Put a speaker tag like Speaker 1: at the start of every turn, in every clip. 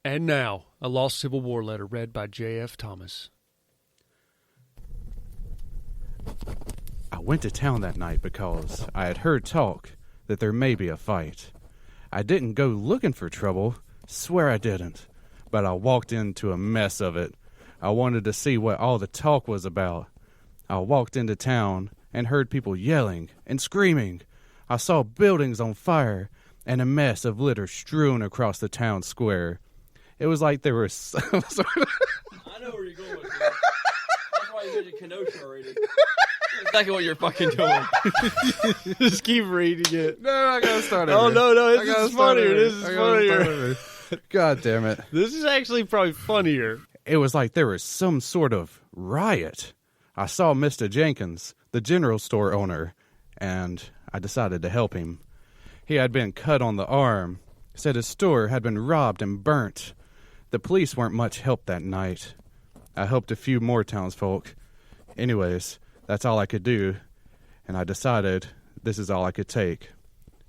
Speaker 1: And now, a lost Civil War letter read by J.F. Thomas.
Speaker 2: I went to town that night because I had heard talk that there may be a fight. I didn't go looking for trouble, swear I didn't, but I walked into a mess of it. I wanted to see what all the talk was about. I walked into town and heard people yelling and screaming. I saw buildings on fire and a mess of litter strewn across the town square. It was like there was some sort of...
Speaker 3: I know where you're going with this. That's why you mentioned Kenosha already. That's exactly what you're fucking doing.
Speaker 1: Just keep reading it.
Speaker 2: No, I gotta start over.
Speaker 1: Oh, no, this is funnier. This is funnier.
Speaker 2: God damn it.
Speaker 1: This is actually probably funnier.
Speaker 2: It was like there was some sort of riot. I saw Mr. Jenkins, the general store owner, and I decided to help him. He had been cut on the arm, said his store had been robbed and burnt. The police weren't much help that night. I helped a few more townsfolk. Anyways, that's all I could do, and I decided this is all I could take.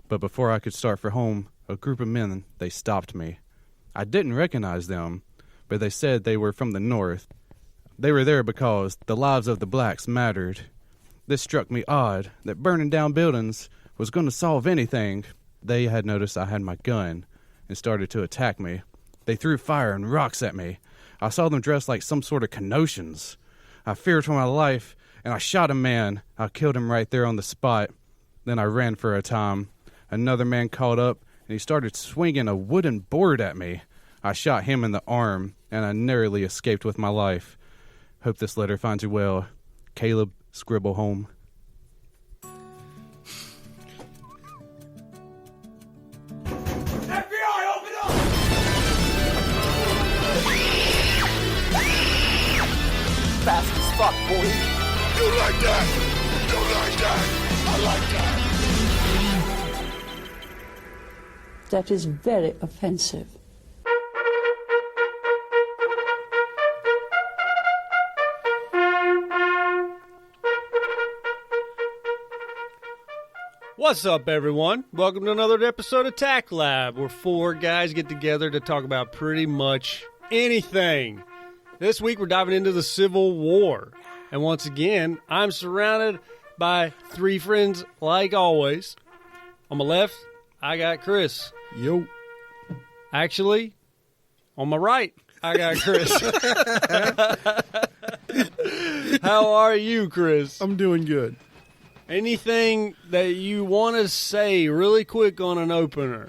Speaker 2: But before I could start for home, a group of men, they stopped me. I didn't recognize them, but they said they were from the north. They were there because the lives of the blacks mattered. This struck me odd, that burning down buildings was going to solve anything. They had noticed I had my gun and started to attack me. They threw fire and rocks at me. I saw them dressed like some sort of Canossians. I feared for my life, and I shot a man. I killed him right there on the spot. Then I ran for a time. Another man caught up, and he started swinging a wooden board at me. I shot him in the arm, and I narrowly escaped with my life. Hope this letter finds you well. Caleb Scribblehome.
Speaker 4: FBI, open up!
Speaker 5: Fast as fuck, boy.
Speaker 4: You like that? You like that? I like that.
Speaker 6: That is very offensive.
Speaker 1: What's up, everyone? Welcome to another episode of TACT Lab, where four guys get together to talk about pretty much anything. This week, we're diving into the Civil War. And once again, I'm surrounded by three friends, like always. On my left, I got Chris.
Speaker 7: Yo.
Speaker 1: Actually, on my right, I got Chris. How are you, Chris?
Speaker 7: I'm doing good.
Speaker 1: Anything that you want to say really quick on an opener?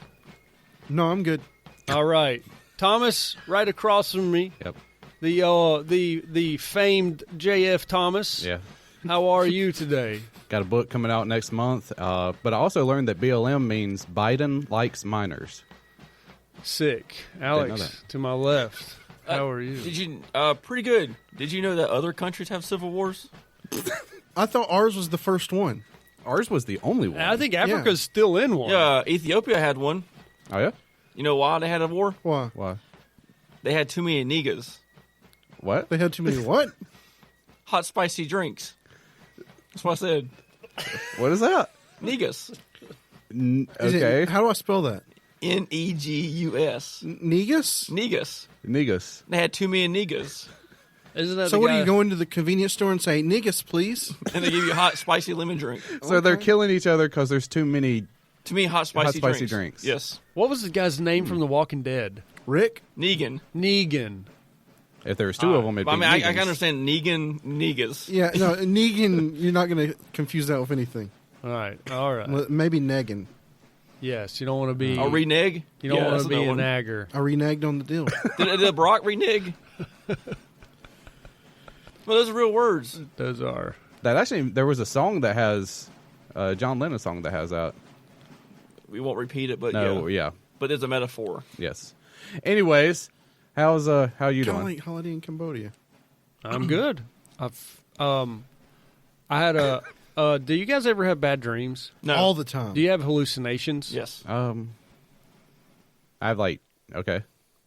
Speaker 7: No, I'm good.
Speaker 1: All right. Thomas, right across from me.
Speaker 2: Yep.
Speaker 1: The famed J.F. Thomas.
Speaker 2: Yeah.
Speaker 1: How are you today?
Speaker 2: Got a book coming out next month, but I also learned that BLM means Biden likes minors.
Speaker 1: Sick.
Speaker 2: know
Speaker 1: Alex,
Speaker 2: that.
Speaker 1: to my left. How are you?
Speaker 3: Did you? Pretty good. Did you know that other countries have civil wars?
Speaker 7: I thought ours was the first one.
Speaker 2: Ours was the only one.
Speaker 1: I think Africa's still in one.
Speaker 3: Yeah, Ethiopia had one.
Speaker 2: Oh, yeah?
Speaker 3: You know why they had a war?
Speaker 7: Why?
Speaker 2: Why?
Speaker 3: They had too many niggas.
Speaker 2: What?
Speaker 7: They had too many what?
Speaker 3: Hot, spicy drinks. That's what I said.
Speaker 2: What is that?
Speaker 3: Niggas.
Speaker 2: Okay.
Speaker 7: How do I spell that?
Speaker 3: Negus.
Speaker 7: Negus?
Speaker 3: Niggas.
Speaker 2: Negus.
Speaker 3: They had too many niggas.
Speaker 1: Isn't that
Speaker 7: So
Speaker 1: the
Speaker 7: what
Speaker 1: guy?
Speaker 7: do you go into the convenience store and say, Negus, please?
Speaker 3: And they give you a hot, spicy lemon drink.
Speaker 2: So they're killing each other because there's too many...
Speaker 3: Too many hot, spicy
Speaker 2: spicy
Speaker 3: drinks.
Speaker 2: drinks.
Speaker 3: Yes.
Speaker 1: What was the guy's name from The Walking Dead?
Speaker 7: Rick?
Speaker 3: Negan.
Speaker 1: Negan.
Speaker 2: If there's two of them, it'd
Speaker 3: I
Speaker 2: be
Speaker 3: mean, I
Speaker 2: Negans.
Speaker 3: can understand Negan, niggas.
Speaker 7: Yeah, no, Negan, you're not going to confuse that with anything.
Speaker 1: All right.
Speaker 7: Well, maybe Negan.
Speaker 1: Yes, you don't want to be...
Speaker 3: I'll renege.
Speaker 1: You don't want
Speaker 3: that's
Speaker 1: to be
Speaker 3: another
Speaker 1: a
Speaker 3: one.
Speaker 1: nagger.
Speaker 7: I reneged on the deal.
Speaker 3: Did Brock renege? Well, those are real words.
Speaker 1: Those are.
Speaker 2: That actually, there was a song that has... John Lennon song that has out.
Speaker 3: We won't repeat it, but
Speaker 2: No,
Speaker 3: yeah.
Speaker 2: yeah.
Speaker 3: But there's a metaphor.
Speaker 2: Yes. Anyways, how you
Speaker 7: Kind of
Speaker 2: doing?
Speaker 7: like holiday in Cambodia.
Speaker 1: I'm good. I had a... do you guys ever have bad dreams?
Speaker 3: No.
Speaker 7: All the time.
Speaker 1: Do you have hallucinations?
Speaker 3: Yes.
Speaker 2: I have okay.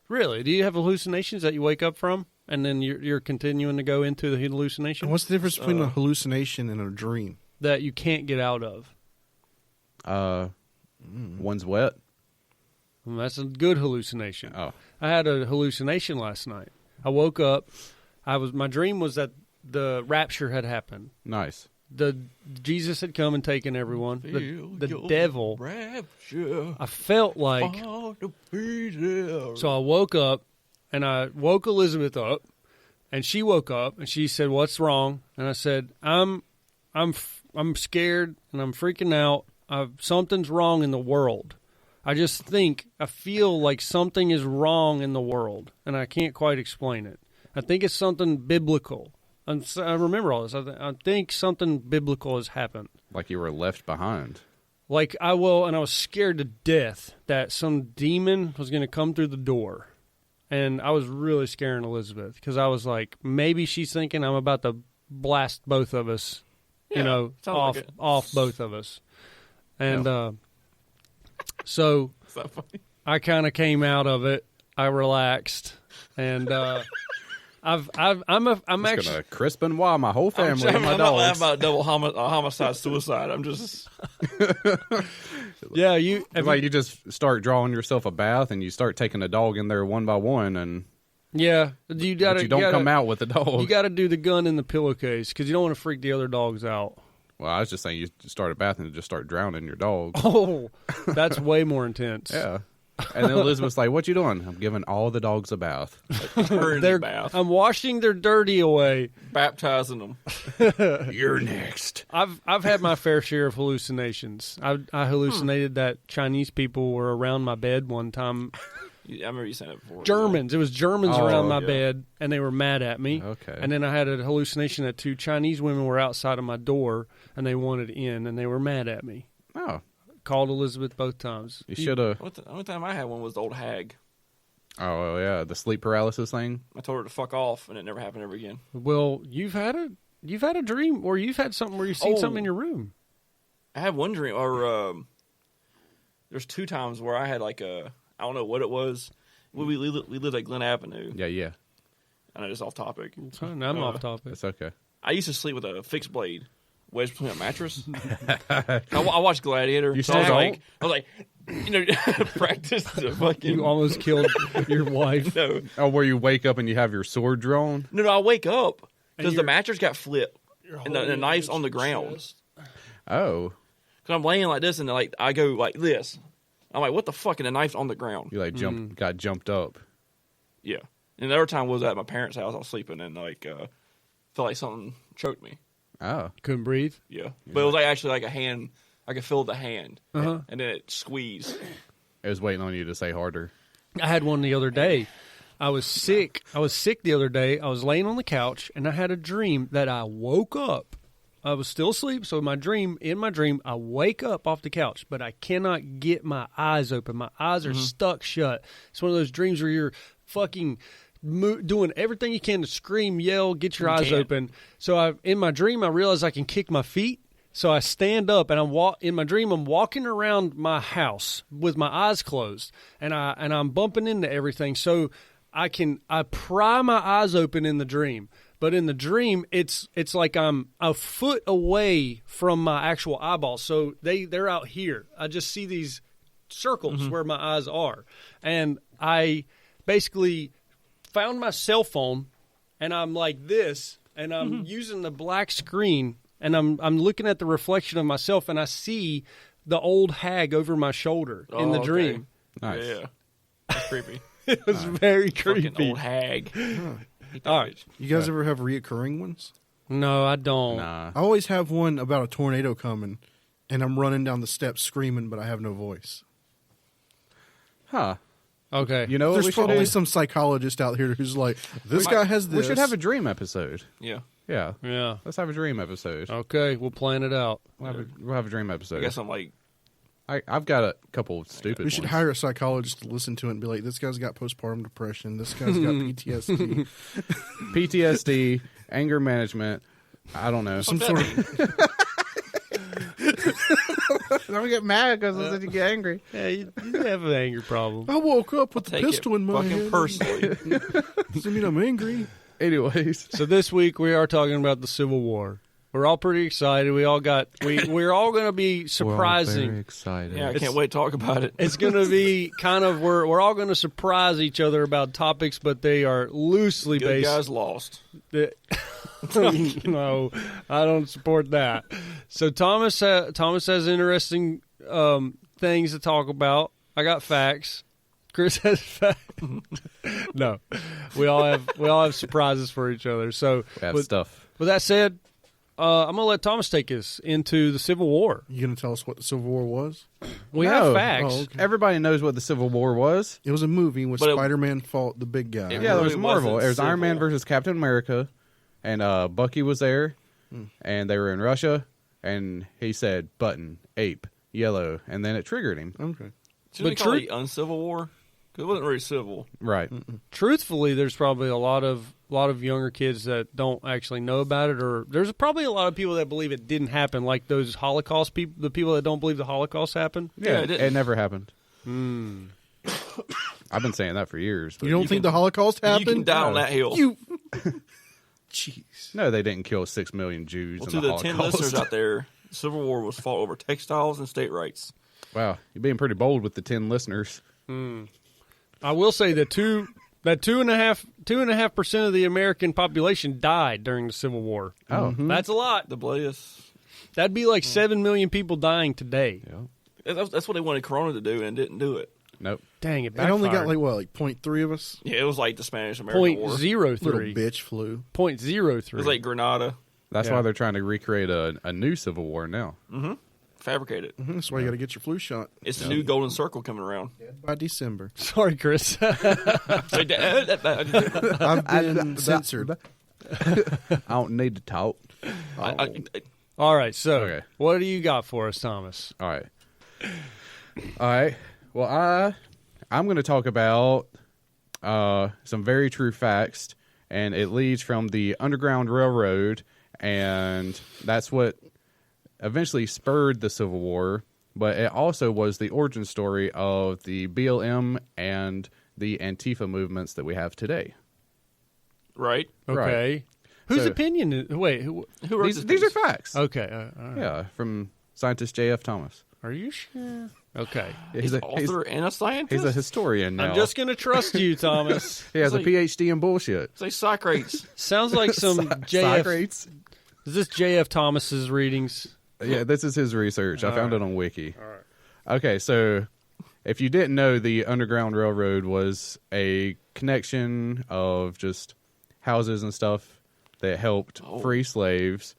Speaker 1: Really? Do you have hallucinations that you wake up from, and then you're continuing to go into the hallucination
Speaker 7: And what's the difference between a hallucination and a dream?
Speaker 1: that you can't get out of?
Speaker 2: One's wet.
Speaker 1: Well, that's a good hallucination.
Speaker 2: Oh.
Speaker 1: I had a hallucination last night. I woke up. My dream was that the rapture had happened.
Speaker 2: Nice.
Speaker 1: Jesus had come and taken everyone. The devil.
Speaker 3: Rapture.
Speaker 1: I felt like. So I woke up, and I woke Elizabeth up, and she woke up, and she said, "What's wrong?" And I said, "I'm scared, and I'm freaking out. Something's wrong in the world. I feel like something is wrong in the world, and I can't quite explain it. I think it's something biblical." I remember all this. I think something biblical has happened.
Speaker 2: Like you were left behind.
Speaker 1: And I was scared to death that some demon was going to come through the door. And I was really scaring Elizabeth because I was like, maybe she's thinking I'm about to blast both of us, off both of us. And so I kind of came out of it. I relaxed, and I'm actually
Speaker 2: gonna crisp and wah my whole family.
Speaker 3: I'm
Speaker 2: my
Speaker 3: not laughing
Speaker 2: dogs.
Speaker 3: about double homicide, suicide. I'm just
Speaker 1: yeah.
Speaker 2: You just start drawing yourself a bath and you start taking the dog in there one by one, and
Speaker 1: yeah,
Speaker 2: but you don't come out with the dog.
Speaker 1: You got to do the gun in the pillowcase because you don't want to freak the other dogs out.
Speaker 2: Well, I was just saying you start a bath and just start drowning your dog.
Speaker 1: Oh, that's way more intense.
Speaker 2: Yeah. And then Elizabeth's like, "What you doing?" "I'm giving all the dogs a bath."
Speaker 3: bath.
Speaker 1: I'm washing their dirty away,
Speaker 3: Baptizing them.
Speaker 2: You're next.
Speaker 1: I've had my fair share of hallucinations. I hallucinated that Chinese people were around my bed one time.
Speaker 3: I remember you saying it before.
Speaker 1: Germans. It was Germans around my
Speaker 3: yeah.
Speaker 1: bed, and they were mad at me.
Speaker 2: Okay.
Speaker 1: And then I had a hallucination that 2 Chinese women were outside of my door, and they wanted in, and they were mad at me.
Speaker 2: Oh,
Speaker 1: Called Elizabeth both times.
Speaker 2: you should have.
Speaker 3: The only time I had one was the old hag.
Speaker 2: Oh yeah, the sleep paralysis thing.
Speaker 3: I told her to fuck off, and it never happened ever again.
Speaker 1: Well, you've had a dream, or you've had something where you've seen something in your room.
Speaker 3: I had one dream, or there's 2 times where I had I don't know what it was. We lived at Glen Avenue.
Speaker 2: Yeah.
Speaker 3: I know it's off topic.
Speaker 1: I'm off topic.
Speaker 2: It's okay.
Speaker 3: I used to sleep with a fixed blade wedged between a mattress. I watched Gladiator.
Speaker 2: You
Speaker 3: so I was
Speaker 2: still
Speaker 3: like, practice the fucking.
Speaker 1: You almost killed your wife.
Speaker 3: No,
Speaker 2: Oh, where you wake up and you have your sword drawn?
Speaker 3: no, I wake up because
Speaker 1: And
Speaker 3: the mattress got flipped and the knife's on the ground.
Speaker 2: Oh,
Speaker 3: Because I'm laying like this and I go like this. I'm like, what the fuck? And the knife's on the ground.
Speaker 2: you got jumped up.
Speaker 3: Yeah. And the other time was at my parents' house. I was sleeping and felt like something choked me.
Speaker 2: Oh,
Speaker 1: Couldn't breathe.
Speaker 3: Yeah. But it was actually like a hand. I could feel the hand.
Speaker 1: Uh-huh.
Speaker 3: And then it squeezed.
Speaker 2: it was waiting on you to say harder.
Speaker 1: I had one the other day. I was sick. The other day. I was laying on the couch, and I had a dream that I woke up. I was still asleep, so in my dream, I wake up off the couch, but I cannot get my eyes open. My eyes are stuck shut. It's one of those dreams where you're fucking doing everything you can to scream, yell, get your eyes open. So in my dream, I realize I can kick my feet. So I stand up, and in my dream, I'm walking around my house with my eyes closed, and I'm bumping into everything. So I pry my eyes open in the dream. But in the dream, it's like I'm a foot away from my actual eyeballs. So they're out here. I just see these circles where my eyes are. And I basically found my cell phone, and I'm like this, and I'm using the black screen, and I'm looking at the reflection of myself, and I see the old hag over my shoulder in the dream.
Speaker 2: Nice.
Speaker 3: Yeah. That's creepy.
Speaker 1: It was very creepy.
Speaker 3: Fucking old hag.
Speaker 1: All right.
Speaker 7: You guys ever have reoccurring ones?
Speaker 1: No, I don't.
Speaker 2: Nah.
Speaker 7: I always have one about a tornado coming, and I'm running down the steps screaming, but I have no voice.
Speaker 2: Huh.
Speaker 1: Okay.
Speaker 2: You know what
Speaker 7: There's
Speaker 2: we should
Speaker 7: probably
Speaker 2: do?
Speaker 7: some psychologist out here who's like, this guy has this.
Speaker 2: We should have a dream episode.
Speaker 3: Yeah.
Speaker 2: Yeah.
Speaker 1: Yeah.
Speaker 2: Let's have a dream episode.
Speaker 1: Okay, we'll plan it out.
Speaker 2: We'll have a dream
Speaker 3: I
Speaker 2: episode.
Speaker 3: guess I'm like,
Speaker 2: I've got a couple of stupid
Speaker 7: We should
Speaker 2: ones.
Speaker 7: hire a psychologist to listen to it and be like, this guy's got postpartum depression. This guy's got PTSD.
Speaker 2: PTSD, anger management. I don't know.
Speaker 7: Some sort of...
Speaker 2: Don't get mad because you get angry.
Speaker 1: Yeah, you have an anger problem.
Speaker 7: I woke up with a
Speaker 3: take
Speaker 7: pistol
Speaker 3: it
Speaker 7: in my
Speaker 3: fucking
Speaker 7: hand.
Speaker 3: personally.
Speaker 7: Does it mean I'm angry?
Speaker 2: Anyways,
Speaker 1: So this week we are talking about the Civil War. We're all pretty excited. We're all going to be
Speaker 2: We're all
Speaker 1: surprising.
Speaker 2: very excited.
Speaker 3: Yeah, I can't wait to talk about it.
Speaker 1: It's going to be kind of we're all going to surprise each other about topics, but they are loosely
Speaker 3: Good
Speaker 1: based.
Speaker 3: guys lost.
Speaker 1: No, I don't support that. So Thomas has interesting things to talk about. I got facts. Chris has facts. No, we all have surprises for each other. So
Speaker 2: We have stuff.
Speaker 1: with that said, I'm going to let Thomas take us into the Civil War.
Speaker 7: You going to tell us what the Civil War was?
Speaker 1: We
Speaker 2: No.
Speaker 1: have facts.
Speaker 7: Oh, okay.
Speaker 2: Everybody knows what the Civil War was.
Speaker 7: It was a movie where
Speaker 3: But it-
Speaker 7: Spider-Man fought the big guy.
Speaker 3: It
Speaker 2: Yeah, there was
Speaker 3: really
Speaker 2: Marvel.
Speaker 3: wasn't
Speaker 2: It was Iron Man
Speaker 3: civil.
Speaker 2: versus Captain America, and Bucky was there, and they were in Russia, and he said button, ape, yellow, and then it triggered him.
Speaker 7: Okay.
Speaker 3: Should we
Speaker 1: But
Speaker 3: call
Speaker 1: true-
Speaker 3: it uncivil war? Because it wasn't really civil.
Speaker 2: Right.
Speaker 1: Truthfully, there's probably a lot of younger kids that don't actually know about it, or there's probably a lot of people that believe it didn't happen, like those Holocaust people, the people that don't believe the Holocaust happened.
Speaker 3: Yeah, it didn't.
Speaker 2: it never happened. I've been saying that for years. But
Speaker 7: You don't think the Holocaust happened?
Speaker 3: You can die on that hill.
Speaker 7: You. Jeez.
Speaker 2: no, they didn't kill 6 million Jews
Speaker 3: Well,
Speaker 2: in
Speaker 3: to
Speaker 2: the
Speaker 3: the 10
Speaker 2: Holocaust.
Speaker 3: listeners out there, the Civil War was fought over textiles and state rights.
Speaker 2: Wow, you're being pretty bold with the 10 listeners.
Speaker 1: I will say that 2.5% of the American population died during the Civil War.
Speaker 2: Oh,
Speaker 1: That's a lot.
Speaker 3: The blaze.
Speaker 1: That'd be like 7 million people dying today.
Speaker 2: yeah.
Speaker 3: That's what they wanted Corona to do and didn't do it.
Speaker 2: Nope.
Speaker 1: Dang it!
Speaker 7: It only got
Speaker 1: backfired.
Speaker 7: like 0.3 of us.
Speaker 3: Yeah, it was like the Spanish-American War.
Speaker 7: Little
Speaker 1: 0.03.
Speaker 7: bitch flu.
Speaker 1: 0.03.
Speaker 3: It was like Grenada.
Speaker 2: That's
Speaker 1: Yeah.
Speaker 2: why they're trying to recreate a new Civil War now.
Speaker 3: Fabricated.
Speaker 7: That's why you got to get your flu shot
Speaker 3: It's the new golden circle coming around.
Speaker 7: by December.
Speaker 1: Sorry, Chris.
Speaker 3: Say,
Speaker 7: I've been censored.
Speaker 2: I don't need to talk.
Speaker 1: All right, so
Speaker 2: Okay.
Speaker 1: what do you got for us, Thomas?
Speaker 2: All right. All right. Well, I'm going to talk about some very true facts, and it leads from the Underground Railroad, and that's what eventually spurred the Civil War, but it also was the origin story of the BLM and the Antifa movements that we have today.
Speaker 3: right?
Speaker 1: Okay.
Speaker 2: Right.
Speaker 1: Whose
Speaker 2: So-
Speaker 1: opinion? Wait. Who,
Speaker 3: Who wrote
Speaker 2: These are facts.
Speaker 1: okay. All right.
Speaker 2: Yeah, from scientist J.F. Thomas.
Speaker 1: Are you sure? Okay.
Speaker 3: He's an author and a scientist?
Speaker 2: He's a historian now.
Speaker 1: I'm just going to trust you, Thomas.
Speaker 2: He has
Speaker 3: It's
Speaker 2: a
Speaker 3: like-
Speaker 2: PhD in bullshit.
Speaker 3: Say Socrates.
Speaker 1: Sounds like some JF.
Speaker 2: Socrates.
Speaker 1: Is this JF Thomas's readings?
Speaker 2: Yeah, this is his research. I found it on Wiki. All right. Okay, so if you didn't know, the Underground Railroad was a connection of just houses and stuff that helped free slaves.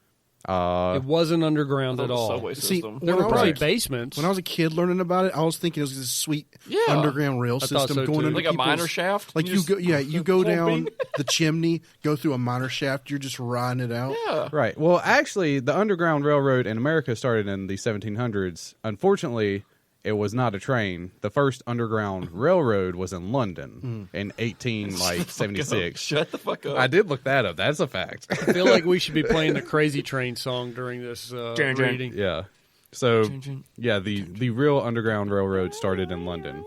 Speaker 1: It wasn't underground at
Speaker 3: The
Speaker 1: all.
Speaker 3: subway
Speaker 7: See,
Speaker 3: system.
Speaker 1: There
Speaker 7: When
Speaker 1: were
Speaker 7: I was
Speaker 1: probably
Speaker 7: a-
Speaker 1: basements.
Speaker 7: When I was a kid learning about it, I was thinking it was this sweet
Speaker 3: Yeah.
Speaker 7: underground rail
Speaker 1: I thought
Speaker 7: system
Speaker 1: so,
Speaker 7: going
Speaker 1: too.
Speaker 7: under
Speaker 3: Like a
Speaker 7: people's-
Speaker 3: miner shaft?
Speaker 7: Like
Speaker 3: You
Speaker 7: you
Speaker 3: just-
Speaker 7: go, you go down
Speaker 3: Pumping.
Speaker 7: the chimney, go through a miner shaft. You're just riding it out.
Speaker 3: Yeah.
Speaker 2: Right. Well, actually, the Underground Railroad in America started in the 1700s. Unfortunately, it was not a train. The first Underground Railroad was in London in 1876.
Speaker 3: Shut the fuck up.
Speaker 2: I did look that up. That's a fact.
Speaker 1: I feel like we should be playing the Crazy Train song during this
Speaker 3: Dun, dun.
Speaker 1: reading.
Speaker 2: Yeah. So,
Speaker 3: Dun, dun.
Speaker 2: yeah, the real Underground Railroad started in London.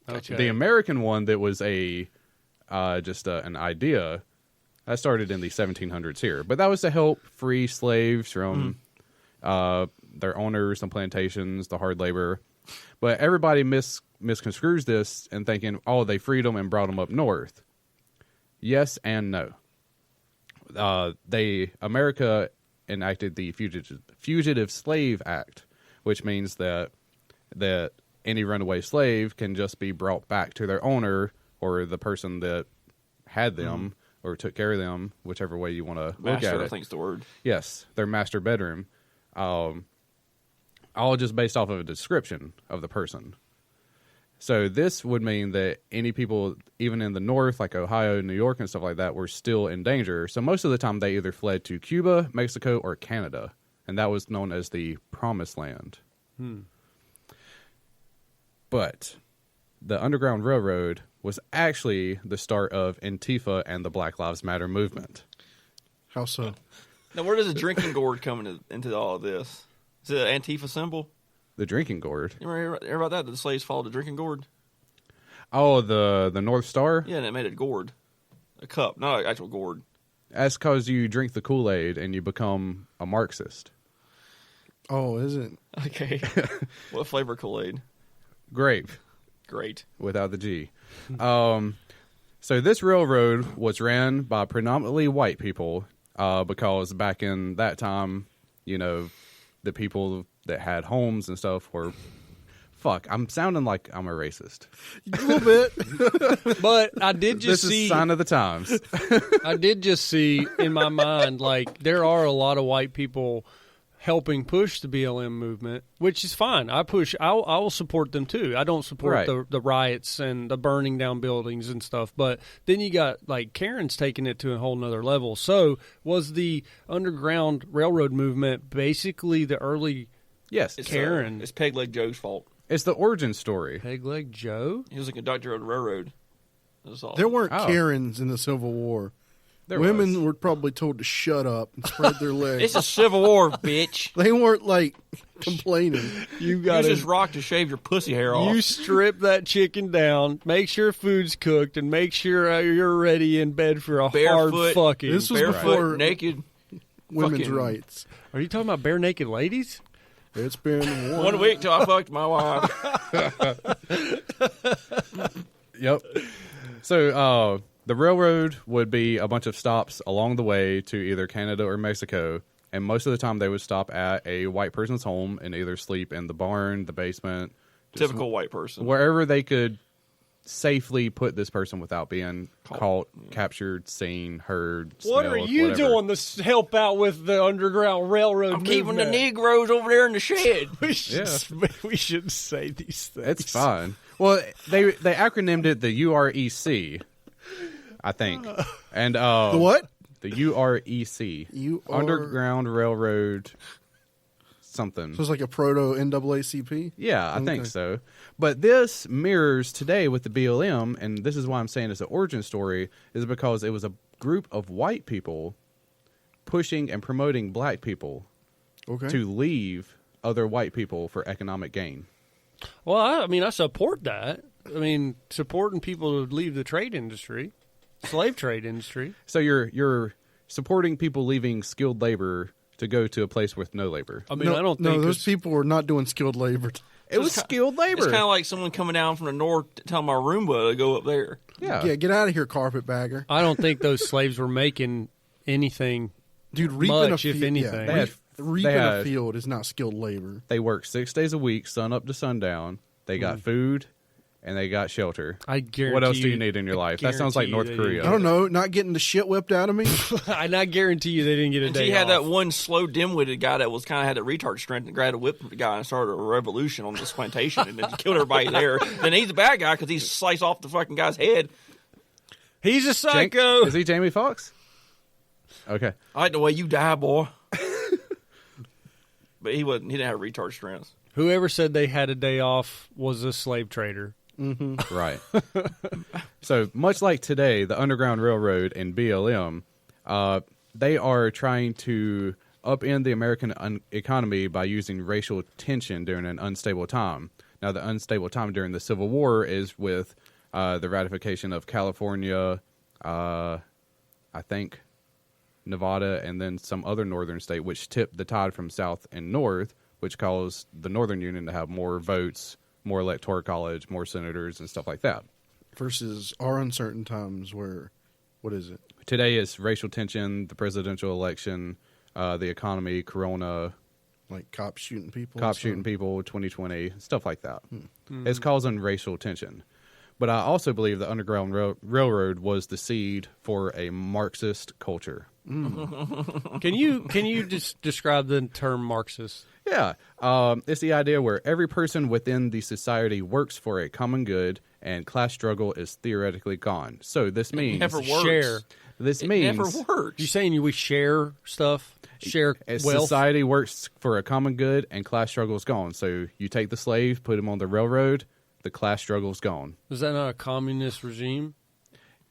Speaker 1: Okay.
Speaker 2: The American one that was an idea that started in the 1700s here, but that was to help free slaves from their owners, the plantations, the hard labor. But everybody misconstrues this and thinking, oh, they freed them and brought them up north. Yes and no. America enacted the Fugitive Slave Act, which means that any runaway slave can just be brought back to their owner or the person that had them or took care of them, whichever way you want to look
Speaker 3: Master,
Speaker 2: at
Speaker 3: I
Speaker 2: it.
Speaker 3: think's the word.
Speaker 2: Yes, their master bedroom. All just based off of a description of the person. So this would mean that any people, even in the north, like Ohio, New York, and stuff like that, were still in danger. So most of the time they either fled to Cuba, Mexico, or Canada. And that was known as the Promised Land. But the Underground Railroad was actually the start of Antifa and the Black Lives Matter movement.
Speaker 7: How so?
Speaker 3: Now, where does the drinking gourd come into all of this? Is it an Antifa symbol?
Speaker 2: The drinking gourd.
Speaker 3: You ever hear about that? The slaves followed the drinking gourd?
Speaker 2: Oh, the North Star?
Speaker 3: Yeah, and it made a gourd. A cup, not an actual gourd.
Speaker 2: That's because you drink the Kool-Aid and you become a Marxist.
Speaker 7: Oh, is it?
Speaker 3: Okay. What flavor Kool-Aid?
Speaker 2: Grape,
Speaker 3: Great.
Speaker 2: without the G. So this railroad was ran by predominantly white people because back in that time, the people that had homes and stuff were... Fuck, I'm sounding like I'm a racist.
Speaker 7: A little bit.
Speaker 1: But I did just
Speaker 2: This
Speaker 1: see...
Speaker 2: is sign of the times.
Speaker 1: I did just see in my mind, like, there are a lot of white people helping push the BLM movement, which is fine. I will support them too. I don't support
Speaker 2: Right.
Speaker 1: the riots and the burning down buildings and stuff. But then you got, like, Karen's taking it to a whole nother level. So was the Underground Railroad movement basically the early
Speaker 2: Yes.
Speaker 1: Karen?
Speaker 3: It's Peg Leg Joe's fault.
Speaker 2: It's the origin story.
Speaker 1: Peg Leg Joe?
Speaker 3: He was a conductor of the railroad. That's all.
Speaker 7: There weren't
Speaker 2: Oh.
Speaker 7: Karens in the Civil War.
Speaker 2: There
Speaker 7: Women
Speaker 2: was.
Speaker 7: were probably told to shut up and spread their legs.
Speaker 3: It's a Civil War, bitch.
Speaker 7: They weren't like complaining.
Speaker 1: You
Speaker 3: Use
Speaker 1: got
Speaker 3: this rock to shave your pussy hair off.
Speaker 1: You strip that chicken down, make sure food's cooked, and make sure you're ready in bed for a hard
Speaker 3: Barefoot.
Speaker 1: fucking.
Speaker 7: This was
Speaker 3: barefoot,
Speaker 7: before
Speaker 3: naked.
Speaker 7: women's
Speaker 3: fucking-
Speaker 7: rights.
Speaker 1: Are you talking about bare naked ladies?
Speaker 7: It's been
Speaker 3: 1 week till I fucked my wife.
Speaker 2: Yep. So the railroad would be a bunch of stops along the way to either Canada or Mexico, and most of the time they would stop at a white person's home and either sleep in the barn, the basement, just
Speaker 3: Typical white person.
Speaker 2: wherever they could safely put this person without being caught, captured, seen, heard,
Speaker 1: What are
Speaker 2: smelled,
Speaker 1: you
Speaker 2: whatever.
Speaker 1: doing to help out with the Underground Railroad
Speaker 3: I'm keeping the
Speaker 1: movement?
Speaker 3: Negroes over there in the shed.
Speaker 1: We should say these things.
Speaker 2: It's fine. Well, they acronymed it the UREC, I think. And
Speaker 7: the what?
Speaker 2: The UREC. Underground Railroad something.
Speaker 7: So it's like a proto NAACP.
Speaker 2: Yeah, I think
Speaker 7: Okay.
Speaker 2: so. But this mirrors today with the BLM, and this is why I'm saying it's an origin story, is because it was a group of white people pushing and promoting black people
Speaker 7: Okay.
Speaker 2: to leave other white people for economic gain.
Speaker 1: Well, I support that. I mean, supporting people to leave the trade industry, slave trade industry.
Speaker 2: So you're supporting people leaving skilled labor to go to a place with no labor.
Speaker 1: I mean, I don't think
Speaker 7: those
Speaker 1: it's-
Speaker 7: people were not doing skilled labor.
Speaker 2: It was skilled labor.
Speaker 3: It's kind of like someone coming down from the north telling my Roomba to go up there.
Speaker 2: yeah.
Speaker 7: Get out of here, carpetbagger.
Speaker 1: I don't think those slaves were making anything.
Speaker 7: Dude, reaping
Speaker 1: Much,
Speaker 7: a
Speaker 1: if
Speaker 7: field,
Speaker 1: anything.
Speaker 2: They had-
Speaker 7: reaping
Speaker 2: they had-
Speaker 7: a field is not skilled labor.
Speaker 2: They worked 6 days a week, sun up to sundown. They got food, and they got shelter.
Speaker 1: I guarantee.
Speaker 2: What else do you need in your life? That sounds like North
Speaker 1: guarantee you
Speaker 2: Korea.
Speaker 7: I don't know, not getting the shit whipped out of me.
Speaker 1: And I guarantee you they didn't get a
Speaker 3: And
Speaker 1: day
Speaker 3: she had that
Speaker 1: off.
Speaker 3: one slow, dim-witted guy that was kind of had that retard strength and grabbed a whip the guy and started a revolution on this plantation and then killed everybody there. Then he's the bad guy because he sliced off the fucking guy's head.
Speaker 1: He's a
Speaker 2: Jam-
Speaker 1: psycho.
Speaker 2: Is he Jamie Foxx? Okay.
Speaker 3: I like the way you die, boy. But he wasn't. He didn't have retard strength.
Speaker 1: Whoever said they had a day off was a slave trader.
Speaker 2: Right. So much like today, the Underground Railroad and BLM, they are trying to upend the American economy by using racial tension during an unstable time. Now, the unstable time during the Civil War is with the ratification of California, I think Nevada, and then some other northern state, which tipped the tide from south and north, which caused the Northern Union to have more votes, more electoral college, more senators, and stuff like that.
Speaker 7: Versus our uncertain times where, what is it?
Speaker 2: Today is racial tension, the presidential election, the economy, Corona,
Speaker 7: Like cops shooting people?
Speaker 2: cops
Speaker 7: and
Speaker 2: shooting
Speaker 7: stuff?
Speaker 2: people, 2020, stuff like that. It's causing racial tension. But I also believe the Underground Railroad was the seed for a Marxist culture.
Speaker 1: Can you just describe the term Marxist?
Speaker 2: Yeah. It's the idea where every person within the society works for a common good and class struggle is theoretically gone. So this means...
Speaker 3: Never works.
Speaker 1: Share.
Speaker 2: This
Speaker 3: It
Speaker 2: means...
Speaker 3: never works.
Speaker 1: You saying we share stuff, share
Speaker 2: As
Speaker 1: wealth?
Speaker 2: society works for a common good and class struggle is gone. So you take the slave, put him on the railroad, the class struggle is gone.
Speaker 1: Is that not a communist regime?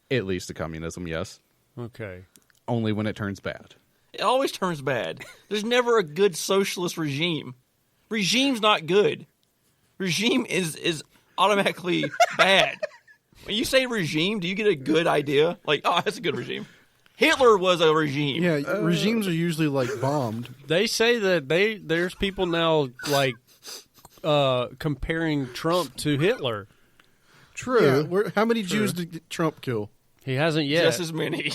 Speaker 2: It leads to communism, yes.
Speaker 1: Okay.
Speaker 2: Only when it turns bad.
Speaker 3: It always turns bad. There's never a good socialist regime. Regime's not good. Regime is automatically bad. When you say regime, do you get a good idea? Like, oh, that's a good regime. Hitler was a regime.
Speaker 7: Yeah, regimes are usually like bombed.
Speaker 1: They say that there's people now like comparing Trump to Hitler.
Speaker 7: True. Yeah, how many Jews did Trump kill?
Speaker 1: He hasn't yet.
Speaker 3: Just as many.
Speaker 1: He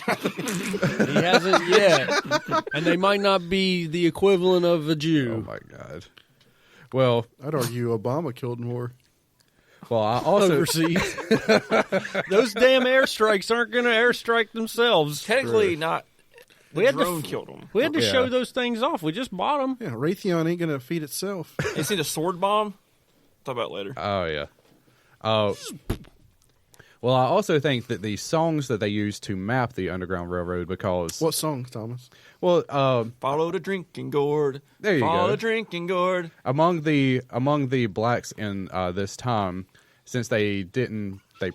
Speaker 1: hasn't yet. And they might not be the equivalent of a Jew.
Speaker 2: Oh, my God. Well,
Speaker 7: I'd argue Obama killed more.
Speaker 2: well, I also
Speaker 1: Overseas. Those damn airstrikes aren't going to airstrike themselves.
Speaker 3: Technically not.
Speaker 1: We
Speaker 3: The
Speaker 1: had to
Speaker 3: drone killed him.
Speaker 1: We had to
Speaker 2: Yeah.
Speaker 1: show those things off. We just bought them.
Speaker 7: Yeah, Raytheon ain't going to feed itself.
Speaker 3: You seen the sword bomb? Talk about it later.
Speaker 2: Oh yeah. Well, I also think that the songs that they use to map the Underground Railroad, because
Speaker 7: What song, Thomas?
Speaker 2: well,
Speaker 3: Follow the drinking gourd.
Speaker 2: There you
Speaker 3: Follow
Speaker 2: go.
Speaker 3: the drinking gourd.
Speaker 2: among the blacks in this time, since they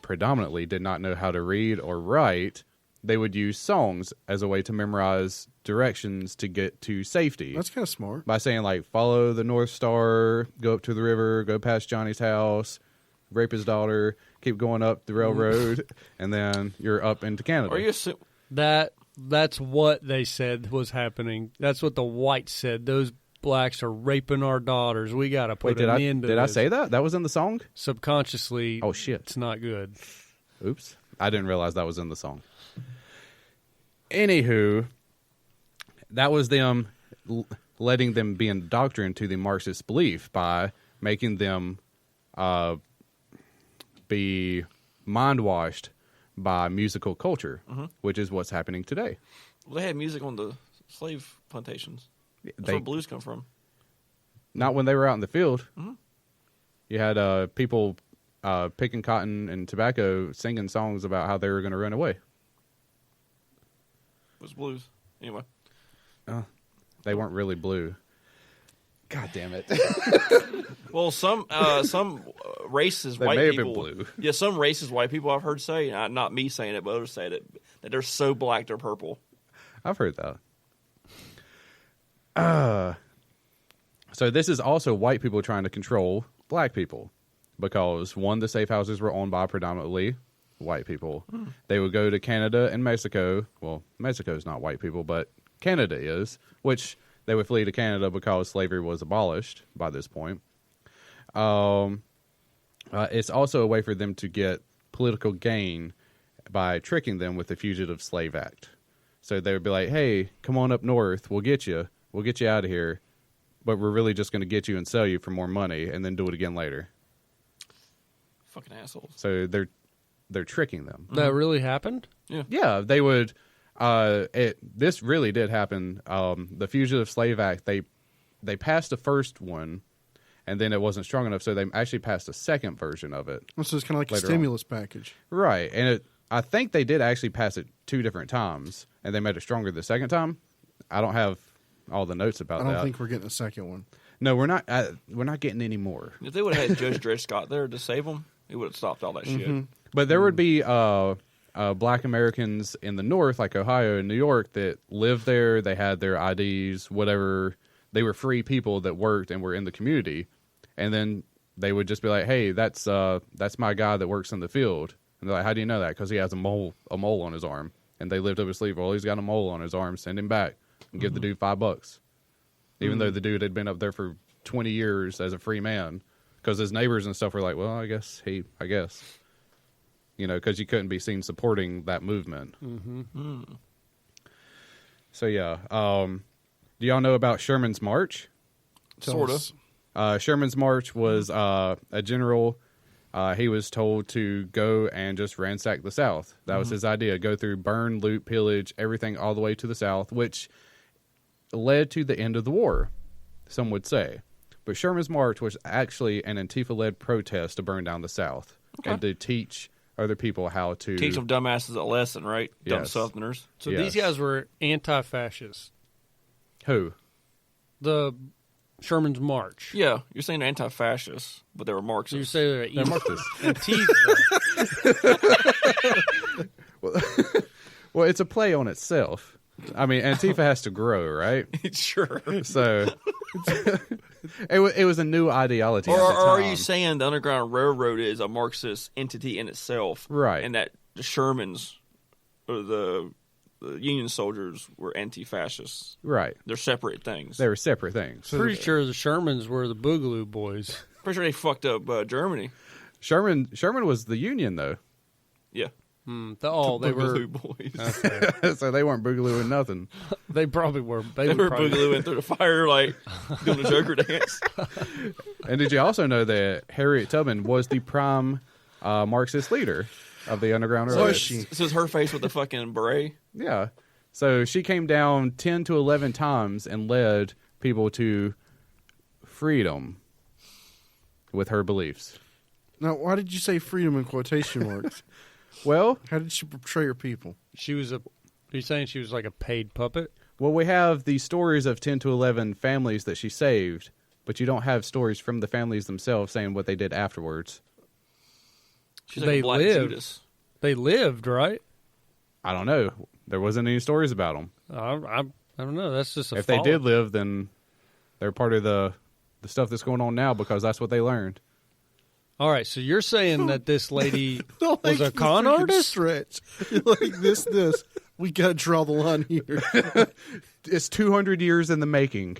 Speaker 2: predominantly did not know how to read or write, they would use songs as a way to memorize directions to get to safety.
Speaker 7: That's kind of smart.
Speaker 2: By saying like, follow the North Star, go up to the river, go past Johnny's house, rape his daughter, keep going up the railroad, and then you're up into Canada.
Speaker 3: Are you assu-
Speaker 1: That's what they said was happening. That's what the whites said. Those blacks are raping our daughters. We got to put
Speaker 2: Wait,
Speaker 1: an end to
Speaker 2: did I
Speaker 1: this.
Speaker 2: say that? That was in the song?
Speaker 1: Subconsciously,
Speaker 2: Oh, shit.
Speaker 1: it's not good.
Speaker 2: Oops. I didn't realize that was in the song. Anywho, that was them letting them be indoctrinated to the Marxist belief by making them be mind-washed by musical culture, which is what's happening today.
Speaker 3: Well, they had music on the slave plantations. That's
Speaker 2: They-
Speaker 3: where blues come from.
Speaker 2: Not when they were out in the field. You had people picking cotton and tobacco, singing songs about how they were going to run away.
Speaker 3: It was blues. Anyway.
Speaker 2: They weren't really blue. God damn it.
Speaker 3: Well, some racist
Speaker 2: They
Speaker 3: white
Speaker 2: may have been
Speaker 3: people.
Speaker 2: blue.
Speaker 3: Yeah, some racist white people I've heard say, not me saying it, but others say that they're so black they're purple.
Speaker 2: I've heard that. So this is also white people trying to control black people because, one, the safe houses were owned by predominantly white people. They would go to Canada and Mexico. Well, Mexico's not white people, but Canada is, which they would flee to Canada because slavery was abolished by this point. It's also a way for them to get political gain by tricking them with the Fugitive Slave Act. So they would be like, hey, come on up north. We'll get you out of here. But we're really just going to get you and sell you for more money and then do it again later.
Speaker 3: Fucking assholes.
Speaker 2: So they're tricking them.
Speaker 1: That really happened?
Speaker 2: Yeah, they would. This really did happen. The Fugitive Slave Act, they passed the first one, and then it wasn't strong enough, so they actually passed a second version of it.
Speaker 7: So it's kind of like a
Speaker 2: Later on.
Speaker 7: stimulus package.
Speaker 2: Right, and I think they did actually pass it 2 different times, and they made it stronger the second time. I don't have all the notes about
Speaker 7: I
Speaker 2: that.
Speaker 7: don't think we're getting a second one.
Speaker 2: No, we're not. We're not getting any more.
Speaker 3: If they would have had Judge Dred Scott there to save them, he would have stopped all that shit.
Speaker 2: But there would be black Americans in the North, like Ohio and New York, that lived there. They had their IDs, whatever. They were free people that worked and were in the community. And then they would just be like, "Hey, that's my guy that works in the field." And they're like, "How do you know that?" Because he has a mole on his arm. And they lived up his sleeve. Well, he's got a mole on his arm. Send him back and give the dude $5, even though the dude had been up there for 20 years as a free man. Because his neighbors and stuff were like, "Well, I guess." You know, because you couldn't be seen supporting that movement. So, yeah. Do y'all know about Sherman's March?
Speaker 3: Sort of.
Speaker 2: Sherman's March was a general. He was told to go and just ransack the South. That was his idea. Go through, burn, loot, pillage, everything all the way to the South, which led to the end of the war, some would say. But Sherman's March was actually an Antifa-led protest to burn down the South and to teach other people how to...
Speaker 3: Teach them dumbasses a lesson, right? Dumb
Speaker 2: Yes.
Speaker 3: Southerners.
Speaker 1: So
Speaker 2: Yes.
Speaker 1: these guys were anti-fascist.
Speaker 2: Who?
Speaker 1: The Sherman's March.
Speaker 3: Yeah, you're saying they're anti-fascists, but they were
Speaker 1: So you
Speaker 3: Marxists.
Speaker 1: say they're
Speaker 2: They're
Speaker 1: evil.
Speaker 2: Marxists.
Speaker 1: Antifa.
Speaker 2: Well, it's a play on itself. I mean, Antifa has to grow, right?
Speaker 3: Sure.
Speaker 2: So it was a new ideology
Speaker 3: Or
Speaker 2: at the time.
Speaker 3: are you saying the Underground Railroad is a Marxist entity in itself?
Speaker 2: Right.
Speaker 3: And that the Shermans, or the the Union soldiers were anti-fascists.
Speaker 2: Right.
Speaker 3: They're separate things.
Speaker 2: They were separate things.
Speaker 1: Pretty sure the Shermans were the Boogaloo Boys.
Speaker 3: Pretty sure they fucked up Germany.
Speaker 2: Sherman was the Union, though.
Speaker 3: Yeah.
Speaker 1: They
Speaker 3: Boogaloo
Speaker 1: were.
Speaker 3: boys.
Speaker 2: So they weren't boogalooing nothing.
Speaker 1: They probably were.
Speaker 3: They were boogalooing through the fire, like doing the Joker dance.
Speaker 2: And did you also know that Harriet Tubman was the prime Marxist leader of the Underground Railroad?
Speaker 3: This is her face with the fucking beret.
Speaker 2: Yeah. So she came down 10 to 11 times and led people to freedom with her beliefs.
Speaker 7: Now, why did you say freedom in quotation marks?
Speaker 2: Well,
Speaker 7: How did she portray her people?
Speaker 1: She was you saying she was like a paid puppet?
Speaker 2: we have the stories of 10 to 11 families that she saved, but you don't have stories from the families themselves saying what they did afterwards.
Speaker 3: She's like
Speaker 1: They
Speaker 3: a black
Speaker 1: lived.
Speaker 3: Judas.
Speaker 1: They lived, right?
Speaker 2: I don't know. There wasn't any stories about them.
Speaker 1: I don't know. That's just a
Speaker 2: If they did live, then they're part of the stuff that's going on now because that's what they learned.
Speaker 1: All right, so you're saying that this lady
Speaker 7: Don't
Speaker 1: was
Speaker 7: make
Speaker 1: a
Speaker 7: the
Speaker 1: con
Speaker 7: freaking
Speaker 1: artist?
Speaker 7: Stretch. Like this. We got to draw the line here.
Speaker 2: It's 200 years in the making.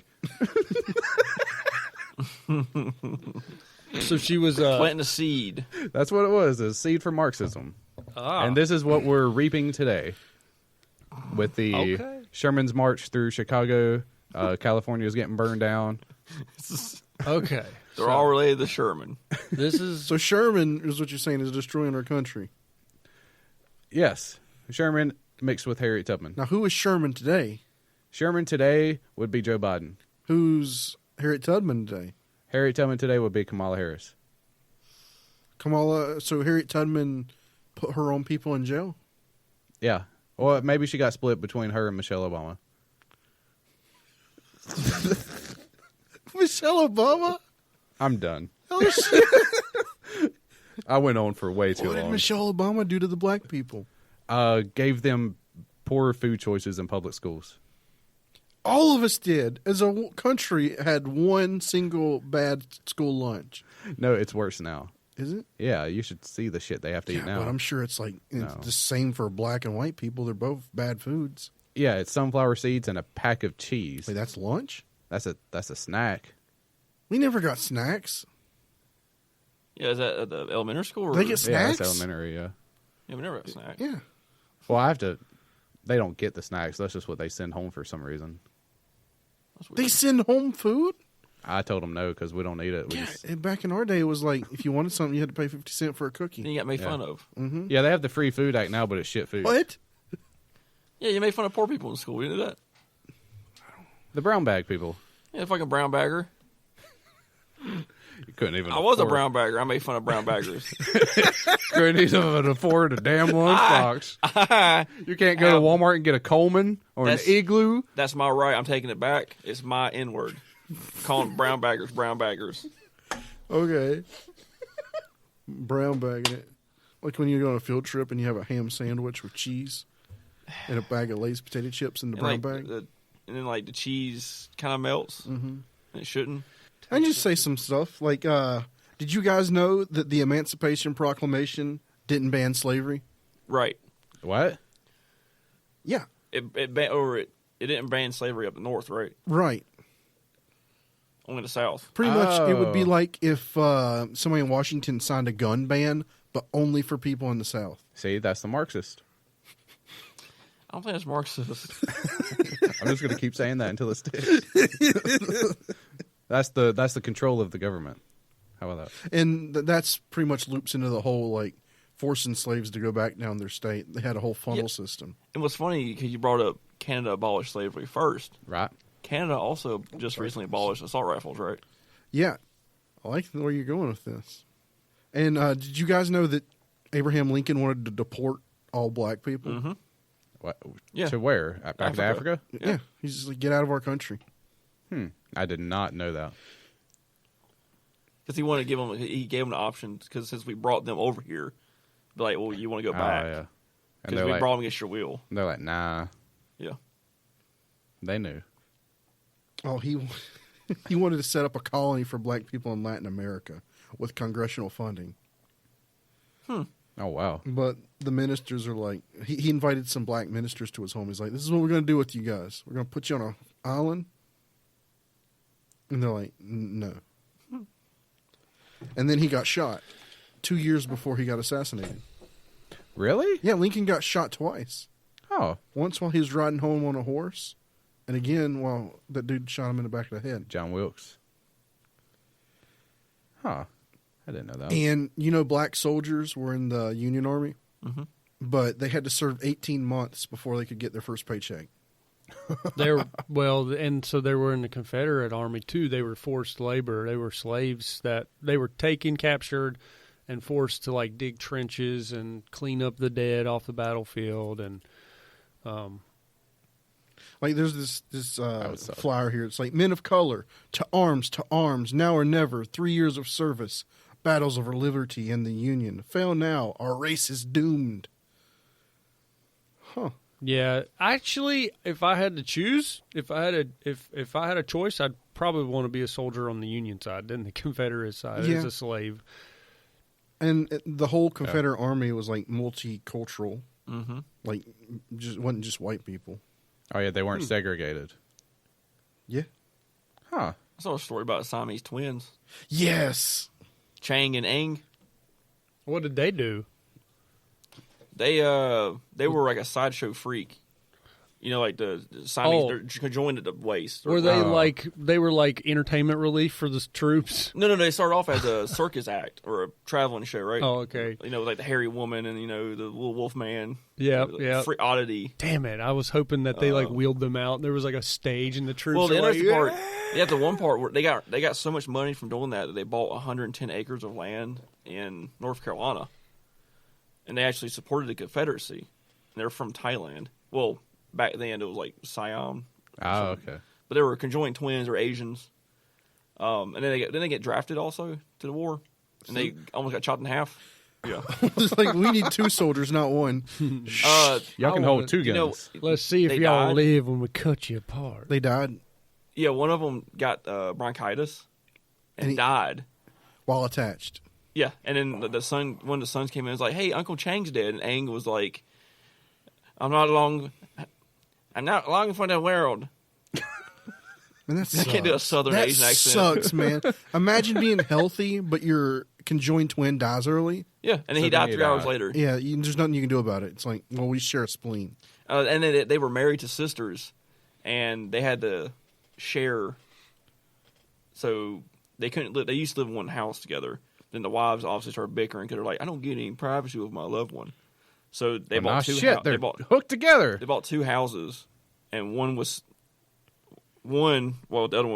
Speaker 1: So she was
Speaker 3: Planting a seed.
Speaker 2: That's what it was, a seed for Marxism. And this is what we're reaping today with the
Speaker 1: Okay.
Speaker 2: Sherman's March through Chicago. California is getting burned down.
Speaker 1: okay.
Speaker 3: They're all related to Sherman.
Speaker 1: This is
Speaker 7: So Sherman is what you're saying is destroying our country.
Speaker 2: Yes, Sherman mixed with Harriet Tubman.
Speaker 7: Now, who is Sherman today?
Speaker 2: Sherman today would be Joe Biden.
Speaker 7: Who's Harriet Tubman today?
Speaker 2: Harriet Tubman today would be Kamala Harris.
Speaker 7: Kamala. So Harriet Tubman put her own people in jail?
Speaker 2: Yeah. Well, maybe she got split between her and Michelle Obama.
Speaker 7: Michelle Obama?
Speaker 2: I'm done.
Speaker 7: Oh, shit.
Speaker 2: I went on for way too
Speaker 7: What did
Speaker 2: long.
Speaker 7: Michelle Obama do to the black people?
Speaker 2: Gave them poor food choices in public schools.
Speaker 7: All of us did. As a country, had one single bad school lunch.
Speaker 2: No, it's worse now.
Speaker 7: Is it?
Speaker 2: Yeah, you should see the shit they have to eat now.
Speaker 7: But I'm sure it's like it's
Speaker 2: No.
Speaker 7: the same for black and white people. They're both bad foods.
Speaker 2: Yeah, it's sunflower seeds and a pack of cheese.
Speaker 7: Wait, that's lunch?
Speaker 2: That's a snack.
Speaker 7: We never got snacks.
Speaker 3: Yeah, is that at the elementary school? Or?
Speaker 7: They get
Speaker 2: Yeah,
Speaker 7: snacks?
Speaker 2: that's elementary. Yeah.
Speaker 3: Yeah, we never got a snack.
Speaker 7: Yeah.
Speaker 2: Well, I have to. They don't get the snacks. That's just what they send home for some reason.
Speaker 3: That's weird.
Speaker 7: They send home food?
Speaker 2: I told them no because we don't eat it. We
Speaker 7: Yeah,
Speaker 2: just,
Speaker 7: and back in our day, it was like if you wanted something, you had to pay 50 cents for a
Speaker 3: Then
Speaker 7: cookie.
Speaker 3: you got made
Speaker 2: Yeah.
Speaker 3: fun of.
Speaker 2: yeah, they have the Free Food Act now, but it's shit food.
Speaker 7: What?
Speaker 3: Yeah, you made fun of poor people in school. You knew that?
Speaker 2: The brown bag people.
Speaker 3: Yeah, fucking brown bagger.
Speaker 2: You couldn't even.
Speaker 3: I was a
Speaker 2: afford-
Speaker 3: brown bagger. I made fun of brown baggers.
Speaker 2: Couldn't even afford a damn lunchbox. You can't go to Walmart and get a Coleman or an
Speaker 3: That's-
Speaker 2: Igloo.
Speaker 3: That's my right. I'm taking it back. It's my N word. Calling brown baggers brown baggers.
Speaker 7: Okay. Brown bagging it. Like when you go on a field trip and you have a ham sandwich with cheese and a bag of Lay's potato chips in the brown
Speaker 3: And,
Speaker 7: bag.
Speaker 3: and then like the cheese kind of melts. Mm-hmm. And it shouldn't.
Speaker 7: I can just say some stuff. Like, did you guys know that the Emancipation Proclamation didn't ban slavery?
Speaker 3: Right.
Speaker 2: What?
Speaker 7: Yeah.
Speaker 3: It didn't ban slavery up the north, right?
Speaker 7: Right.
Speaker 3: Only the south.
Speaker 7: Pretty much, it would be
Speaker 2: Oh.
Speaker 7: like if somebody in Washington signed a gun ban, but only for people in the South.
Speaker 2: See, that's the Marxist.
Speaker 3: I don't think it's Marxist.
Speaker 2: I'm just going to keep saying that until it sticks. That's the control of the government. How about that?
Speaker 7: And that's pretty much loops into the whole, like, forcing slaves to go back down their state. They had a whole funnel
Speaker 3: Yeah.
Speaker 7: system.
Speaker 3: And what's funny, because you brought up Canada abolished slavery first.
Speaker 2: Right?
Speaker 3: Canada also just recently abolished assault rifles, right?
Speaker 7: Yeah. I like where you're going with this. And did you guys know that Abraham Lincoln wanted to deport all black people?
Speaker 3: Mm-hmm.
Speaker 2: What?
Speaker 3: Yeah.
Speaker 2: To where? Back to Africa?
Speaker 7: Yeah. He's just like, get out of our country.
Speaker 2: I did not know that.
Speaker 3: Because he gave them the option, because since we brought them over here, be like, well, you want to go back?
Speaker 2: Oh, yeah. And
Speaker 3: Because
Speaker 2: they're
Speaker 3: we
Speaker 2: like,
Speaker 3: brought them against your will.
Speaker 2: they're like, nah.
Speaker 3: Yeah.
Speaker 2: They knew.
Speaker 7: Oh, he wanted to set up a colony for black people in Latin America with congressional funding.
Speaker 2: Oh, wow.
Speaker 7: But the ministers are like, he invited some black ministers to his home. He's like, this is what we're going to do with you guys. We're going to put you on an island. And they're like, no. And then he got shot 2 years before he got assassinated.
Speaker 2: Really?
Speaker 7: Yeah, Lincoln got shot twice.
Speaker 2: Oh.
Speaker 7: Once while he was riding home on a horse, and again while that dude shot him in the back of the head.
Speaker 2: John Wilkes. Huh. I didn't know that.
Speaker 7: And, you know, black soldiers were in the Union Army, but they had to serve 18 months before they could get their first paycheck.
Speaker 1: And so they were in the Confederate Army, too. They were forced labor. They were slaves that they were taken, captured, and forced to, like, dig trenches and clean up the dead off the battlefield. And,
Speaker 7: like, there's this flyer here. It's like, men of color, to arms, now or never, 3 years of service, battles over liberty and the Union. Fail now, our race is doomed. Huh.
Speaker 1: yeah, actually, if I had to choose, if I had a choice, I'd probably want to be a soldier on the Union side than the Confederate side as a slave.
Speaker 7: And the whole Confederate Army was, like, multicultural.
Speaker 3: Mm-hmm.
Speaker 7: Like, wasn't just white people.
Speaker 2: Oh, yeah, they weren't segregated.
Speaker 7: Yeah.
Speaker 2: Huh.
Speaker 3: I saw a story about Siamese twins,
Speaker 7: Yes.
Speaker 3: Chang and Eng.
Speaker 1: What did they do?
Speaker 3: They were like a sideshow freak. You know, like the Siamese, they're conjoined at the waist.
Speaker 1: Were they were like entertainment relief for the troops?
Speaker 3: No. They started off as a circus act or a traveling show, right?
Speaker 1: Oh, okay.
Speaker 3: You know, like the hairy woman and, you know, the little wolf man.
Speaker 1: Yeah,
Speaker 3: Like
Speaker 1: yeah.
Speaker 3: Free oddity.
Speaker 1: Damn it! I was hoping that they like wheeled them out. And there was like a stage, and the troops.
Speaker 3: Well, the
Speaker 1: were like,
Speaker 3: interesting part, yeah, the one part where they got so much money from doing that they bought 110 acres of land in North Carolina, and they actually supported the Confederacy. And they're from Thailand. Well, back then it was like Siam.
Speaker 2: Oh, okay.
Speaker 3: But they were conjoined twins or Asians. And then they get drafted also to the war, and they almost got chopped in half. Yeah.
Speaker 7: It's like, we need 2 soldiers, not 1.
Speaker 2: Y'all can hold 2 guns.
Speaker 1: Let's see if
Speaker 3: They
Speaker 1: y'all
Speaker 3: died.
Speaker 1: live when we cut you apart.
Speaker 7: They died
Speaker 3: Yeah, one of them got bronchitis and died.
Speaker 7: while attached.
Speaker 3: Yeah, and then one of the sons came in and was like, "Hey, Uncle Chang's dead," and Aang was like, I'm not long for the world."
Speaker 7: Man, that
Speaker 3: I can't do a Southern
Speaker 7: that
Speaker 3: Asian accent.
Speaker 7: sucks, man. Imagine being healthy, but your conjoined twin dies early.
Speaker 3: Yeah, and then
Speaker 2: So
Speaker 3: he
Speaker 2: then
Speaker 3: died
Speaker 2: he
Speaker 3: 3 hours
Speaker 2: died.
Speaker 3: later.
Speaker 7: Yeah, there's nothing you can do about it. It's like, well, we share a spleen.
Speaker 3: And then they were married to sisters, and they had to share. So they couldn't live. They used to live in one house together. Then the wives obviously started bickering because they're like, "I don't get any privacy with my loved one." So they
Speaker 2: Well, nah,
Speaker 3: bought 2
Speaker 2: shit, they're hooked together.
Speaker 3: They bought 2 houses, and the other one was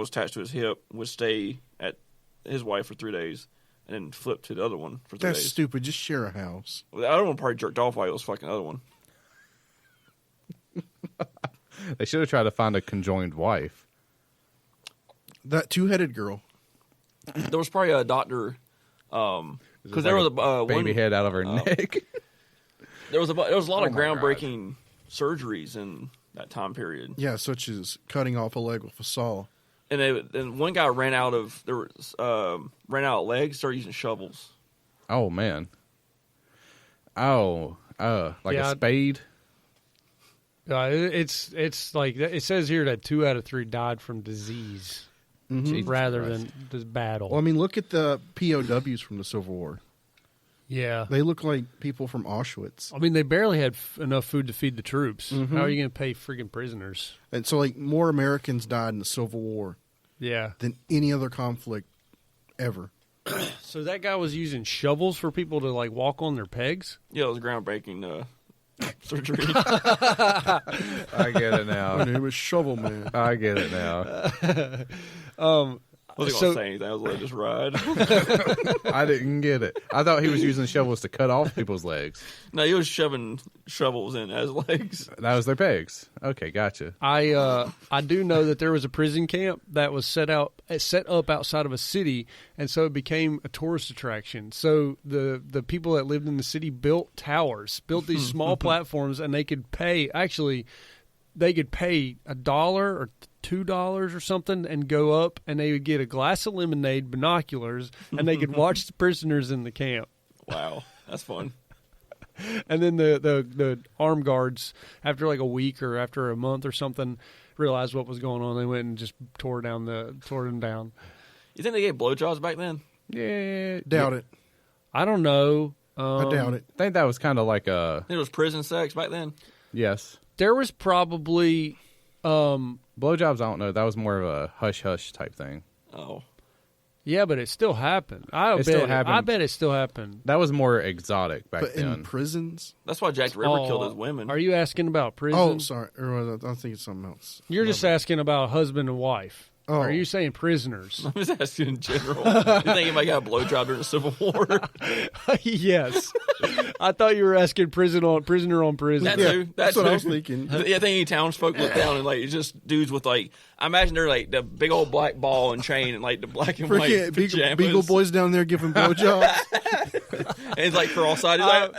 Speaker 3: attached to his hip, would stay at his wife for 3 days, and then flip to the other one for 3
Speaker 7: That's
Speaker 3: days.
Speaker 7: stupid. Just share a house.
Speaker 3: Well, the other one probably jerked off while he was fucking the other one.
Speaker 2: They should have tried to find a conjoined wife.
Speaker 7: That 2-headed girl.
Speaker 3: There was probably a doctor, because
Speaker 2: Just
Speaker 3: there
Speaker 2: like
Speaker 3: was a
Speaker 2: baby
Speaker 3: one,
Speaker 2: head out of her neck.
Speaker 3: there was a lot of
Speaker 2: Oh my God.
Speaker 3: groundbreaking surgeries in that time period.
Speaker 7: Yeah, such as cutting off a leg with a saw.
Speaker 3: And one guy ran out of legs, started using shovels.
Speaker 2: Oh, man. Oh, like
Speaker 1: Yeah,
Speaker 2: a spade?
Speaker 1: It's like it says here that 2 out of 3 died from disease
Speaker 2: Jesus
Speaker 1: rather
Speaker 2: Christ.
Speaker 1: than just battle.
Speaker 7: Well, I mean, look at the POWs from the Civil War.
Speaker 1: yeah,
Speaker 7: They look like people from Auschwitz.
Speaker 1: I mean they barely had enough food to feed the troops.
Speaker 7: Mm-hmm.
Speaker 1: How are you going to pay freaking prisoners?
Speaker 7: And so, like, more Americans died in the Civil War
Speaker 1: Yeah.
Speaker 7: than any other conflict ever.
Speaker 1: So that guy was using shovels for people to like walk on their pegs.
Speaker 3: Yeah, it was groundbreaking surgery.
Speaker 2: I get it
Speaker 7: My
Speaker 2: now.
Speaker 7: name is Shovel Man.
Speaker 2: I get it now.
Speaker 3: I wasn't going to say anything. I was like, just ride.
Speaker 2: I didn't get it. I thought he was using shovels to cut off people's legs.
Speaker 3: No, he was shoving shovels in as legs.
Speaker 2: That was their pegs. Okay, gotcha.
Speaker 1: I do know that there was a prison camp that was set up outside of a city, and so it became a tourist attraction. So the people that lived in the city built towers, built these small platforms, and they could pay $1 or $2 or something and go up, and they would get a glass of lemonade, binoculars, and they could watch the prisoners in the camp.
Speaker 3: Wow, that's fun.
Speaker 1: And then the armed guards, after like a week or after a month or something, realized what was going on. They went and just tore them down.
Speaker 3: You think they gave blowjobs back then?
Speaker 1: Yeah,
Speaker 7: Doubt it.
Speaker 1: I don't know.
Speaker 7: I doubt it.
Speaker 2: I think that was kind of like a
Speaker 3: It was prison sex back then.
Speaker 2: yes.
Speaker 1: There was probably
Speaker 2: Blowjobs, I don't know. That was more of a hush-hush type thing.
Speaker 3: Oh.
Speaker 1: yeah, but it still happened.
Speaker 2: still happened.
Speaker 1: I bet it still happened.
Speaker 2: That was more exotic back
Speaker 7: But
Speaker 2: then.
Speaker 7: in prisons?
Speaker 3: That's why Jack the Ripper killed his women.
Speaker 1: Are you asking about prison?
Speaker 7: Oh, sorry. Or I think it's something else.
Speaker 1: You're just asking about husband and wife.
Speaker 7: Oh.
Speaker 1: Are you saying prisoners?
Speaker 3: I'm just asking in general. You think anybody got a blowjob during the Civil War?
Speaker 1: Yes. I thought you were asking prisoner on prison.
Speaker 3: That
Speaker 7: Yeah,
Speaker 3: too.
Speaker 7: that's what I was thinking.
Speaker 3: Yeah, I think any townsfolk look down and like it's just dudes with like I imagine they're like the big old black ball and chain and like the black and white
Speaker 7: Freaking
Speaker 3: pajamas.
Speaker 7: Beagle Boys down there giving blowjobs.
Speaker 3: And he's like cross-eyed. He's like,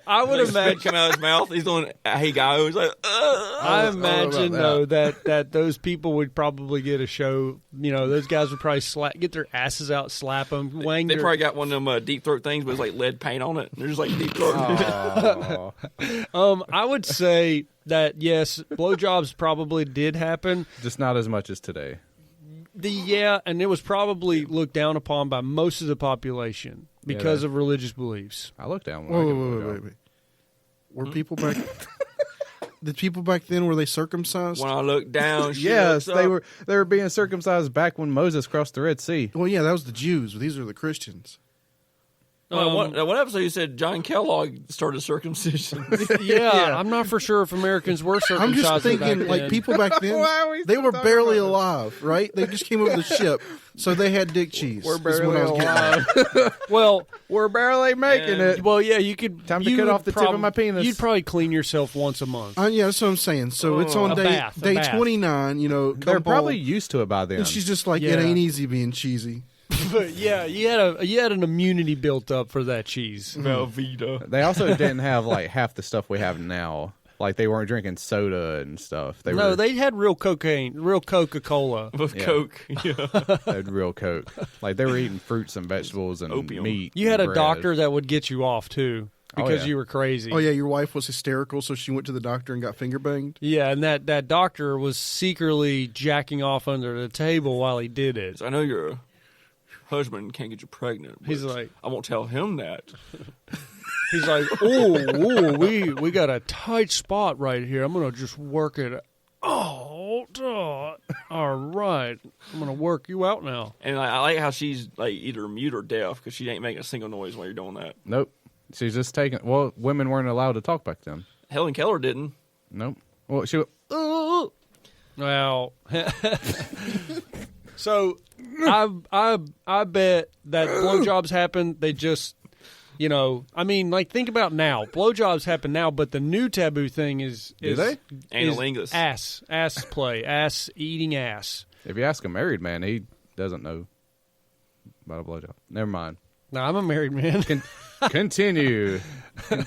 Speaker 1: I would
Speaker 3: like,
Speaker 1: imagine.
Speaker 3: spit come out of his mouth. He's doing hey guy. He's like,
Speaker 1: I
Speaker 7: don't know
Speaker 1: imagine
Speaker 7: about
Speaker 1: though that those people would probably get a show. You know, those guys would probably get their asses out, slap them, wang.
Speaker 3: they
Speaker 1: their,
Speaker 3: probably got one of them deep throat things with like lead paint on it. They're just like deep throat.
Speaker 2: Aw.
Speaker 1: I would say that yes, blowjobs probably did happen.
Speaker 2: Just not as much as today.
Speaker 1: And it was probably looked down upon by most of the population because of religious beliefs.
Speaker 2: I looked down. When I
Speaker 7: Whoa,
Speaker 2: get a
Speaker 7: wait,
Speaker 2: blowjob.
Speaker 7: wait, wait. Were people back? The people back then, were they circumcised?
Speaker 3: When I look down, she
Speaker 2: Yes,
Speaker 3: looks
Speaker 2: they
Speaker 3: up.
Speaker 2: were. They were being circumcised back when Moses crossed the Red Sea.
Speaker 7: Well, yeah, that was the Jews. These are the Christians.
Speaker 3: Well, one episode you said John Kellogg started circumcision.
Speaker 1: Yeah, I'm not for sure if Americans were
Speaker 7: I'm
Speaker 1: circumcised.
Speaker 7: just thinking,
Speaker 1: back
Speaker 7: like,
Speaker 1: then.
Speaker 7: people back then,
Speaker 2: Why are we
Speaker 7: they
Speaker 2: still
Speaker 7: were
Speaker 2: talking
Speaker 7: barely
Speaker 2: about this?
Speaker 7: alive, right? They just came over the ship, so they had dick cheese.
Speaker 2: We're
Speaker 7: is what
Speaker 2: barely
Speaker 7: I was getting at.
Speaker 1: Well,
Speaker 2: We're barely making it.
Speaker 1: well, yeah, you could.
Speaker 2: Time to
Speaker 1: you
Speaker 2: cut
Speaker 1: would
Speaker 2: off the tip of my penis.
Speaker 1: You'd probably clean yourself once a month.
Speaker 7: Yeah, that's what I'm saying. So it's on
Speaker 1: A
Speaker 7: day
Speaker 1: bath, a
Speaker 7: day
Speaker 1: bath.
Speaker 7: 29. You know,
Speaker 2: They're
Speaker 7: come
Speaker 2: probably
Speaker 7: ball.
Speaker 2: used to it by then.
Speaker 7: And she's just like,
Speaker 1: Yeah.
Speaker 7: it ain't easy being cheesy.
Speaker 1: But yeah, you had an immunity built up for that cheese.
Speaker 3: Velveeta.
Speaker 2: They also didn't have like half the stuff we have now. Like they weren't drinking soda and stuff. They
Speaker 1: No,
Speaker 2: were,
Speaker 1: they had real cocaine, real Coca-Cola.
Speaker 3: With
Speaker 2: Yeah.
Speaker 3: Coke. Yeah.
Speaker 2: they had real Coke. Like they were eating fruits and vegetables and
Speaker 3: Opium.
Speaker 2: meat.
Speaker 1: You had a
Speaker 2: and bread.
Speaker 1: doctor that would get you off too because
Speaker 2: yeah.
Speaker 1: you were crazy.
Speaker 7: Oh yeah, your wife was hysterical, so she went to the doctor and got finger banged.
Speaker 1: Yeah, and that doctor was secretly jacking off under the table while he did it.
Speaker 3: So I know your husband can't get you pregnant.
Speaker 1: He's
Speaker 3: but
Speaker 1: like-
Speaker 3: I won't tell him that.
Speaker 1: He's like, "Oh, we got a tight spot right here. I'm gonna just work it. Oh, all right. I'm gonna work you out now."
Speaker 3: And I like how she's like either mute or deaf because she ain't making a single noise while you're doing that.
Speaker 2: Nope. She's just taking. Well, women weren't allowed to talk back then.
Speaker 3: Helen Keller didn't.
Speaker 2: Nope. Well, she.
Speaker 1: Well, so I bet that blowjobs happen. They just, you know, I mean, like think about now. Blowjobs happen now, but the new taboo thing is
Speaker 2: they?
Speaker 3: Analingus.
Speaker 1: ass play, ass eating ass.
Speaker 2: If you ask a married man, he doesn't know about a blowjob. Never mind.
Speaker 1: No, I'm a married man.
Speaker 2: Continue.
Speaker 7: All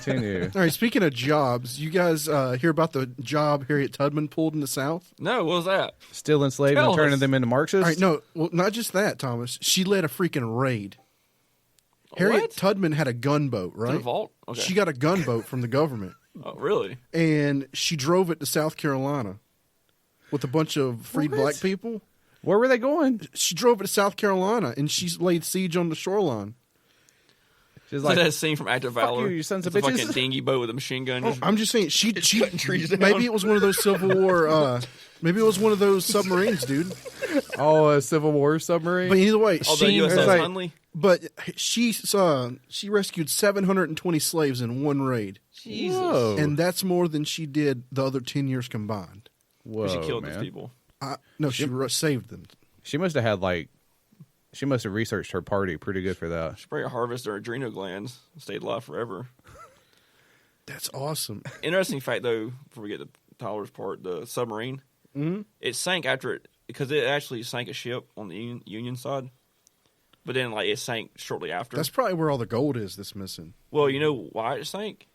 Speaker 7: right, speaking of jobs, you guys hear about the job Harriet Tubman pulled in the South?
Speaker 3: No, what was that?
Speaker 2: Still enslaved
Speaker 3: Tell
Speaker 2: and turning
Speaker 3: us.
Speaker 2: them into Marxists?
Speaker 7: All right, no, well, not just that, Thomas. She led a freaking raid. Harriet
Speaker 3: What?
Speaker 7: Tubman had a gunboat,
Speaker 3: To
Speaker 7: right?
Speaker 3: the vault? Okay.
Speaker 7: She got a gunboat from the government,
Speaker 3: Oh, really?
Speaker 7: and she drove it to South Carolina with a bunch of freed
Speaker 2: What?
Speaker 7: black people.
Speaker 2: Where were they going?
Speaker 7: She drove it to South Carolina, and she laid siege on the shoreline.
Speaker 2: She's
Speaker 3: It's
Speaker 2: like,
Speaker 3: like that scene from Act of Valor.
Speaker 2: you sons of
Speaker 3: It's a
Speaker 2: bitches.
Speaker 3: fucking dinghy boat with a machine gun. Just,
Speaker 7: I'm just saying, she
Speaker 3: cutting trees down.
Speaker 7: maybe it was one of those Civil War. Maybe it was one of those submarines, dude.
Speaker 2: oh, a Civil War submarine?
Speaker 7: But either way,
Speaker 3: although
Speaker 7: she
Speaker 3: USS
Speaker 2: like-
Speaker 3: Hunley.
Speaker 7: but she rescued 720 slaves in one raid,
Speaker 3: Jesus.
Speaker 2: Whoa.
Speaker 7: and that's more than she did the other 10 years combined.
Speaker 2: Whoa,
Speaker 3: She killed
Speaker 2: man.
Speaker 3: those people.
Speaker 7: No, she saved them.
Speaker 2: She must have had, like, she must have researched her party pretty good for that.
Speaker 3: She probably harvested her adrenal glands and stayed alive forever.
Speaker 7: That's awesome.
Speaker 3: Interesting fact, though, before we get to Tyler's part, the submarine, it sank after it, because it actually sank a ship on the Union side. But then, like, it sank shortly after.
Speaker 7: That's probably where all the gold is that's missing.
Speaker 3: Well, you know why it sank?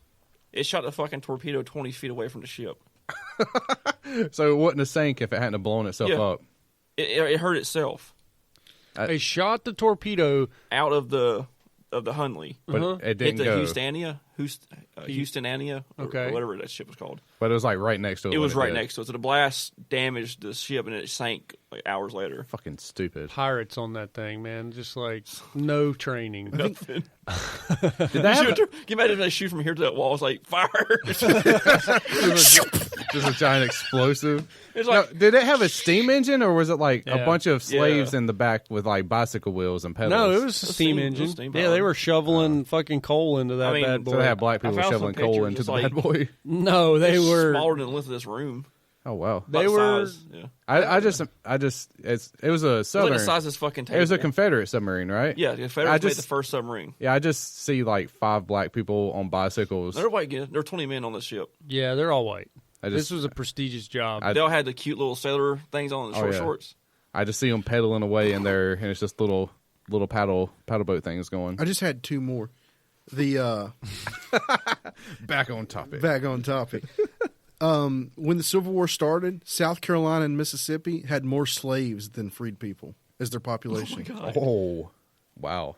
Speaker 3: It shot the fucking torpedo 20 feet away from the ship.
Speaker 2: So it wouldn't have sank if it hadn't have blown itself
Speaker 3: Yeah.
Speaker 2: up.
Speaker 3: It hurt itself
Speaker 1: They shot the torpedo.
Speaker 3: out of the Hunley.
Speaker 2: But it
Speaker 3: Hit
Speaker 2: didn't
Speaker 3: the
Speaker 2: go.
Speaker 3: Houstania. Houstonania, or whatever that ship was called.
Speaker 2: But it was like right next to it.
Speaker 3: It was right next to it. So the blast damaged the ship, and it sank like hours later.
Speaker 2: Fucking stupid.
Speaker 1: Pirates on that thing, man. Just like no training.
Speaker 3: Nothing.
Speaker 2: Did they have
Speaker 3: Can you imagine if they shoot from here to that wall? It's like fire.
Speaker 2: just a giant explosive?
Speaker 3: It's like,
Speaker 2: did it have a steam engine, or was it like
Speaker 1: Yeah.
Speaker 2: a bunch of slaves in the back with like bicycle wheels and pedals?
Speaker 1: No, it was a steam engine. Yeah, they were shoveling fucking coal into that bad boy.
Speaker 2: So they had black people
Speaker 3: I found
Speaker 2: shoveling
Speaker 3: some
Speaker 2: coal
Speaker 3: pictures,
Speaker 2: into
Speaker 3: it's
Speaker 2: the
Speaker 3: like-
Speaker 2: bad boy.
Speaker 1: No, they were
Speaker 3: smaller than the length of this room.
Speaker 2: Oh wow!
Speaker 1: They
Speaker 3: About
Speaker 1: were.
Speaker 3: size. Yeah.
Speaker 2: I just it was a
Speaker 3: It was like
Speaker 2: southern.
Speaker 3: the size of this fucking table.
Speaker 2: It was a Confederate submarine, right?
Speaker 3: Yeah, the Confederates made the first submarine.
Speaker 2: Yeah, I just see like 5 black people on bicycles.
Speaker 3: They're white. There were 20 men on this ship.
Speaker 1: Yeah, they're all white.
Speaker 2: I
Speaker 1: This
Speaker 2: just,
Speaker 1: was a prestigious job.
Speaker 3: They all had the cute little sailor things on, the short
Speaker 2: yeah.
Speaker 3: shorts.
Speaker 2: I just see them pedaling away in there, and it's just little paddle boat things going.
Speaker 7: I just had 2 more. The
Speaker 2: Back on topic.
Speaker 7: back on topic. When the Civil War started, South Carolina and Mississippi had more slaves than freed people as their population.
Speaker 3: Oh, my God.
Speaker 2: Oh, wow!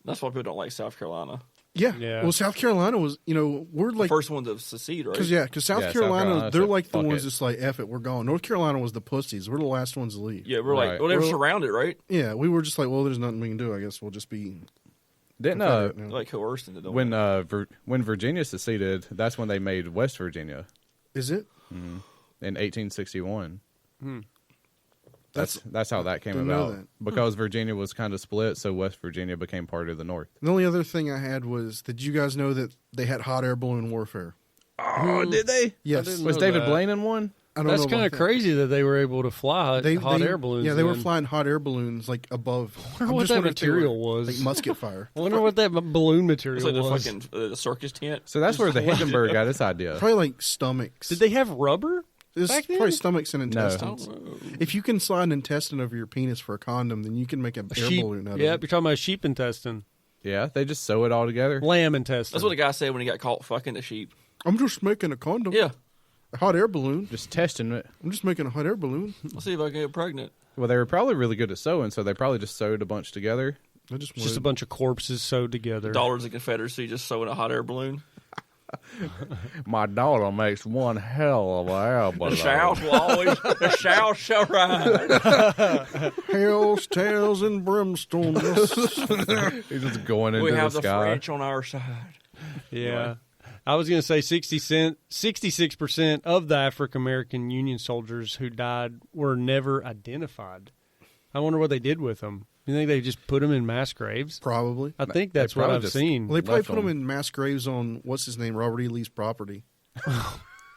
Speaker 3: That's why people don't like South Carolina.
Speaker 1: Yeah.
Speaker 7: Well, South Carolina was, we're like,
Speaker 3: First one to secede, right?
Speaker 7: because South
Speaker 2: South
Speaker 7: Carolina,
Speaker 2: Carolina
Speaker 7: they're
Speaker 2: said,
Speaker 7: like the
Speaker 2: "Fuck
Speaker 7: ones
Speaker 2: it."
Speaker 7: that's like, F it, we're gone. North Carolina was the pussies. We're the last ones to leave.
Speaker 3: Yeah, we're
Speaker 2: Right.
Speaker 3: like, well, they were
Speaker 7: Well-
Speaker 3: surrounded, right?
Speaker 7: Yeah, we were just like, well, there's nothing we can do. I guess we'll just be
Speaker 2: Didn't
Speaker 7: Confederate now.
Speaker 3: Like coerced into doing
Speaker 2: when
Speaker 3: it.
Speaker 2: when Virginia seceded, that's when they made West Virginia
Speaker 7: Is it?
Speaker 2: in 1861.
Speaker 7: That's
Speaker 2: That's how that came
Speaker 7: didn't know
Speaker 2: about
Speaker 7: that.
Speaker 2: because Virginia was kind of split, so West Virginia became part of the North.
Speaker 7: the only other thing I had was, did you guys know that they had hot air balloon warfare?
Speaker 2: Oh, did they?
Speaker 7: Yes.
Speaker 1: didn't
Speaker 2: Was
Speaker 1: know
Speaker 2: David
Speaker 1: that.
Speaker 2: Blaine in one?
Speaker 7: I don't
Speaker 1: That's
Speaker 7: know
Speaker 1: kind
Speaker 7: about
Speaker 1: of
Speaker 7: that.
Speaker 1: crazy that they were able to fly hot air balloons.
Speaker 7: Yeah, they were
Speaker 1: then.
Speaker 7: flying hot air balloons like above.
Speaker 1: wonder what
Speaker 7: just
Speaker 1: that
Speaker 7: wondering if they were,
Speaker 1: material was.
Speaker 7: Like musket fire.
Speaker 1: I wonder what that balloon material
Speaker 3: It's like the
Speaker 1: was.
Speaker 3: fucking the circus tent.
Speaker 2: So that's where the Hindenburg got its idea.
Speaker 7: Probably like stomachs.
Speaker 1: Did they have rubber?
Speaker 7: It's
Speaker 1: back then?
Speaker 7: probably stomachs and
Speaker 2: No.
Speaker 7: intestines. If you can slide an intestine over your penis for a condom, then you can make an air
Speaker 1: Sheep.
Speaker 7: balloon out of
Speaker 1: Yep,
Speaker 7: it.
Speaker 1: you're talking about sheep intestine,
Speaker 2: Yeah, they just sew it all together.
Speaker 1: lamb intestine.
Speaker 3: That's what the guy said when he got caught fucking the sheep.
Speaker 7: I'm just making a condom.
Speaker 3: Yeah,
Speaker 7: A hot air balloon.
Speaker 2: Just testing it.
Speaker 7: I'm just making a hot air balloon.
Speaker 3: let's see if I can get pregnant.
Speaker 2: Well, they were probably really good at sewing, so they probably just sewed a bunch together.
Speaker 7: I just
Speaker 1: Just a
Speaker 7: wanted-
Speaker 1: bunch of corpses sewed together.
Speaker 3: Dollars of Confederacy just sewing a hot air balloon.
Speaker 2: My daughter makes one hell of a air balloon.
Speaker 3: The South will always, the South shall rise.
Speaker 7: Hells, tails, and brimstone.
Speaker 2: He's just going into
Speaker 3: We have
Speaker 2: the
Speaker 3: the
Speaker 2: sky.
Speaker 3: French on our side.
Speaker 1: Yeah. I was going to say 66% of the African American Union soldiers who died were never identified. I wonder what they did with them. You think they just put them in mass graves?
Speaker 7: Probably.
Speaker 1: I think
Speaker 2: They
Speaker 1: that's what
Speaker 2: probably
Speaker 1: I've
Speaker 2: just-
Speaker 1: seen.
Speaker 7: Well, they probably
Speaker 2: Left
Speaker 7: put them
Speaker 2: them.
Speaker 7: in mass graves on, what's his name, Robert E. Lee's property.
Speaker 3: You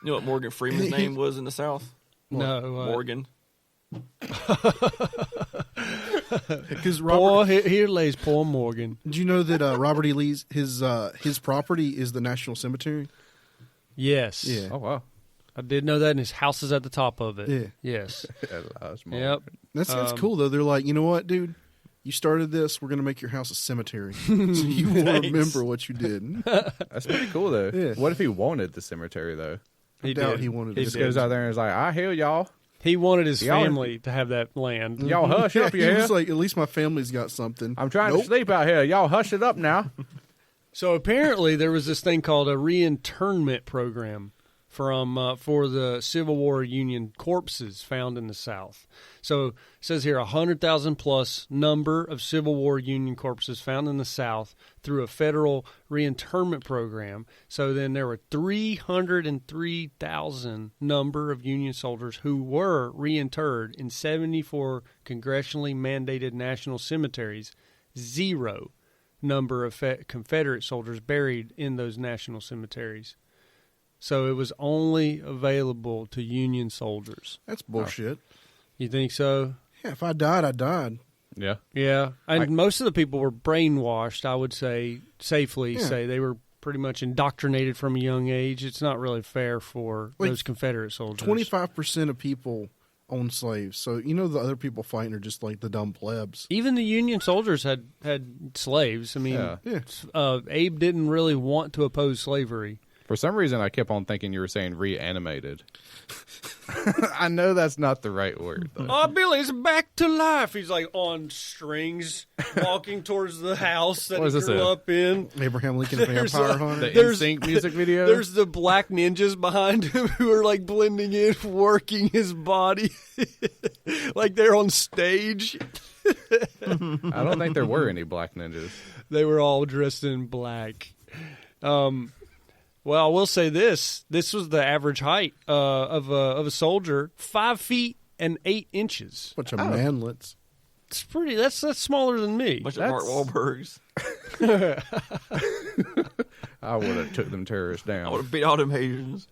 Speaker 3: know what Morgan Freeman's name was in the South?
Speaker 1: No.
Speaker 3: Morgan.
Speaker 7: Because
Speaker 1: Poor, here lays poor Morgan.
Speaker 7: did you know that Robert E. Lee's, his property is the National Cemetery?
Speaker 1: Yes.
Speaker 7: Yeah.
Speaker 2: Oh, wow.
Speaker 1: I did know that, and his house is at the top of it.
Speaker 7: Yeah.
Speaker 1: Yes.
Speaker 2: That's small.
Speaker 1: Yep.
Speaker 7: That's cool, though. They're like, you know what, dude? You started this. We're going to make your house a cemetery. So you will remember what you did.
Speaker 2: That's pretty cool, though.
Speaker 7: Yeah.
Speaker 2: What if he wanted the cemetery, though?
Speaker 1: He
Speaker 7: doubt
Speaker 1: did.
Speaker 7: he wanted
Speaker 2: He
Speaker 7: to
Speaker 2: just
Speaker 7: did.
Speaker 2: goes out there and is like, I hear y'all.
Speaker 1: He wanted his
Speaker 2: Y'all-
Speaker 1: family to have that land.
Speaker 2: Y'all hush up, you
Speaker 7: He
Speaker 2: hear?
Speaker 7: was like, at least my family's got something.
Speaker 2: I'm trying
Speaker 7: Nope.
Speaker 2: to sleep out here. Y'all hush it up now.
Speaker 1: So apparently there was this thing called a reinternment program for the Civil War Union corpses found in the South. So it says here 100,000 plus number of Civil War Union corpses found in the South through a federal reinternment program. So then there were 303,000 number of Union soldiers who were reinterred in 74 congressionally mandated national cemeteries. 0 number of Confederate soldiers buried in those national cemeteries. So it was only available to Union soldiers.
Speaker 7: That's bullshit.
Speaker 1: You think so?
Speaker 7: Yeah, if I died, I died.
Speaker 2: Yeah.
Speaker 1: Yeah. And most of the people were brainwashed, I would safely
Speaker 7: Yeah.
Speaker 1: say. They were pretty much indoctrinated from a young age. It's not really fair for
Speaker 7: Like,
Speaker 1: those Confederate soldiers.
Speaker 7: 25% of people own slaves. So, the other people fighting are just like the dumb plebs.
Speaker 1: Even the Union soldiers had slaves. I mean,
Speaker 2: Yeah.
Speaker 7: Yeah.
Speaker 1: Abe didn't really want to oppose slavery.
Speaker 2: For some reason, I kept on thinking you were saying reanimated. I know that's not the right word, though.
Speaker 1: Oh, Billy's back to life. He's like on strings, walking towards the house that
Speaker 2: What is
Speaker 1: he
Speaker 2: this,
Speaker 1: grew up in.
Speaker 7: Abraham Lincoln
Speaker 1: There's
Speaker 7: Vampire
Speaker 1: a-
Speaker 7: Hunter.
Speaker 2: The NSYNC music video?
Speaker 1: There's the black ninjas behind him who are like blending in, working his body like they're on stage.
Speaker 2: I don't think there were any black ninjas.
Speaker 1: They were all dressed in black. Well, I will say this. This was the average height of a soldier, 5 feet and 8 inches.
Speaker 7: Bunch of manlets.
Speaker 1: It's pretty. That's smaller than me.
Speaker 3: Bunch of Mark Wahlbergs.
Speaker 2: I would have took them terrorists
Speaker 3: I would
Speaker 2: down.
Speaker 3: have beat all them Asians.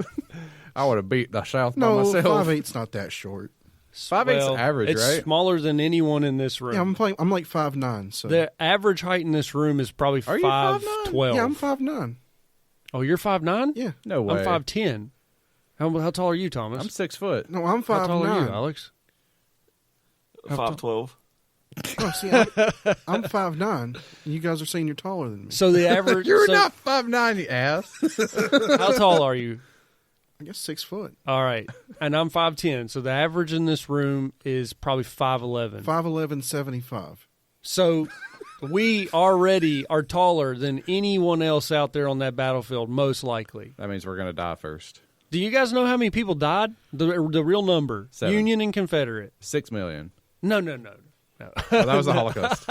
Speaker 2: I would have beat the South by
Speaker 7: No,
Speaker 2: myself.
Speaker 7: 5'8's not that short.
Speaker 2: 5'8's average,
Speaker 1: it's
Speaker 2: right?
Speaker 1: smaller than anyone in this room.
Speaker 7: Yeah, I'm like 5'9", so
Speaker 1: The average height in this room is probably
Speaker 2: Are you
Speaker 1: 5'12".
Speaker 7: yeah, I'm 5'9".
Speaker 1: Oh, you're 5'9"?
Speaker 7: Yeah.
Speaker 2: No way.
Speaker 1: I'm 5'10". How tall are you, Thomas?
Speaker 2: I'm 6 foot.
Speaker 7: No, I'm 5'9".
Speaker 1: How tall are you, Alex?
Speaker 3: 5'12".
Speaker 7: Oh, see, I'm 5'9", and you guys are saying you're taller than me.
Speaker 1: So the average.
Speaker 2: You're
Speaker 1: so
Speaker 2: not 5'9", you ass.
Speaker 1: How tall are you?
Speaker 7: I guess 6 foot.
Speaker 1: All right, and I'm 5'10". So the average in this room is probably 5'11".
Speaker 7: 5'11", 75.
Speaker 1: So we already are taller than anyone else out there on that battlefield, most likely.
Speaker 2: That means we're going to die first.
Speaker 1: Do you guys know how many people died? The real number,
Speaker 2: 7.
Speaker 1: Union and Confederate.
Speaker 2: 6 million.
Speaker 1: No.
Speaker 2: Oh, that was the Holocaust.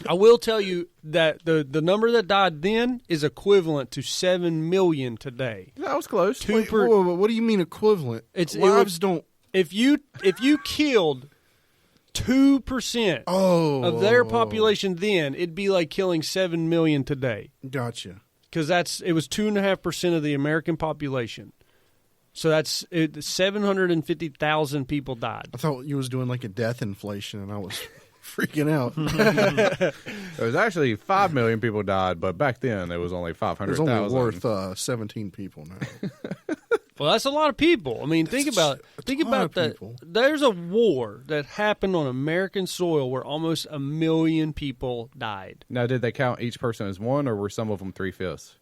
Speaker 1: I will tell you that the number that died then is equivalent to 7 million today.
Speaker 2: That was close.
Speaker 7: Wait, whoa, what do you mean equivalent? Lives don't.
Speaker 1: If you killed 2% of their population then, it'd be like killing 7 million today.
Speaker 7: Gotcha.
Speaker 1: Because it was 2.5% of the American population. So that's 750,000 people died.
Speaker 7: I thought you was doing like a death inflation, and I was freaking out.
Speaker 2: It was actually 5 million people died, but back then it was only
Speaker 7: It's
Speaker 2: 500,000.
Speaker 7: only worth 17 people now.
Speaker 1: Well, that's a lot of people. I mean, think about that.
Speaker 7: People.
Speaker 1: There's a war that happened on American soil where almost 1 million people died.
Speaker 2: Now, did they count each person as one, or were some of them 3/5?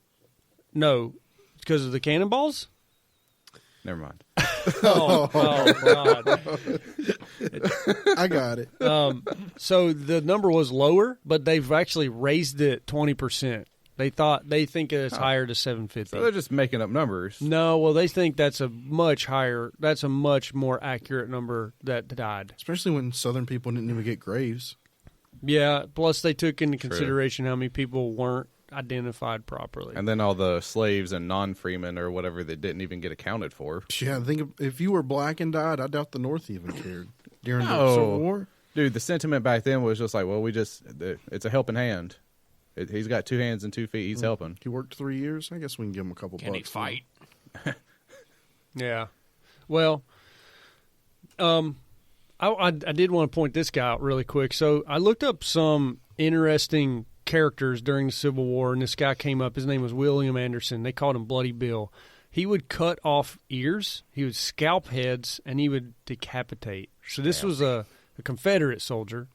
Speaker 1: No, because of the cannonballs.
Speaker 2: Never mind.
Speaker 1: Oh God!
Speaker 7: I got it.
Speaker 1: So the number was lower, but they've actually raised it 20%. They think it's higher to 750.
Speaker 2: So they're just making up numbers.
Speaker 1: No, well, they think that's a much higher. That's a much more accurate number that died.
Speaker 7: Especially when Southern people didn't even get graves.
Speaker 1: Yeah. Plus, they took into consideration how many people weren't identified properly.
Speaker 2: And then all the slaves and non-freemen or whatever that didn't even get accounted for.
Speaker 7: Yeah, I think if you were black and died, I doubt the North even cared during the
Speaker 2: No.
Speaker 7: Civil War.
Speaker 2: Dude, the sentiment back then was just like, well, it's a helping hand. He's got 2 hands and 2 feet. He's helping.
Speaker 7: He worked 3 years. I guess we can give him a couple
Speaker 3: Can he
Speaker 7: bucks.
Speaker 3: fight?
Speaker 1: Yeah. Well, I did want to point this guy out really quick. So I looked up some interesting characters during the Civil War, and this guy came up. His name was William Anderson. They called him Bloody Bill. He would cut off ears, he would scalp heads, and he would decapitate. So this was a Confederate soldier,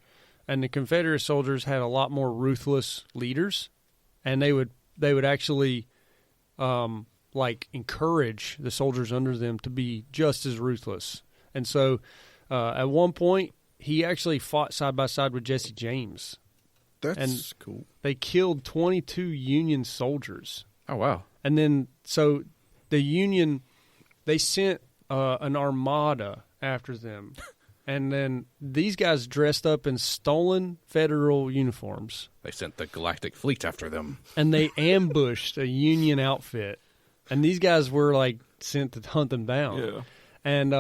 Speaker 1: and the Confederate soldiers had a lot more ruthless leaders, and they would actually encourage the soldiers under them to be just as ruthless. And so at one point, he actually fought side by side with Jesse James.
Speaker 7: That's cool.
Speaker 1: They killed 22 Union soldiers.
Speaker 2: Oh, wow.
Speaker 1: And then, so the Union, they sent an armada after them. And then these guys dressed up in stolen federal uniforms.
Speaker 2: They sent the Galactic Fleet after them.
Speaker 1: And they ambushed a Union outfit. And these guys were, sent to hunt them down.
Speaker 3: Yeah.
Speaker 1: And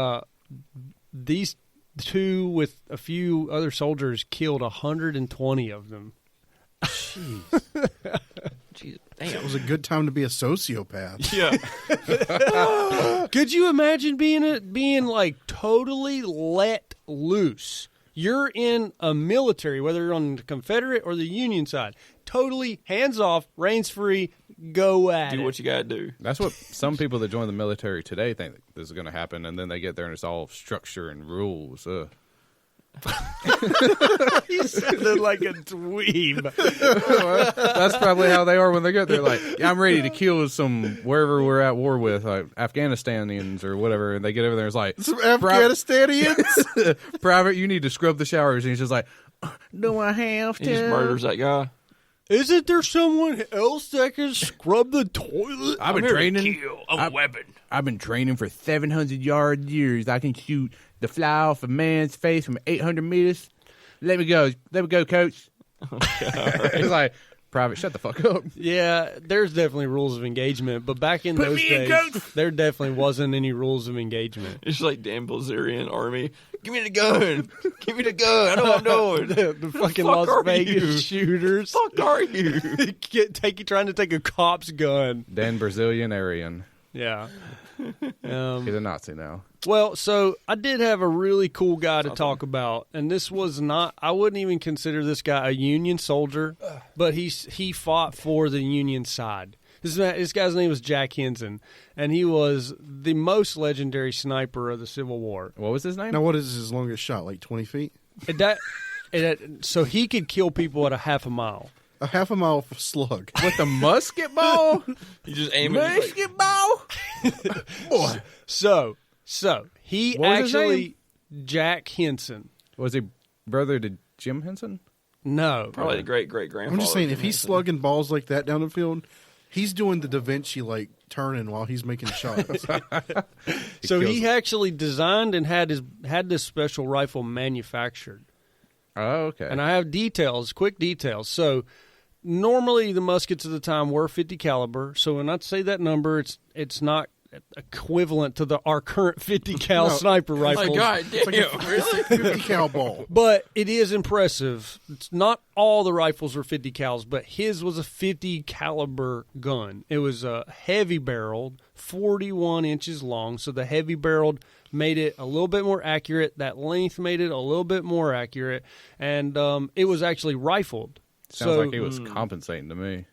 Speaker 1: these two, with a few other soldiers, killed 120 of them.
Speaker 3: Jeez, damn.
Speaker 7: It was a good time to be a sociopath.
Speaker 3: Yeah.
Speaker 1: Could you imagine being totally let loose? You're in a military, whether you're on the Confederate or the Union side, totally hands off, reins free, go at it.
Speaker 3: Do what you got to do.
Speaker 2: That's what some people that join the military today think this is going to happen, and then they get there and it's all structure and rules.
Speaker 1: He sounded like a dweeb.
Speaker 2: That's probably how they are when they go. They're like, yeah, I'm ready to kill some wherever we're at war with, like Afghanistanians or whatever. And they get over there, it's like,
Speaker 7: Some Afghanistanians.
Speaker 2: Private, you need to scrub the showers. And he's just like, do I have to?
Speaker 3: He just murders that guy.
Speaker 1: Isn't there someone else that can scrub the toilet?
Speaker 2: I've been training.
Speaker 3: A weapon.
Speaker 2: I've been training for 700 years. I can shoot the fly off a man's face from 800 meters. Let me go, coach. It's like, Private, shut the fuck up.
Speaker 1: Yeah, there's definitely rules of engagement, but back in those days, there definitely wasn't any rules of engagement.
Speaker 3: It's like Dan Bilzerian Army. Give me the gun. Give me the gun. I know what I'm doing.
Speaker 1: The fucking Las Vegas
Speaker 3: you?
Speaker 1: shooters.
Speaker 3: Fuck are you?
Speaker 1: Trying to take a cop's gun.
Speaker 2: Dan Brazilian Aryan.
Speaker 1: Yeah.
Speaker 2: He's a Nazi now.
Speaker 1: Well, so I did have a really cool guy to talk about, and this was not, I wouldn't even consider this guy a Union soldier, but he fought for the Union side. This guy's name was Jack Henson, and he was the most legendary sniper of the Civil War.
Speaker 2: What was his name?
Speaker 7: Now, what is his longest shot? Like 20 feet?
Speaker 1: So he could kill people at a half a mile.
Speaker 7: A half a mile slug.
Speaker 2: With a musket ball?
Speaker 3: You just aim it.
Speaker 2: Musket ball?
Speaker 7: Boy.
Speaker 1: So he
Speaker 2: What was his
Speaker 1: actually, Jack Henson.
Speaker 2: Was he brother to Jim Henson?
Speaker 1: No.
Speaker 3: Probably the great-great-grandfather.
Speaker 7: I'm just saying, if he's
Speaker 3: Henson.
Speaker 7: slugging balls like that down the field, he's doing the Da Vinci, like, turning while he's making shots.
Speaker 1: So
Speaker 2: kills
Speaker 1: he actually designed and had this special rifle manufactured.
Speaker 2: Oh, okay.
Speaker 1: And I have quick details. So normally the muskets at the time were 50 caliber. So when I say that number, it's not equivalent to our current 50 cal sniper rifles.
Speaker 3: Oh, God damn. Really?
Speaker 7: 50 cal ball.
Speaker 1: But it is impressive. It's not all the rifles were 50 cals, but his was a 50 caliber gun. It was a heavy barreled, 41 inches long. So the heavy barreled made it a little bit more accurate. That length made it a little bit more accurate. And it was actually rifled.
Speaker 2: Sounds like he was compensating to me.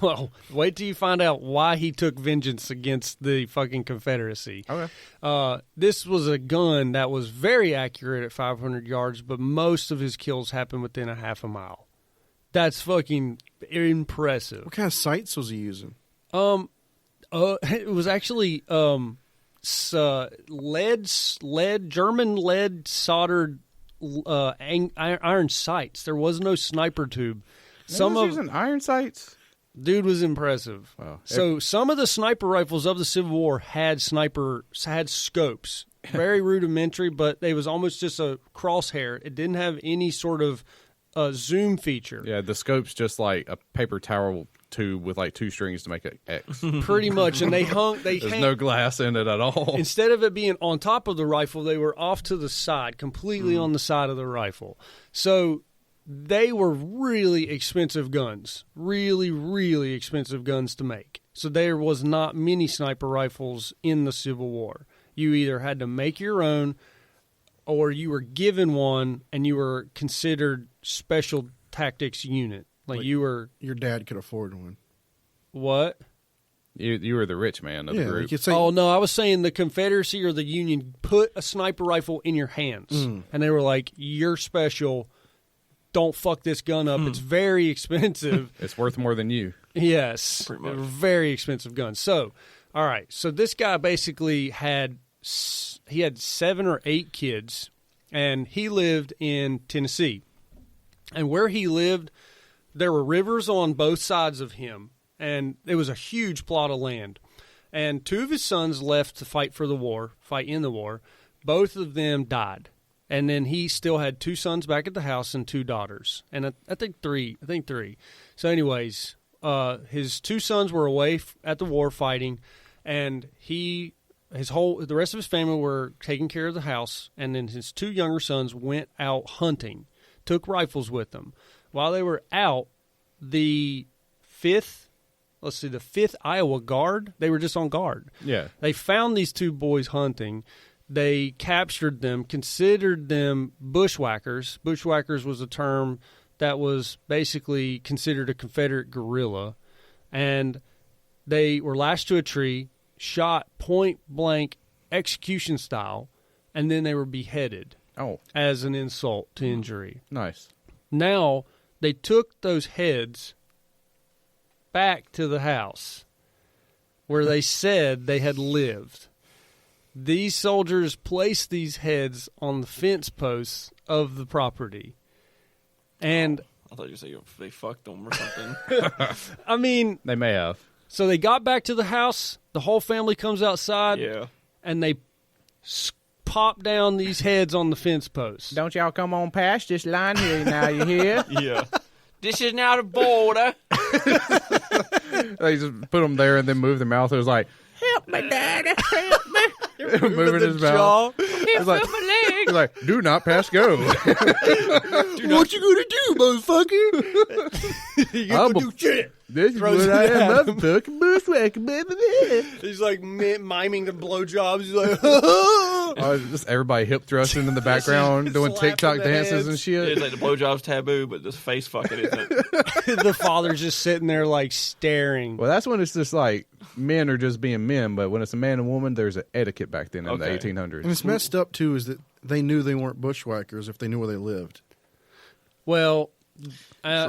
Speaker 1: Well, wait till you find out why he took vengeance against the fucking Confederacy.
Speaker 2: Okay.
Speaker 1: This was a gun that was very accurate at 500 yards, but most of his kills happened within a half a mile. That's fucking impressive.
Speaker 7: What kind of sights was he using?
Speaker 1: It was actually German lead soldered iron sights. There was no sniper tube.
Speaker 2: Using iron sights?
Speaker 1: Dude was impressive.
Speaker 2: Wow.
Speaker 1: So some of the sniper rifles of the Civil War had scopes. Very rudimentary, but it was almost just a crosshair. It didn't have any sort of zoom feature.
Speaker 2: Yeah, the scope's just like a paper towel tube with like two strings to make an X.
Speaker 1: Pretty much. And
Speaker 2: There's no glass in it at all.
Speaker 1: Instead of it being on top of the rifle, they were off to the side, completely on the side of the rifle. So they were really expensive guns, really, really expensive guns to make. So there was not many sniper rifles in the Civil War. You either had to make your own or you were given one and you were considered special tactics unit. Like you were...
Speaker 7: Your dad could afford one.
Speaker 1: What?
Speaker 2: You were the rich man of the group.
Speaker 7: Like you say,
Speaker 1: Oh, no, I was saying the Confederacy or the Union put a sniper rifle in your hands. And they were like, you're special. Don't fuck this gun up. It's very expensive.
Speaker 2: It's worth more than you.
Speaker 1: Yes.
Speaker 3: Pretty much.
Speaker 1: Very expensive guns. So, all right. So this guy basically had 7 or 8 kids, and he lived in Tennessee. And where he lived, there were rivers on both sides of him, and it was a huge plot of land. And 2 of his sons left to fight in the war. Both of them died. And then he still had 2 sons back at the house and 2 daughters. And I think 3. So anyways, his 2 sons were away at the war fighting, and the rest of his family were taking care of the house, and then his 2 younger sons went out hunting, took rifles with them. While they were out, the 5th Iowa Guard, they were just on guard.
Speaker 2: Yeah.
Speaker 1: They found these 2 boys hunting. They captured them, considered them bushwhackers. Bushwhackers was a term that was basically considered a Confederate guerrilla. And they were lashed to a tree, shot point blank execution style, and then they were beheaded. as an insult to injury.
Speaker 2: Nice.
Speaker 1: Now, they took those heads back to the house where they said they had lived. These soldiers placed these heads on the fence posts of the property. And
Speaker 3: I thought you said they fucked them or something.
Speaker 1: I mean,
Speaker 2: They may have.
Speaker 1: so they got back to the house. The whole family comes outside,
Speaker 3: Yeah.
Speaker 1: and they pop down these heads on the fence posts.
Speaker 2: Don't y'all come on past this line here now, you hear?
Speaker 3: Yeah. This is now the border.
Speaker 2: They just put them there and then move their mouth. It was like, help me, Daddy, help me. Moving his mouth. It's like, it's like, do not pass go.
Speaker 7: What you gonna do, motherfucker?
Speaker 1: You gonna do shit.
Speaker 2: This is
Speaker 1: Throws
Speaker 2: what I
Speaker 1: it
Speaker 2: am,
Speaker 1: at him.
Speaker 2: motherfucking bushwhacker, baby.
Speaker 1: He's like miming the blowjobs. He's like,
Speaker 2: Just everybody hip thrusting in the background, doing
Speaker 1: Slapping
Speaker 2: TikTok
Speaker 1: the
Speaker 2: dances
Speaker 1: heads.
Speaker 2: and shit.
Speaker 3: It's like the blowjob's taboo, but this face fucking isn't.
Speaker 1: the father's just sitting there like staring.
Speaker 2: Well, that's when it's just like men are just being men, but when it's a man and woman, there's an etiquette back then in
Speaker 3: Okay.
Speaker 2: the 1800s.
Speaker 7: And it's messed up too. Is that they knew they weren't bushwhackers if they knew where they lived.
Speaker 1: Well,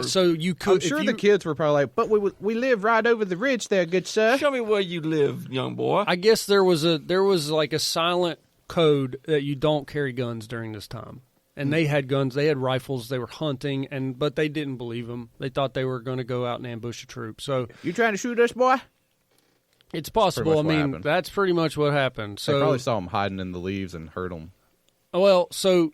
Speaker 1: so you could.
Speaker 2: I'm
Speaker 1: if
Speaker 2: sure
Speaker 1: you-
Speaker 2: the kids were probably like, but we live right over the ridge there, good sir.
Speaker 3: Show me where you live, young boy.
Speaker 1: I guess there was like a silent code that you don't carry guns during this time. And they had guns, they had rifles, they were hunting, but they didn't believe them. They thought they were going to go out and ambush a troop. So
Speaker 2: You trying to shoot us, boy?
Speaker 1: it's possible. I
Speaker 2: much what
Speaker 1: mean,
Speaker 2: happened.
Speaker 1: that's pretty much what happened.
Speaker 2: They
Speaker 1: So
Speaker 2: probably saw him hiding in the leaves and heard him.
Speaker 1: well, so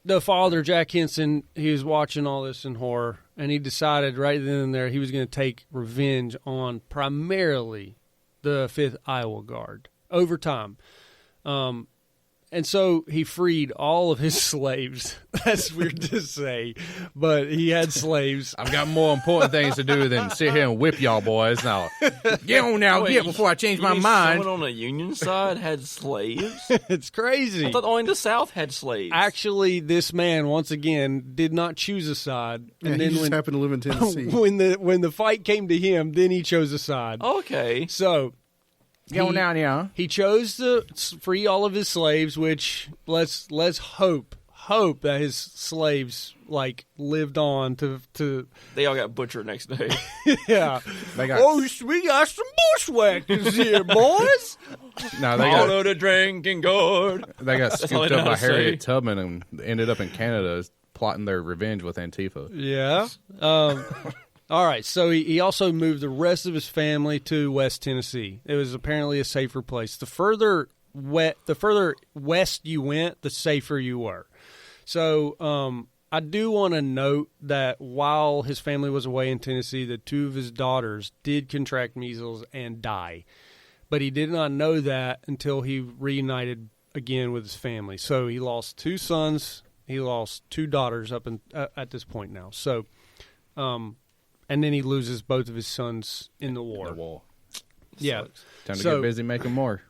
Speaker 1: the father, Jack Henson, he was watching all this in horror, and he decided right then and there he was going to take revenge on primarily the 5th Iowa Guard over time. And so he freed all of his slaves. That's weird to say, but he had slaves.
Speaker 2: I've got more important things to do than sit here and whip y'all boys. Now, get on now,
Speaker 3: Wait,
Speaker 2: get before I change
Speaker 3: you
Speaker 2: my
Speaker 3: mean
Speaker 2: mind.
Speaker 3: Someone on the Union side had slaves?
Speaker 1: It's crazy.
Speaker 3: I thought only the South had slaves.
Speaker 1: Actually, this man once again did not choose a side,
Speaker 7: Yeah,
Speaker 1: and
Speaker 7: he
Speaker 1: then
Speaker 7: just
Speaker 1: when
Speaker 7: happened to live in Tennessee.
Speaker 1: when the fight came to him, then he chose a side.
Speaker 3: Okay.
Speaker 1: So
Speaker 2: Get on down now.
Speaker 1: he chose to free all of his slaves, which let's hope that his slaves like lived on to
Speaker 3: They all got butchered next day.
Speaker 1: yeah.
Speaker 2: They got,
Speaker 1: We got some bushwhackers here, boys.
Speaker 2: no, they
Speaker 3: All
Speaker 2: got,
Speaker 3: of the drinking gourd.
Speaker 2: they got
Speaker 3: all
Speaker 2: scooped
Speaker 3: they know
Speaker 2: up by
Speaker 3: how to
Speaker 2: Harriet
Speaker 3: say.
Speaker 2: Tubman and ended up in Canada plotting their revenge with Antifa.
Speaker 1: Yeah. All right. So he also moved the rest of his family to West Tennessee. It was apparently a safer place. The further west you went, the safer you were. So I do want to note that while his family was away in Tennessee, the 2 of his daughters did contract measles and die. But he did not know that until he reunited again with his family. So he lost 2 sons. He lost 2 daughters up at this point now. So, and then he loses both of his sons in the war.
Speaker 2: The wall.
Speaker 1: Yeah.
Speaker 2: Time to
Speaker 1: So-
Speaker 2: get busy making more.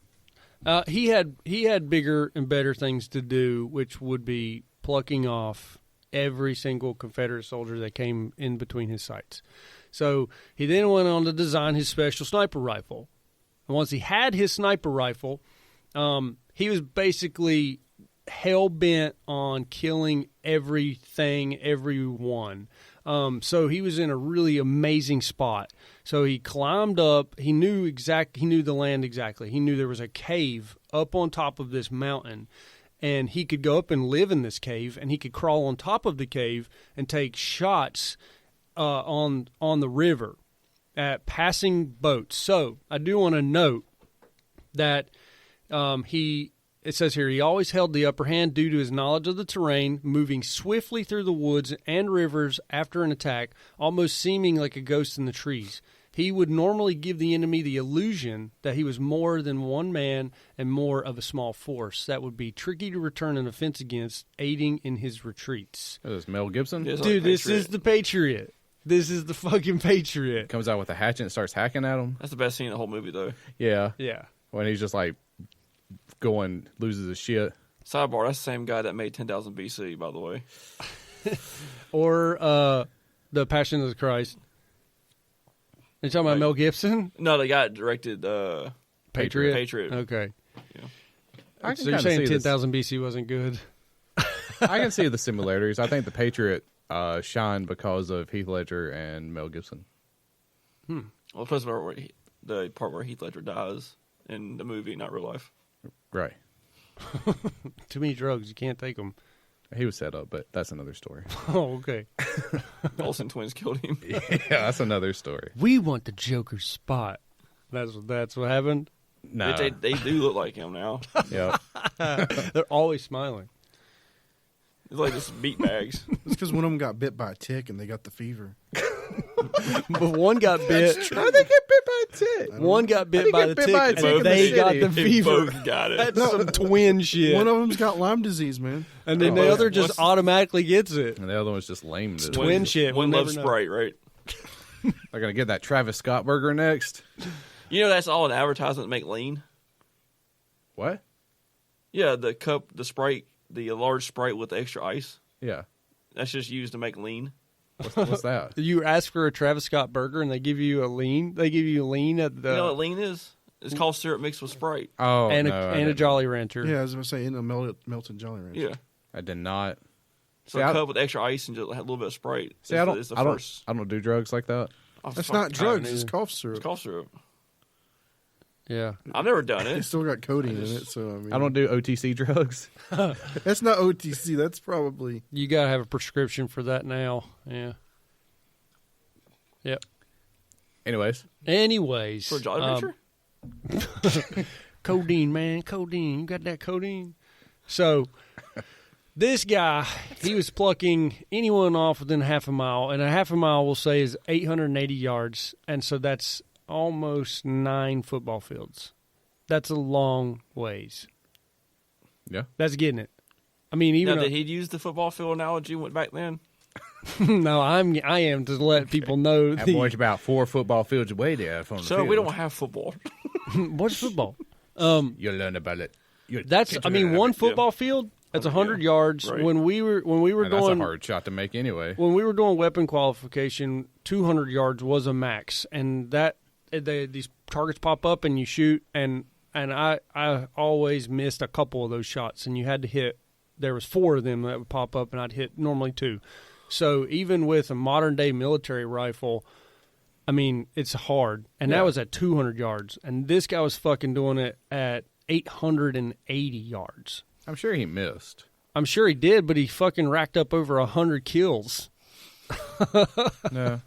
Speaker 1: He had bigger and better things to do, which would be plucking off every single Confederate soldier that came in between his sights. So he then went on to design his special sniper rifle. And once he had his sniper rifle, he was basically hell-bent on killing everything, everyone. So he was in a really amazing spot. So he climbed up. He knew the land exactly. He knew there was a cave up on top of this mountain, and he could go up and live in this cave, and he could crawl on top of the cave and take shots on the river at passing boats. So I do want to note that it says here, he always held the upper hand due to his knowledge of the terrain, moving swiftly through the woods and rivers after an attack, almost seeming like a ghost in the trees. He would normally give the enemy the illusion that he was more than one man and more of a small force. That would be tricky to return an offense against, aiding in his retreats.
Speaker 2: This is Mel Gibson.
Speaker 3: It's like
Speaker 1: Dude, this
Speaker 3: Patriot.
Speaker 1: is the Patriot. This is the fucking Patriot.
Speaker 2: Comes out with a hatchet and starts hacking at him.
Speaker 3: That's the best scene in the whole movie, though.
Speaker 2: Yeah.
Speaker 1: Yeah.
Speaker 2: When he's just like loses his shit.
Speaker 3: Sidebar, that's the same guy that made 10,000 BC, by the way.
Speaker 1: Or The Passion of the Christ. You talking about
Speaker 3: Right.
Speaker 1: Mel Gibson?
Speaker 3: No, the guy that directed
Speaker 1: Patriot?
Speaker 3: Patriot.
Speaker 1: Okay.
Speaker 2: I can
Speaker 1: So you're
Speaker 2: kinda
Speaker 1: saying
Speaker 2: see this.
Speaker 1: 10,000 BC wasn't good?
Speaker 2: I can see the similarities. I think The Patriot shined because of Heath Ledger and Mel Gibson.
Speaker 3: Well, plus the part where Heath Ledger dies in the movie, not real life.
Speaker 2: Right.
Speaker 1: Too many drugs. You can't take them.
Speaker 2: He was set up, but that's another story.
Speaker 1: Oh, okay.
Speaker 3: The Olsen twins killed him.
Speaker 2: Yeah, that's another story.
Speaker 1: We want the Joker's spot. That's what happened.
Speaker 2: No.
Speaker 3: They do look like him now.
Speaker 2: Yep.
Speaker 1: They're always smiling.
Speaker 3: It's like this beat bags.
Speaker 7: It's because one of them got bit by a tick and they got the fever.
Speaker 1: But one got bit.
Speaker 2: How did they get bit by a tick?
Speaker 1: One got bit by the tick, and
Speaker 2: in the
Speaker 1: they got
Speaker 2: city?
Speaker 1: the
Speaker 3: They
Speaker 1: fever.
Speaker 3: both got it.
Speaker 1: That's some twin shit.
Speaker 7: One of them's got Lyme disease, man.
Speaker 1: And then
Speaker 3: Oh,
Speaker 1: the other just
Speaker 3: what's-
Speaker 1: automatically gets it.
Speaker 2: And the other one's just lame.
Speaker 1: Twin shit.
Speaker 3: One
Speaker 1: we'll
Speaker 3: loves
Speaker 1: never know.
Speaker 3: Sprite, right?
Speaker 2: They're going to get that Travis Scott burger next.
Speaker 3: You know that's all an advertisement to make lean.
Speaker 2: What?
Speaker 3: Yeah, the cup, the Sprite, the large Sprite with the extra ice.
Speaker 2: Yeah.
Speaker 3: That's just used to make lean.
Speaker 2: What's that?
Speaker 1: You ask for a Travis Scott burger and they give you a lean. They give you a lean at the
Speaker 3: You know what lean is? It's called syrup mixed with Sprite.
Speaker 2: Oh,
Speaker 1: and
Speaker 2: no, I
Speaker 1: a
Speaker 2: didn't.
Speaker 1: Jolly Rancher.
Speaker 7: Yeah, I was going to say, in a melted Jolly Rancher.
Speaker 3: Yeah.
Speaker 2: I did not.
Speaker 3: So
Speaker 2: See,
Speaker 3: a
Speaker 2: I-
Speaker 3: cup with extra ice and just a little bit of Sprite.
Speaker 2: See, I
Speaker 3: It's the
Speaker 2: don't
Speaker 3: first.
Speaker 2: I don't do drugs like that.
Speaker 3: Oh,
Speaker 7: That's
Speaker 3: fuck,
Speaker 7: not drugs.
Speaker 1: either.
Speaker 7: It's cough syrup.
Speaker 3: It's cough syrup.
Speaker 1: Yeah.
Speaker 3: I've never done
Speaker 7: It's
Speaker 3: it.
Speaker 7: still got codeine in it, so I mean,
Speaker 2: I don't do OTC drugs.
Speaker 7: That's not OTC. That's probably
Speaker 1: You got to have a prescription for that now. Yeah. Yep. Anyways.
Speaker 3: For a Jolly Rancher?
Speaker 1: Codeine, man. Codeine. You got that codeine? So, this guy, he was plucking anyone off within half a mile. And a half a mile, we'll say, is 880 yards. And so that's almost 9 football fields. That's a long ways.
Speaker 2: Yeah.
Speaker 1: That's getting it. I mean, even
Speaker 3: Now, did he use the football field analogy back then?
Speaker 1: no, I am to let people know.
Speaker 2: That boy's about 4 football fields away there from the
Speaker 3: So
Speaker 2: field.
Speaker 3: we don't have football.
Speaker 1: What's football?
Speaker 2: You'll learn about it.
Speaker 1: That's I mean, one football field. That's 100 yards.
Speaker 3: Right.
Speaker 1: When we were
Speaker 2: And that's a
Speaker 1: doing
Speaker 2: hard shot to make anyway.
Speaker 1: when we were doing weapon qualification, 200 yards was a max, and that these targets pop up and you shoot, and I always missed a couple of those shots, and you had to hit. There was 4 of them that would pop up, and I'd hit normally 2. So even with a modern day military rifle, I mean, it's hard, and
Speaker 2: Yeah.
Speaker 1: that was at 200 yards, and this guy was fucking doing it at 880 yards.
Speaker 2: I'm sure he missed.
Speaker 1: I'm sure he did, but he fucking racked up over 100 kills.
Speaker 2: No.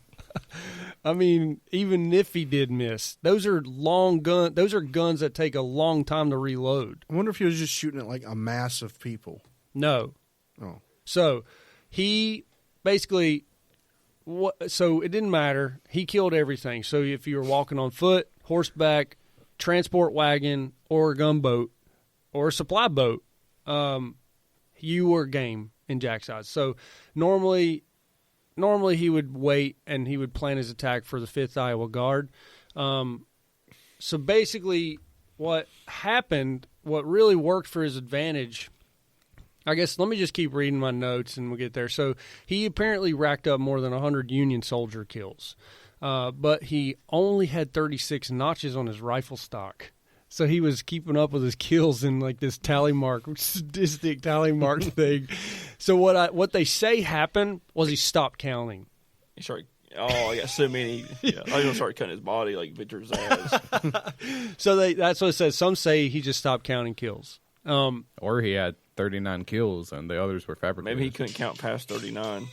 Speaker 1: I mean, even if he did miss, those are long gun. Those are guns that take a long time to reload.
Speaker 7: I wonder if he was just shooting at like a mass of people.
Speaker 1: No,
Speaker 7: Oh,
Speaker 1: so he basically so it didn't matter. He killed everything. So if you were walking on foot, horseback, transport wagon, or a gunboat, or a supply boat, you were game in Jack's eyes. So normally he would wait and he would plan his attack for the 5th Iowa Guard. So basically what happened, what really worked for his advantage, I guess let me just keep reading my notes and we'll get there. So he apparently racked up more than 100 Union soldier kills, but he only had 36 notches on his rifle stock. So he was keeping up with his kills in like this tally mark, sadistic tally mark thing. So what they say happened was he stopped counting.
Speaker 3: He started, I got so many. Yeah, I was going to start cutting his body like Victor's ass.
Speaker 1: So that's what it says. Some say he just stopped counting kills.
Speaker 2: Or he had 39 kills and the others were fabricated.
Speaker 3: Maybe he couldn't count past 39.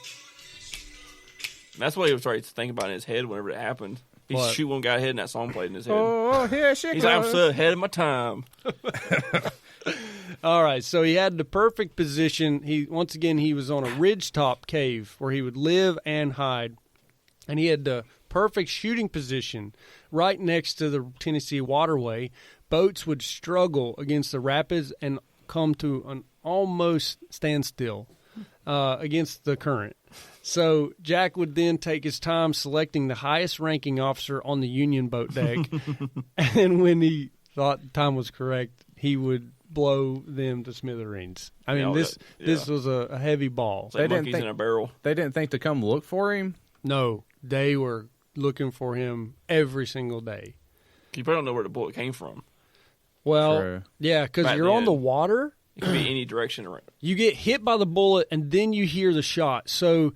Speaker 3: That's what he was trying to think about in his head whenever it happened. He
Speaker 1: What?
Speaker 3: shoot one guy head and that song played in his head.
Speaker 2: Oh, here she
Speaker 3: He's like, I'm so ahead of my time.
Speaker 1: All right, so he had the perfect position. He was on a ridgetop cave where he would live and hide, and he had the perfect shooting position right next to the Tennessee waterway. Boats would struggle against the rapids and come to an almost standstill against the current. So Jack would then take his time selecting the highest ranking officer on the Union boat deck, and when he thought the time was correct, he would blow them to smithereens. I mean,
Speaker 3: Yeah,
Speaker 1: this was a heavy ball.
Speaker 3: It's like
Speaker 2: They didn't
Speaker 3: monkeys
Speaker 2: think-
Speaker 3: in a barrel.
Speaker 2: They didn't think to come look for him?
Speaker 1: No, they were looking for him every single day.
Speaker 3: You probably don't know where the bullet came from.
Speaker 1: Well,
Speaker 2: True.
Speaker 1: yeah, because
Speaker 3: Back
Speaker 1: you're on
Speaker 3: then.
Speaker 1: the water,
Speaker 3: It could be any direction.
Speaker 1: You get hit by the bullet, and then you hear the shot. So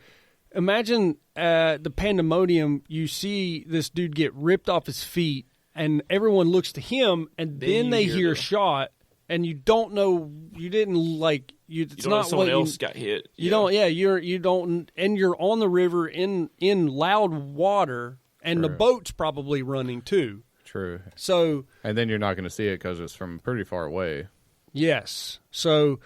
Speaker 1: imagine the pandemonium. You see this dude get ripped off his feet, and everyone looks to him, and then they hear a shot, and you don't know. You didn't like. It's
Speaker 3: you don't
Speaker 1: not
Speaker 3: know someone
Speaker 1: what
Speaker 3: else got hit.
Speaker 1: You don't. Yeah, you don't, and you're on the river in loud water, and the boat's probably running too.
Speaker 2: True.
Speaker 1: So,
Speaker 2: and then you're not going to see it because it's from pretty far away.
Speaker 1: Yes. So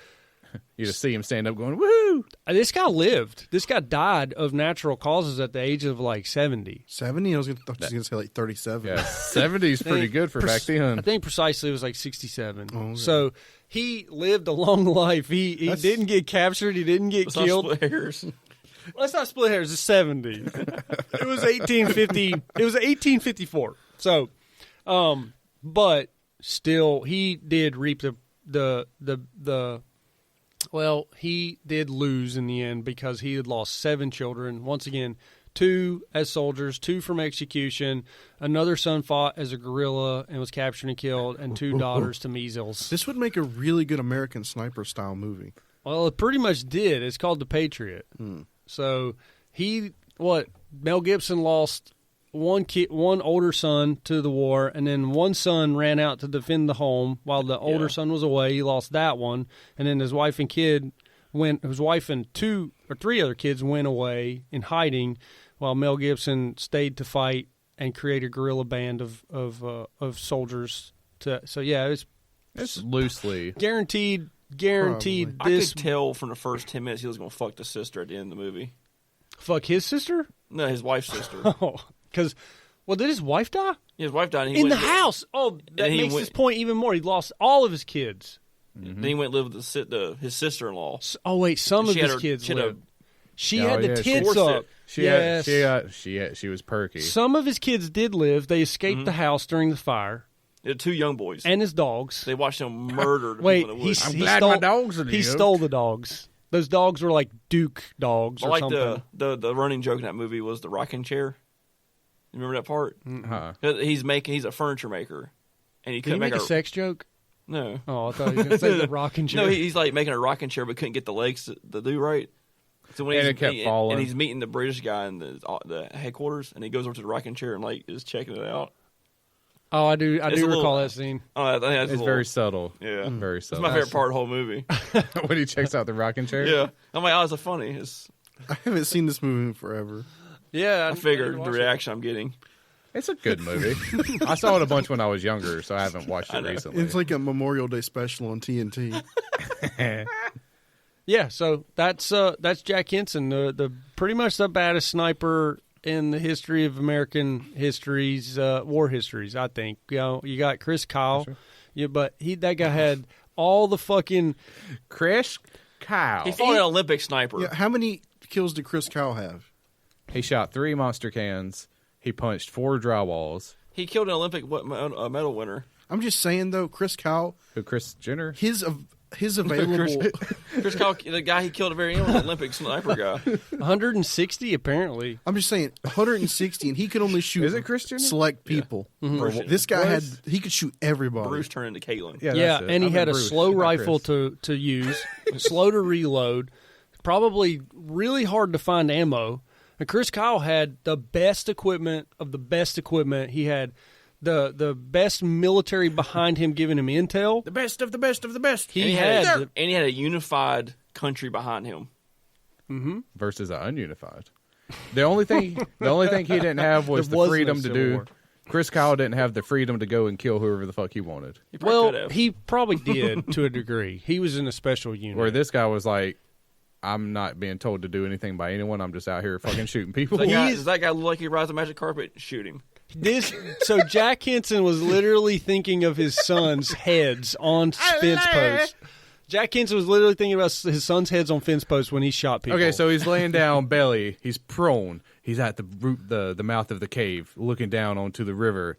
Speaker 2: you just see him stand up going, woo!
Speaker 1: This guy lived. This guy died of natural causes at the age of like 70.
Speaker 7: 70? I was going to say like 37.
Speaker 2: Yeah, 70 is pretty good for back then.
Speaker 1: I think precisely it was like 67.
Speaker 7: Oh, okay.
Speaker 1: So he lived a long life. He didn't get captured. He didn't get killed.
Speaker 3: Not split hairs.
Speaker 1: Let's not split hairs. It's 70. It was 1850. It was 1854. So, but still, he did reap well, he did lose in the end because he had lost 7 children. Once again, 2 as soldiers, 2 from execution. Another son fought as a guerrilla and was captured and killed, and 2 daughters to measles.
Speaker 7: This would make a really good American Sniper style movie.
Speaker 1: Well, it pretty much did. It's called The Patriot. So Mel Gibson lost one older son to the war, and then one son ran out to defend the home while the older son was away. He lost that one, and then his wife and 2 or 3 other kids went away in hiding, while Mel Gibson stayed to fight and create a guerrilla band of soldiers. It's
Speaker 2: loosely
Speaker 1: guaranteed.
Speaker 7: Probably.
Speaker 3: I
Speaker 1: This
Speaker 3: could tell from the first 10 minutes he was going to fuck the sister at the end of the movie.
Speaker 1: fuck his sister.
Speaker 3: No, his wife's sister.
Speaker 1: Oh, because did his wife die?
Speaker 3: His wife died. And he
Speaker 1: In the
Speaker 3: went-
Speaker 1: house. Oh, that
Speaker 3: he
Speaker 1: makes
Speaker 3: went-
Speaker 1: his point even more. He lost all of his kids.
Speaker 3: Then he went and lived with his sister-in-law.
Speaker 1: Oh wait, some of
Speaker 3: She had
Speaker 1: his
Speaker 3: her-
Speaker 1: kids
Speaker 3: she had
Speaker 1: lived. She
Speaker 2: Oh,
Speaker 1: had the
Speaker 2: yeah, she
Speaker 1: tits
Speaker 3: forced
Speaker 1: up.
Speaker 3: it.
Speaker 2: She was perky.
Speaker 1: Some of his kids did live. They escaped the house during the fire,
Speaker 3: He had 2 young boys.
Speaker 1: and his dogs.
Speaker 3: They watched him murder
Speaker 1: Wait,
Speaker 3: people in the
Speaker 1: he
Speaker 3: woods.
Speaker 2: glad
Speaker 1: stole,
Speaker 2: my dogs are
Speaker 1: He
Speaker 2: lived.
Speaker 1: stole the dogs. Those dogs were like Duke dogs
Speaker 3: I
Speaker 1: or
Speaker 3: like
Speaker 1: something.
Speaker 3: the running joke in that movie was the rocking chair. You remember that part?
Speaker 2: Huh.
Speaker 3: He's a furniture maker, and he
Speaker 1: Did he
Speaker 3: couldn't
Speaker 1: make
Speaker 3: make
Speaker 1: a sex joke?
Speaker 3: No.
Speaker 1: Oh, I thought he was going to say the rocking chair.
Speaker 3: No, he's like making a rocking chair, but couldn't get the legs to do right. So when
Speaker 2: And it kept falling.
Speaker 3: and he's meeting the British guy in the headquarters, and he goes over to the rocking chair and like is checking it out.
Speaker 1: Oh, I do
Speaker 3: It's a
Speaker 1: recall
Speaker 3: little-
Speaker 1: that scene.
Speaker 3: Oh, I think that's
Speaker 2: It's
Speaker 3: a
Speaker 2: very
Speaker 3: little,
Speaker 2: subtle.
Speaker 3: yeah.
Speaker 2: Very
Speaker 3: It's
Speaker 2: subtle.
Speaker 3: my favorite part of the whole movie.
Speaker 2: When he checks out the rocking chair?
Speaker 3: Yeah, I'm like, oh, it's funny. It's
Speaker 7: I haven't seen this movie in forever.
Speaker 1: Yeah,
Speaker 3: I figured the reaction I'm getting.
Speaker 2: It's a good movie. I saw it a bunch when I was younger, so I haven't watched it
Speaker 3: know.
Speaker 2: recently.
Speaker 7: It's like a Memorial Day special on TNT.
Speaker 1: Yeah, so that's Jack Henson, the pretty much the baddest sniper in the history of American histories, war histories. I think you got Chris Kyle, but that guy had all the fucking
Speaker 2: Chris Kyle.
Speaker 3: He fought an Olympic sniper.
Speaker 7: Yeah, how many kills did Chris Kyle have?
Speaker 2: He shot 3 monster cans. He punched 4 drywalls.
Speaker 3: He killed an Olympic medal winner.
Speaker 7: I'm just saying though, Chris Kyle,
Speaker 2: Who, Chris Jenner?
Speaker 7: his available.
Speaker 3: Chris Kyle, the guy he killed at the very end was an Olympic sniper guy.
Speaker 1: 160 apparently.
Speaker 7: I'm just saying, 160, and he could only shoot.
Speaker 2: Is it Chris Jenner?
Speaker 7: Select people.
Speaker 3: Bruce-
Speaker 7: This guy
Speaker 2: Was-
Speaker 7: he could shoot everybody.
Speaker 3: Bruce turned into Caitlin.
Speaker 2: Yeah,
Speaker 1: Yeah,
Speaker 2: that's it.
Speaker 1: and he
Speaker 2: I
Speaker 1: had
Speaker 2: mean
Speaker 1: a
Speaker 2: Bruce,
Speaker 1: slow
Speaker 2: not
Speaker 1: rifle
Speaker 2: Chris.
Speaker 1: to use, slow to reload, probably really hard to find ammo. And Chris Kyle had the best equipment of the best equipment. He had the best military behind him, giving him intel.
Speaker 2: The best of the best of the best.
Speaker 3: And he had a unified country behind him.
Speaker 2: Versus an ununified. The only thing he didn't have was
Speaker 1: There
Speaker 2: the
Speaker 1: was no
Speaker 2: freedom to
Speaker 1: Civil
Speaker 2: do.
Speaker 1: War.
Speaker 2: Chris Kyle didn't have the freedom to go and kill whoever the fuck he wanted.
Speaker 3: He probably could
Speaker 1: Well,
Speaker 3: have.
Speaker 1: he probably did to a degree. He was in a special unit.
Speaker 2: Where this guy was like, I'm not being told to do anything by anyone. I'm just out here fucking shooting people.
Speaker 3: Does that guy look like he rides the magic carpet? Shoot him.
Speaker 1: So Jack Henson was literally thinking of his son's heads on fence posts. Jack Henson was literally thinking about his son's heads on fence posts when he shot people.
Speaker 2: Okay, so he's laying down belly. He's prone. He's at the root, the mouth of the cave, looking down onto the river.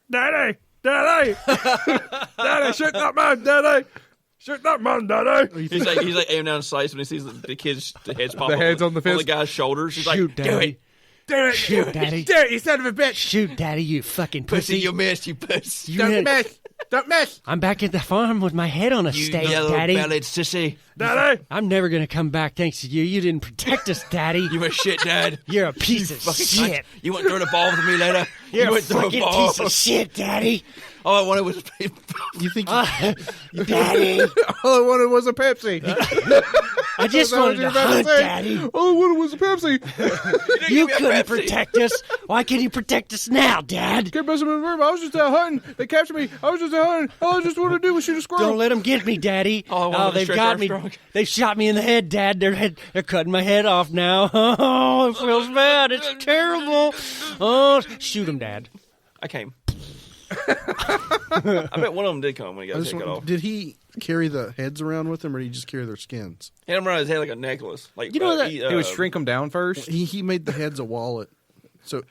Speaker 2: Daddy, Daddy, Daddy, shoot that man, Daddy, shoot that man, Daddy.
Speaker 3: He's like aiming down sights when he sees the kids, the heads pop
Speaker 2: The
Speaker 3: up
Speaker 2: heads on the fence.
Speaker 3: the guy's shoulders. He's
Speaker 1: Shoot,
Speaker 3: like,
Speaker 1: Daddy.
Speaker 3: do it,
Speaker 2: Do it,
Speaker 1: Shoot, Daddy.
Speaker 2: Do it, you son of a bitch.
Speaker 1: Shoot, Daddy, you fucking
Speaker 3: pussy,
Speaker 1: pussy.
Speaker 3: you missed, you puss.
Speaker 1: You
Speaker 2: Don't
Speaker 1: had-
Speaker 2: miss. Don't miss.
Speaker 1: I'm back at the farm with my head on a
Speaker 3: You
Speaker 1: stake,
Speaker 3: yellow
Speaker 1: Daddy.
Speaker 3: bellied sissy.
Speaker 2: Daddy.
Speaker 1: I'm never going to come back thanks to you. You didn't protect us, Daddy.
Speaker 3: You a shit, Dad.
Speaker 1: You're a piece of
Speaker 3: Fucking
Speaker 1: shit.
Speaker 3: cunt. You wouldn't throw the ball with me later.
Speaker 1: You're
Speaker 3: you
Speaker 1: a
Speaker 3: wouldn't throw
Speaker 1: fucking
Speaker 3: a ball.
Speaker 1: piece of shit, Daddy.
Speaker 3: All I wanted was
Speaker 7: You think
Speaker 1: Daddy.
Speaker 2: All I wanted was a Pepsi.
Speaker 1: I just
Speaker 2: Is that what
Speaker 1: wanted
Speaker 2: you're
Speaker 1: to
Speaker 2: about
Speaker 1: hunt,
Speaker 2: say?
Speaker 1: Daddy.
Speaker 2: All I wanted was a Pepsi.
Speaker 1: You
Speaker 3: give me a
Speaker 1: couldn't
Speaker 3: Pepsi.
Speaker 1: protect us. Why can't you protect us now, Dad?
Speaker 2: Get messing with the room. I was just out hunting. They captured me. I was just out hunting. All I just wanted to do was shoot a squirrel.
Speaker 1: Don't let them get me, Daddy.
Speaker 3: All I wanted was
Speaker 1: they've
Speaker 3: Stretch
Speaker 1: got me.
Speaker 3: Armstrong.
Speaker 1: They've shot me in the head, Dad. They're cutting my head off now. Oh, it feels bad. It's terrible. Oh, shoot him, Dad.
Speaker 3: I came. I bet one of them did come when he got taken off.
Speaker 7: did he carry the heads around with him, or did he just carry their skins?
Speaker 3: He had him around his head like a necklace. Like
Speaker 1: You know that-
Speaker 2: He would shrink them down first.
Speaker 7: He made the heads a wallet. So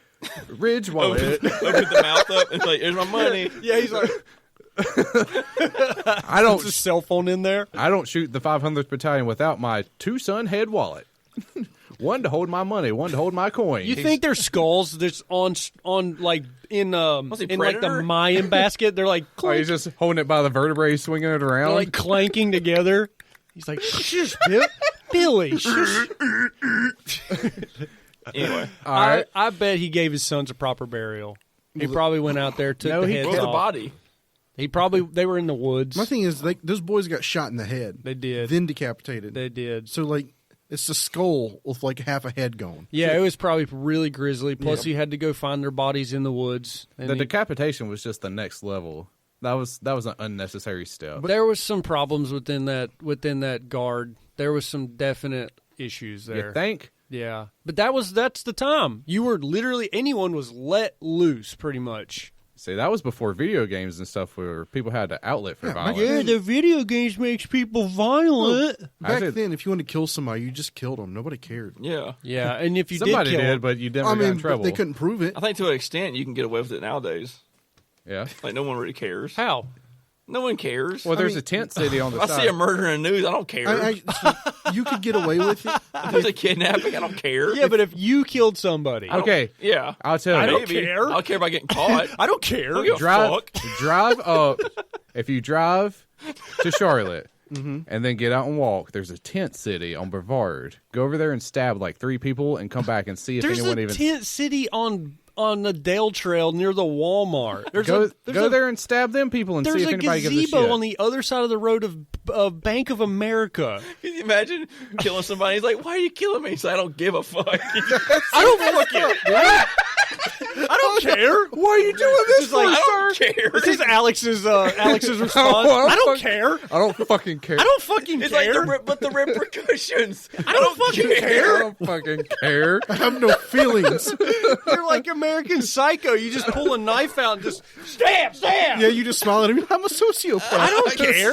Speaker 2: Ridge wallet.
Speaker 3: opened the mouth up and like, "Here's my money."
Speaker 1: Yeah, he's like,
Speaker 2: I don't.
Speaker 1: puts his cell phone in there.
Speaker 2: I don't shoot the 500th Battalion without my 2-son head wallet. One to hold my money, one to hold my coin.
Speaker 1: You think their skulls that's on like in
Speaker 3: he
Speaker 1: like the
Speaker 3: Predator?
Speaker 1: Mayan basket? They're like
Speaker 2: Oh, he's just holding it by the vertebrae, swinging it around.
Speaker 1: they're like clanking together. He's like, shush, Billy, shush.
Speaker 3: Anyway,
Speaker 2: All right.
Speaker 1: I bet he gave his sons a proper burial. He probably went out there, took
Speaker 2: No,
Speaker 1: the
Speaker 2: he
Speaker 1: heads
Speaker 3: where's the
Speaker 1: off.
Speaker 3: body?
Speaker 1: They were in the woods.
Speaker 7: my thing is, those boys got shot in the head.
Speaker 1: They did.
Speaker 7: Then decapitated.
Speaker 1: They did.
Speaker 7: So like, it's the skull with like half a head gone.
Speaker 1: Yeah, it was probably really grisly. Plus,
Speaker 7: Yeah.
Speaker 1: he had to go find their bodies in the woods. And
Speaker 2: The decapitation was just the next level. That was an unnecessary step.
Speaker 1: but there was some problems within that guard. There was some definite issues there.
Speaker 2: You think?
Speaker 1: Yeah, but that's the time. You were literally anyone was let loose, pretty much.
Speaker 2: See, that was before video games and stuff where people had an outlet for violence.
Speaker 1: Yeah, the video games makes people violent.
Speaker 7: Back
Speaker 2: said-
Speaker 7: then, if you wanted to kill somebody, you just killed them. Nobody cared.
Speaker 3: Yeah,
Speaker 1: Yeah, and if you
Speaker 2: Somebody
Speaker 1: did
Speaker 2: did,
Speaker 1: kill,
Speaker 2: but you never
Speaker 7: I
Speaker 2: got in
Speaker 7: mean, but
Speaker 2: trouble.
Speaker 7: they couldn't prove it.
Speaker 3: I think to an extent you can get away with it nowadays.
Speaker 2: Yeah.
Speaker 3: Like no one really cares.
Speaker 1: how?
Speaker 3: No one cares.
Speaker 2: Well, there's
Speaker 7: mean-
Speaker 2: a tent city on the
Speaker 3: If I
Speaker 2: side.
Speaker 3: see a murder in the news, I don't care.
Speaker 7: You could get away with it.
Speaker 3: If it's a kidnapping, I don't care.
Speaker 1: Yeah, but if you killed somebody,
Speaker 2: Okay,
Speaker 3: Yeah,
Speaker 2: I'll tell you.
Speaker 1: I don't
Speaker 3: maybe.
Speaker 1: care.
Speaker 3: I don't care about getting caught.
Speaker 1: I don't care.
Speaker 3: don't give a
Speaker 2: drive
Speaker 3: fuck.
Speaker 2: drive up. If you drive to Charlotte and then get out and walk, there's a tent city on Brevard. Go over there and stab like 3 people and come back and see if
Speaker 1: There's
Speaker 2: anyone
Speaker 1: a
Speaker 2: even
Speaker 1: tent city on the Dale Trail near the Walmart. There's
Speaker 2: go
Speaker 1: a
Speaker 2: there and stab them people and see
Speaker 1: There's
Speaker 2: if
Speaker 1: a
Speaker 2: anybody gives a
Speaker 1: gazebo
Speaker 2: shit.
Speaker 1: on the other side of the road of Bank of America.
Speaker 3: Can you imagine killing somebody? He's like, "Why are you killing me?" So I don't give a fuck.
Speaker 1: I don't fucking. I don't care.
Speaker 2: Why are you doing this
Speaker 1: It's like,
Speaker 3: I
Speaker 2: for,
Speaker 3: don't
Speaker 2: sir?
Speaker 3: care.
Speaker 1: This is Alex's response. I don't care.
Speaker 2: I don't fucking care.
Speaker 1: I don't fucking
Speaker 3: It's like
Speaker 1: care.
Speaker 3: but the repercussions.
Speaker 1: I don't fucking
Speaker 2: I
Speaker 1: care.
Speaker 2: don't fucking care.
Speaker 7: I have no feelings.
Speaker 1: You're like American Psycho. You just pull a knife out and just stab.
Speaker 7: Yeah, you just smile at me. I'm a sociopath.
Speaker 1: I don't care.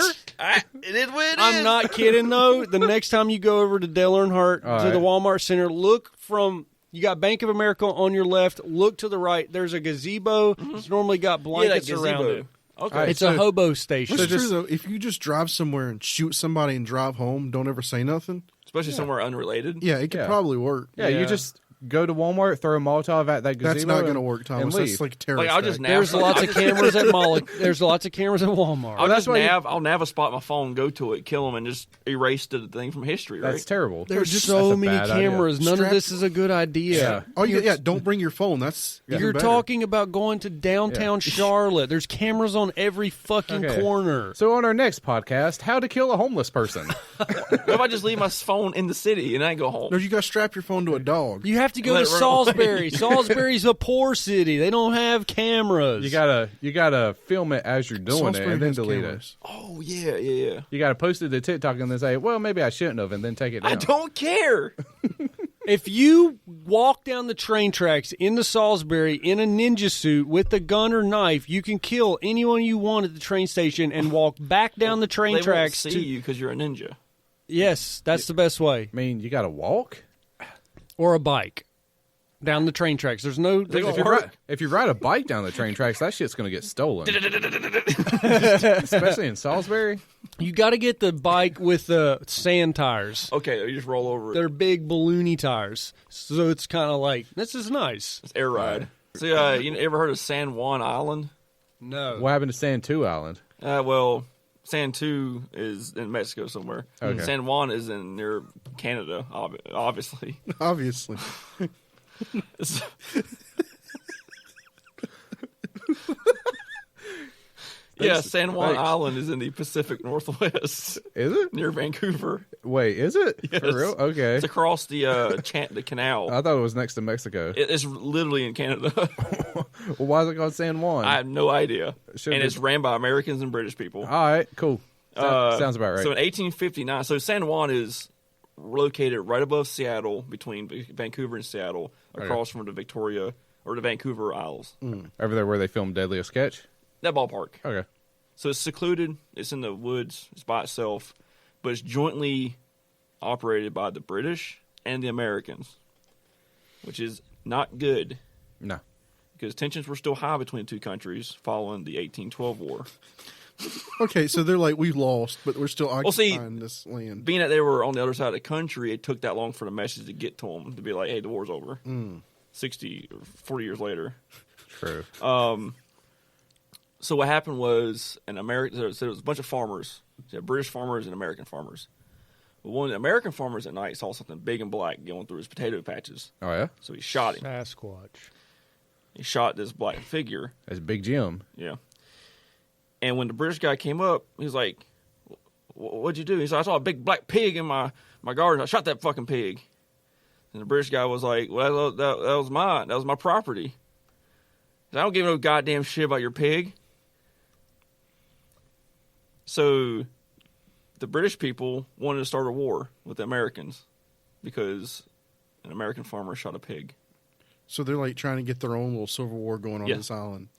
Speaker 3: It is what it is.
Speaker 1: I'm not kidding though. The next time you go over to Dale Earnhardt
Speaker 2: All
Speaker 1: to
Speaker 2: right.
Speaker 1: the Walmart Center, look from. You got Bank of America on your left. Look to the right. There's a gazebo. It's normally got blankets around it.
Speaker 3: Okay.
Speaker 2: All right,
Speaker 1: It's a hobo station.
Speaker 7: It's true though. If you just drive somewhere and shoot somebody and drive home, don't ever say nothing.
Speaker 3: Especially somewhere unrelated.
Speaker 7: Yeah, it could
Speaker 2: Yeah.
Speaker 7: probably work.
Speaker 2: Yeah,
Speaker 1: Yeah.
Speaker 2: you just go to Walmart, throw a Molotov at that gazebo.
Speaker 7: That's not going to
Speaker 2: and-
Speaker 7: work,
Speaker 2: and
Speaker 7: Thomas.
Speaker 2: leave.
Speaker 7: That's like terrorist.
Speaker 3: Like I'll just
Speaker 7: act.
Speaker 3: nav.
Speaker 1: There's lots of cameras at Moloch. There's lots of cameras at Walmart.
Speaker 3: I'll
Speaker 2: that's
Speaker 3: just
Speaker 2: why you-
Speaker 3: I'll nav a spot my phone, go to it, kill them, and just erase the thing from history. Right?
Speaker 2: That's terrible.
Speaker 1: There's
Speaker 2: That's
Speaker 1: so
Speaker 2: a
Speaker 1: many
Speaker 2: bad idea.
Speaker 1: cameras. None of
Speaker 7: Strap-
Speaker 1: this is a good idea.
Speaker 2: Yeah.
Speaker 7: Oh, yeah, don't bring your phone. That's even
Speaker 1: You're
Speaker 7: better.
Speaker 1: talking about going to downtown Charlotte. There's cameras on every fucking
Speaker 2: Okay.
Speaker 1: corner.
Speaker 2: So on our next podcast, how to kill a homeless person.
Speaker 3: What if I just leave my phone in the city and I go home?
Speaker 7: No, you got to strap your phone to a dog.
Speaker 1: You have to go
Speaker 3: Let
Speaker 1: to
Speaker 3: it run away.
Speaker 1: Salisbury. Salisbury's a poor city. They don't have cameras.
Speaker 2: You gotta film it as you're doing
Speaker 7: Salisbury
Speaker 2: it and then
Speaker 7: has
Speaker 2: delete
Speaker 7: cameras.
Speaker 3: Oh yeah.
Speaker 2: it. You gotta post it to TikTok and then say, well, maybe I shouldn't have, and then take it down.
Speaker 3: I don't care.
Speaker 1: If you walk down the train tracks into Salisbury in a ninja suit with a gun or knife, you can kill anyone you want at the train station and walk back down the train
Speaker 3: They
Speaker 1: tracks.
Speaker 3: won't see you because you're a ninja.
Speaker 1: Yes, that's the best way.
Speaker 2: I mean, you gotta walk.
Speaker 1: Or a bike down the train tracks. There's no.
Speaker 3: They
Speaker 2: If
Speaker 3: gonna
Speaker 2: if you ride a bike down the train tracks, that shit's gonna get stolen. Especially in Salisbury.
Speaker 1: You got to get the bike with the sand tires.
Speaker 3: Okay, you just roll over it.
Speaker 1: They're big balloony tires, so it's kind of like this is nice.
Speaker 3: It's air ride. So, you ever heard of San Juan Island?
Speaker 1: No.
Speaker 2: What happened to Santu Island?
Speaker 3: Well, Santu is in Mexico somewhere.
Speaker 2: Okay.
Speaker 3: San Juan is near Canada, obviously.
Speaker 7: Obviously.
Speaker 3: Yeah, San Juan
Speaker 2: Thanks.
Speaker 3: Island is in the Pacific Northwest,
Speaker 2: Is it?
Speaker 3: near Vancouver.
Speaker 2: Wait, is it?
Speaker 3: Yes.
Speaker 2: For real? Okay.
Speaker 3: It's across the the canal.
Speaker 2: I thought it was next to Mexico.
Speaker 3: It's literally in Canada.
Speaker 2: Well, why is it called San Juan?
Speaker 3: I have no idea.
Speaker 2: Should've
Speaker 3: And
Speaker 2: been-
Speaker 3: it's ran by Americans and British people.
Speaker 2: All right, cool. Sounds about right.
Speaker 3: So in 1859, so San Juan is located right above Seattle, between Vancouver and Seattle, across from the Victoria or the Vancouver Isles.
Speaker 2: Over there where they filmed Deadliest Sketch?
Speaker 3: That ballpark.
Speaker 2: Okay.
Speaker 3: So it's secluded. It's in the woods. It's by itself, but it's jointly operated by the British and the Americans, which is not good
Speaker 2: No.
Speaker 3: because tensions were still high between the two countries following the 1812 war.
Speaker 7: Okay, so they're like, we lost, but we're still
Speaker 3: see,
Speaker 7: occupying this land.
Speaker 3: Being that they were on the other side of the country, it took that long for the message to get to them to be like, hey, the war's over. 60 or 40 years later.
Speaker 2: True.
Speaker 3: So what happened was so there was a bunch of farmers. So you had British farmers and American farmers. But one of the American farmers at night saw something big and black going through his potato patches.
Speaker 2: Oh, yeah?
Speaker 3: So he shot him.
Speaker 1: Sasquatch.
Speaker 3: He shot this black figure.
Speaker 2: That's Big Jim.
Speaker 3: Yeah. And when the British guy came up, he was like, what'd you do? He said, I saw a big black pig in my garden. I shot that fucking pig. And the British guy was like, well, that was mine. That was my property. He said, I don't give no goddamn shit about your pig. So the British people wanted to start a war with the Americans because an American farmer shot a pig.
Speaker 7: So they're like trying to get their own little civil war going on
Speaker 3: Yeah.
Speaker 7: this island.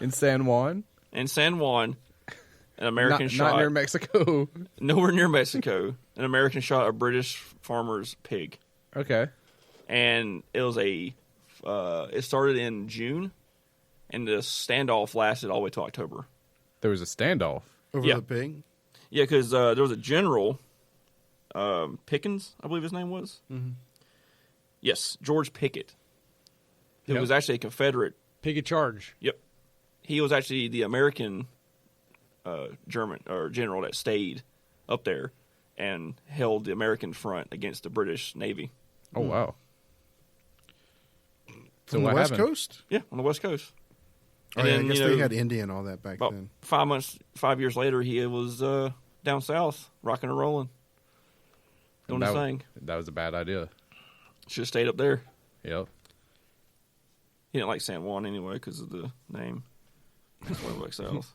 Speaker 2: In San Juan?
Speaker 3: In San Juan, an American shot...
Speaker 2: Not near Mexico.
Speaker 3: Nowhere near Mexico, an American shot a British farmer's pig.
Speaker 2: Okay.
Speaker 3: And it was it started in June, and the standoff lasted all the way to October.
Speaker 2: There was a standoff.
Speaker 7: Over
Speaker 3: Yeah.
Speaker 7: the pig?
Speaker 3: Yeah, because there was a general, Pickens, I believe his name was.
Speaker 7: Mhm.
Speaker 3: Yes, George Pickett. He
Speaker 1: Yep.
Speaker 3: was actually a Confederate.
Speaker 1: Picket charge.
Speaker 3: Yep. He was actually the American German or general that stayed up there and held the American front against the British Navy.
Speaker 2: Oh, wow. So
Speaker 7: From the
Speaker 2: what
Speaker 7: West
Speaker 2: happened?
Speaker 7: Coast?
Speaker 3: Yeah, on the West Coast.
Speaker 7: Oh, yeah, I guess they had India and all that back
Speaker 3: About
Speaker 7: then.
Speaker 3: 5 years later, he was down south, rocking and rolling, doing his thing.
Speaker 2: That was a bad idea.
Speaker 3: Should have stayed up there.
Speaker 2: Yep.
Speaker 3: He didn't like San Juan anyway because of the name. That's why he went south.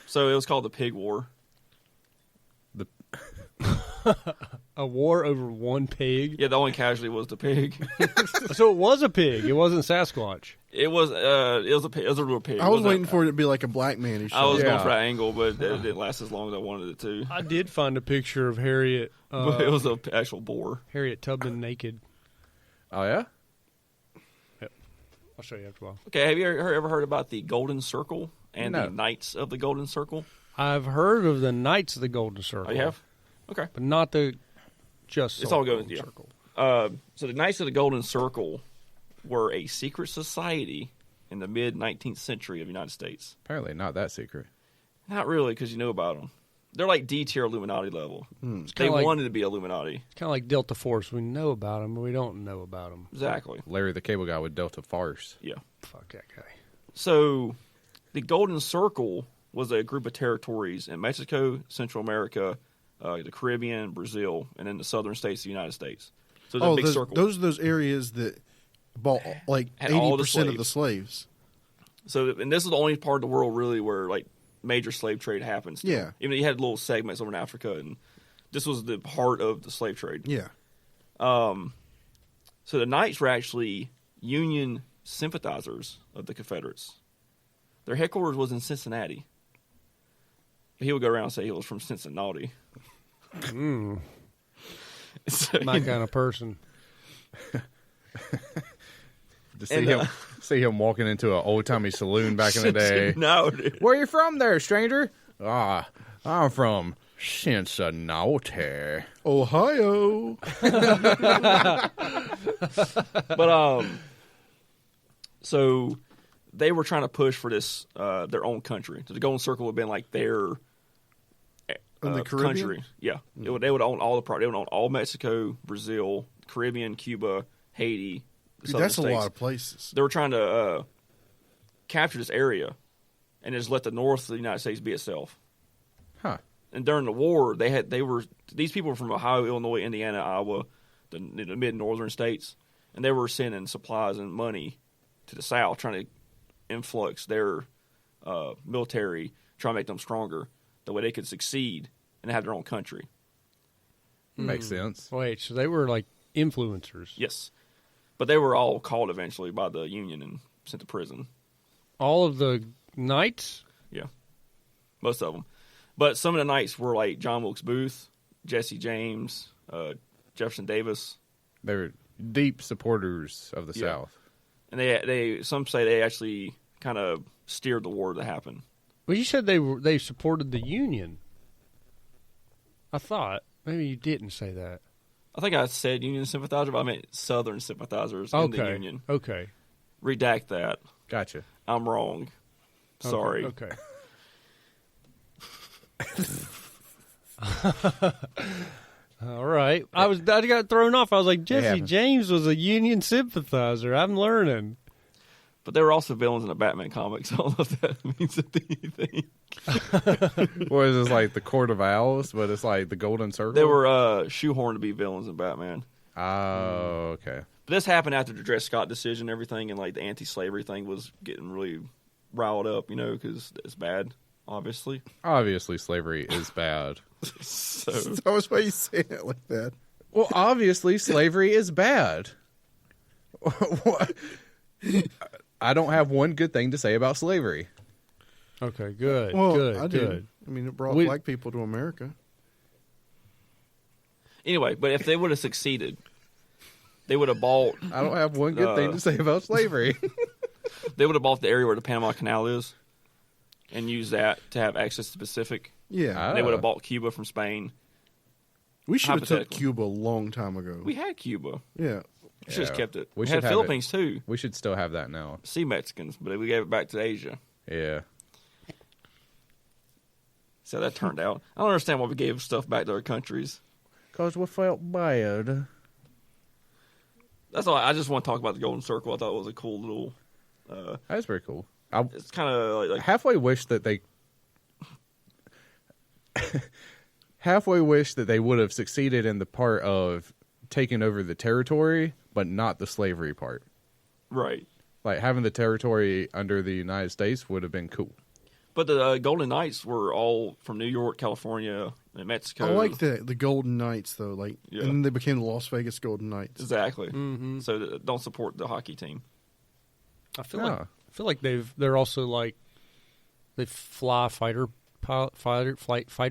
Speaker 3: So it was called the Pig War.
Speaker 1: A war over one pig.
Speaker 3: Yeah, the only casualty was the pig.
Speaker 1: So it was a pig. It wasn't Sasquatch.
Speaker 3: It was a pig. It was a real pig.
Speaker 7: I was waiting for it to be like a black man who
Speaker 3: I
Speaker 7: shot
Speaker 3: was
Speaker 7: it.
Speaker 3: going for that angle, but it didn't last as long as I wanted it to.
Speaker 1: I did find a picture of Harriet.
Speaker 3: But it was an actual boar.
Speaker 1: Harriet Tubman naked.
Speaker 2: Oh, yeah?
Speaker 1: I'll show you after a while.
Speaker 3: Okay, have you ever heard about the Golden Circle and
Speaker 2: No.
Speaker 3: the Knights of the Golden Circle?
Speaker 1: I've heard of the Knights of the Golden Circle.
Speaker 3: Oh, you have? Okay.
Speaker 1: But not the just
Speaker 3: It's all
Speaker 1: Golden
Speaker 3: going, yeah.
Speaker 1: Circle.
Speaker 3: So the Knights of the Golden Circle were a secret society in the mid-19th century of the United States.
Speaker 2: Apparently not that secret.
Speaker 3: Not really, because you know about them. They're like D-tier Illuminati level. They
Speaker 1: kinda like-
Speaker 3: wanted to be Illuminati.
Speaker 1: It's kind of like Delta Force. We know about them, but we don't know about them.
Speaker 3: Exactly.
Speaker 2: Larry the Cable Guy with Delta Farce.
Speaker 3: Yeah.
Speaker 1: Fuck that guy.
Speaker 3: So the Golden Circle was a group of territories in Mexico, Central America, the Caribbean, Brazil, and then the southern states of the United States. So it's a big circle.
Speaker 7: those are those areas that bought like
Speaker 3: Had all the
Speaker 7: 80% of the slaves.
Speaker 3: So, and this is the only part of the world really where like major slave trade happens. still.
Speaker 7: Yeah.
Speaker 3: Even though you had little segments over in Africa, and this was the heart of the slave trade.
Speaker 7: Yeah.
Speaker 3: So the Knights were actually Union sympathizers of the Confederates. Their headquarters was in Cincinnati. He would go around and say he was from Cincinnati. So,
Speaker 1: My kind of person.
Speaker 2: To see him walking into an old timey saloon back in the day.
Speaker 3: No, dude.
Speaker 2: Where you from there, stranger? Ah, I'm from Cincinnati.
Speaker 7: Ohio.
Speaker 3: But so they were trying to push for this their own country. So the Golden Circle would have been like their
Speaker 7: In the Caribbean?
Speaker 3: country. Yeah, they would own all the part. They would own all Mexico, Brazil, Caribbean, Cuba, Haiti. the
Speaker 7: Dude,
Speaker 3: southern
Speaker 7: that's a
Speaker 3: states.
Speaker 7: lot of places.
Speaker 3: They were trying to capture this area and just let the north of the United States be itself.
Speaker 2: Huh.
Speaker 3: And during the war, these people were from Ohio, Illinois, Indiana, Iowa, the mid northern states, and they were sending supplies and money to the South, trying to influx their military, trying to make them stronger, the way they could succeed and have their own country.
Speaker 2: Makes sense.
Speaker 1: Wait, so they were like influencers.
Speaker 3: Yes, but they were all caught eventually by the Union and sent to prison.
Speaker 1: All of the knights?
Speaker 3: Yeah, most of them. But some of the knights were like John Wilkes Booth, Jesse James, Jefferson Davis.
Speaker 2: They were deep supporters of the
Speaker 3: Yeah.
Speaker 2: South.
Speaker 3: And some say they actually kind of steered the war to happen.
Speaker 1: Well, you said they supported the Union. I thought. Maybe you didn't say that.
Speaker 3: I think I said Union sympathizer, but I meant Southern sympathizers in the Union.
Speaker 1: Okay.
Speaker 3: Redact that.
Speaker 2: Gotcha.
Speaker 3: I'm wrong. Sorry.
Speaker 1: Okay. All right. I got thrown off. I was like, Jesse
Speaker 2: happens.
Speaker 1: James was a Union sympathizer. I'm learning.
Speaker 3: But they were also villains in the Batman comics. I don't know if that means anything.
Speaker 2: What is this, like the Court of Owls, but it's like the Golden Circle?
Speaker 3: They were shoehorned to be villains in Batman.
Speaker 2: Oh, okay.
Speaker 3: But this happened after the Dred Scott decision and everything, and like the anti-slavery thing was getting really riled up, because it's bad, obviously.
Speaker 2: Obviously, slavery is bad.
Speaker 3: So
Speaker 7: That was why you say it like that.
Speaker 2: Well, obviously, slavery is bad. What? I don't have one good thing to say about slavery.
Speaker 1: Okay, good.
Speaker 7: Well,
Speaker 1: good,
Speaker 7: I did.
Speaker 1: good.
Speaker 7: I mean, it brought
Speaker 1: We-
Speaker 7: black people to America.
Speaker 3: anyway, but if they would have succeeded, they would have bought.
Speaker 2: I don't have one good thing to say about slavery.
Speaker 3: They would have bought the area where the Panama Canal is, and used that to have access to the Pacific.
Speaker 7: Yeah.
Speaker 3: They would have bought Cuba from Spain.
Speaker 7: We should have took
Speaker 3: hypothetically.
Speaker 7: Cuba a long time ago.
Speaker 3: We had Cuba.
Speaker 7: Yeah.
Speaker 3: We should have
Speaker 2: Yeah.
Speaker 3: kept it.
Speaker 2: We
Speaker 3: We
Speaker 2: should
Speaker 3: had
Speaker 2: have it.
Speaker 3: Philippines too.
Speaker 2: We should still have that now.
Speaker 3: Sea Mexicans, but we gave it back to Asia.
Speaker 2: Yeah.
Speaker 3: So that turned out. I don't understand why we gave stuff back to other countries.
Speaker 2: Because we felt bad.
Speaker 3: That's all. I just want to talk about the Golden Circle. I thought it was a cool little.
Speaker 2: That's pretty cool.
Speaker 3: It's kind of like
Speaker 2: Halfway wish that they would have succeeded in the part of taking over the territory, but not the slavery part.
Speaker 3: right.
Speaker 2: Like having the territory under the United States would have been cool.
Speaker 3: But the Golden Knights were all from New York, California, and Mexico.
Speaker 7: I like the Golden Knights, though.
Speaker 3: Yeah.
Speaker 7: And then they became the Las Vegas Golden Knights.
Speaker 3: Exactly. So don't support the hockey team.
Speaker 1: I feel
Speaker 2: Yeah.
Speaker 1: like they're also like they fly fighter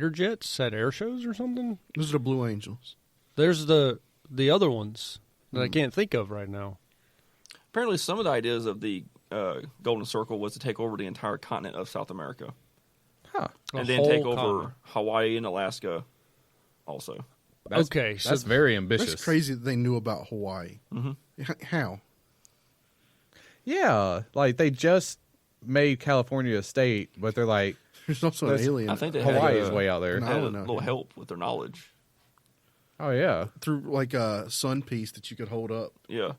Speaker 1: jets at air shows or something.
Speaker 7: Those are the Blue Angels.
Speaker 1: There's the other ones that I can't think of right now.
Speaker 3: Apparently, some of the ideas of the Golden Circle was to take over the entire continent of South America,
Speaker 2: Huh.
Speaker 3: and
Speaker 1: A
Speaker 3: then take
Speaker 1: whole
Speaker 3: over
Speaker 1: continent.
Speaker 3: Hawaii and Alaska, also.
Speaker 2: That's,
Speaker 1: Okay, so
Speaker 2: that's very ambitious.
Speaker 7: That's crazy that they knew about Hawaii. How?
Speaker 2: Yeah, like they just made California a state, but they're like,
Speaker 7: There's also an
Speaker 2: That's-
Speaker 7: alien.
Speaker 3: I think they
Speaker 2: Hawaii
Speaker 3: had
Speaker 2: is way out there.
Speaker 7: No.
Speaker 3: had a
Speaker 7: island out
Speaker 3: little
Speaker 7: here.
Speaker 3: help with their knowledge.
Speaker 2: Oh yeah,
Speaker 7: through like a sun piece that you could hold up.
Speaker 3: Yeah,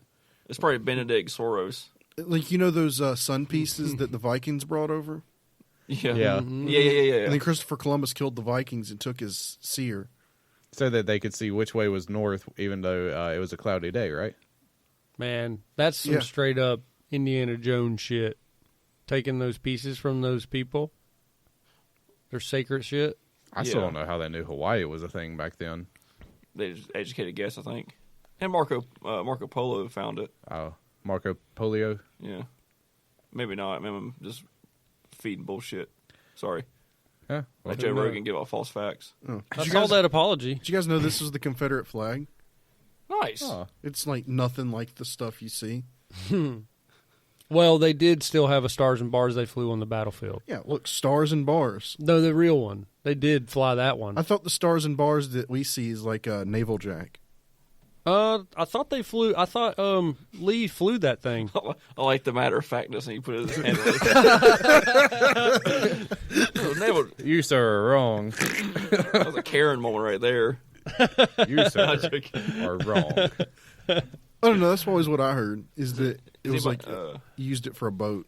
Speaker 3: it's probably Benedict Soros.
Speaker 7: Like, those sun pieces that the Vikings brought over?
Speaker 3: Yeah,
Speaker 2: Yeah.
Speaker 3: yeah.
Speaker 7: And then Christopher Columbus killed the Vikings and took his seer.
Speaker 2: so that they could see which way was north, even though it was a cloudy day, right?
Speaker 1: man, that's some
Speaker 7: Yeah.
Speaker 1: straight up Indiana Jones shit. Taking those pieces from those people, their sacred shit.
Speaker 2: I still
Speaker 3: Yeah.
Speaker 2: don't know how they knew Hawaii was a thing back then.
Speaker 3: They just educated guess, I think. And Marco Polo found it.
Speaker 2: Oh, Marco Polio.
Speaker 3: Yeah, maybe not. Maybe I'm just feeding bullshit. Sorry,
Speaker 2: Yeah,
Speaker 3: let Joe Rogan give out false facts.
Speaker 7: Oh.
Speaker 1: I saw that apology.
Speaker 7: Did you guys know this was the Confederate flag?
Speaker 3: Nice.
Speaker 2: Oh.
Speaker 7: It's like nothing like the stuff you see.
Speaker 1: Well, they did still have a stars and bars they flew on the battlefield.
Speaker 7: Yeah, look, stars and bars.
Speaker 1: No, the real one. They did fly that one.
Speaker 7: I thought the stars and bars that we see is like a naval jack.
Speaker 1: I thought they flew. I thought Lee flew that thing.
Speaker 3: I like the matter of factness, and you put it in his hand.
Speaker 2: You, sir, are wrong.
Speaker 3: That was a Karen moment right there.
Speaker 2: You, sir, are wrong.
Speaker 7: I don't know. That's always what I heard. Is that it was like
Speaker 3: anybody-
Speaker 7: you used it for a boat.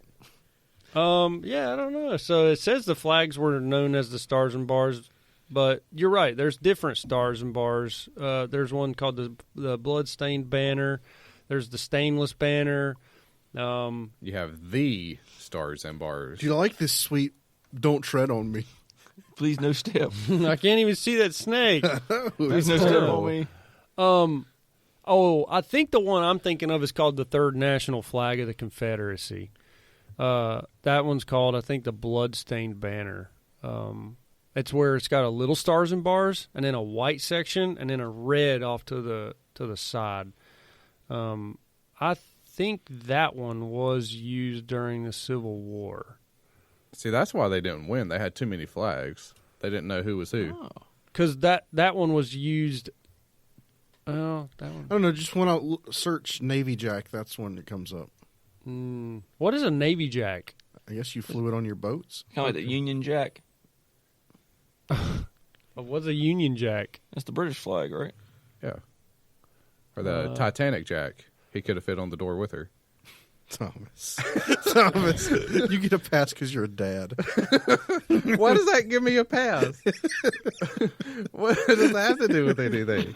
Speaker 1: Yeah, I don't know. So it says the flags were known as the Stars and Bars, but you're right. There's different Stars and Bars. There's one called the Bloodstained Banner. There's the Stainless Banner.
Speaker 2: You have the Stars and Bars.
Speaker 7: Do you like this sweet "Don't Tread on Me"?
Speaker 3: Please, no step.
Speaker 1: I can't even see that snake.
Speaker 3: Please, no step on me.
Speaker 1: Oh, I think the one I'm thinking of is called the Third National Flag of the Confederacy. That one's called, I think, the Bloodstained Banner. It's where it's got a little Stars and Bars, and then a white section, and then a red off to the side. I think that one was used during the Civil War.
Speaker 2: See, that's why they didn't win. They had too many flags. They didn't know who was who.
Speaker 1: Because that one was used. Oh, that one.
Speaker 7: I don't know. Just when I search Navy Jack, that's when it comes up.
Speaker 1: What is a Navy Jack?
Speaker 7: I guess you flew it on your boats.
Speaker 3: Kind of like the Union Jack.
Speaker 1: What's a Union Jack?
Speaker 3: That's the British flag, right?
Speaker 2: Yeah. Or the Titanic Jack. He could have fit on the door with her.
Speaker 7: Thomas, you get a pass because you're a dad.
Speaker 2: Why does that give me a pass? What does that have to do with anything?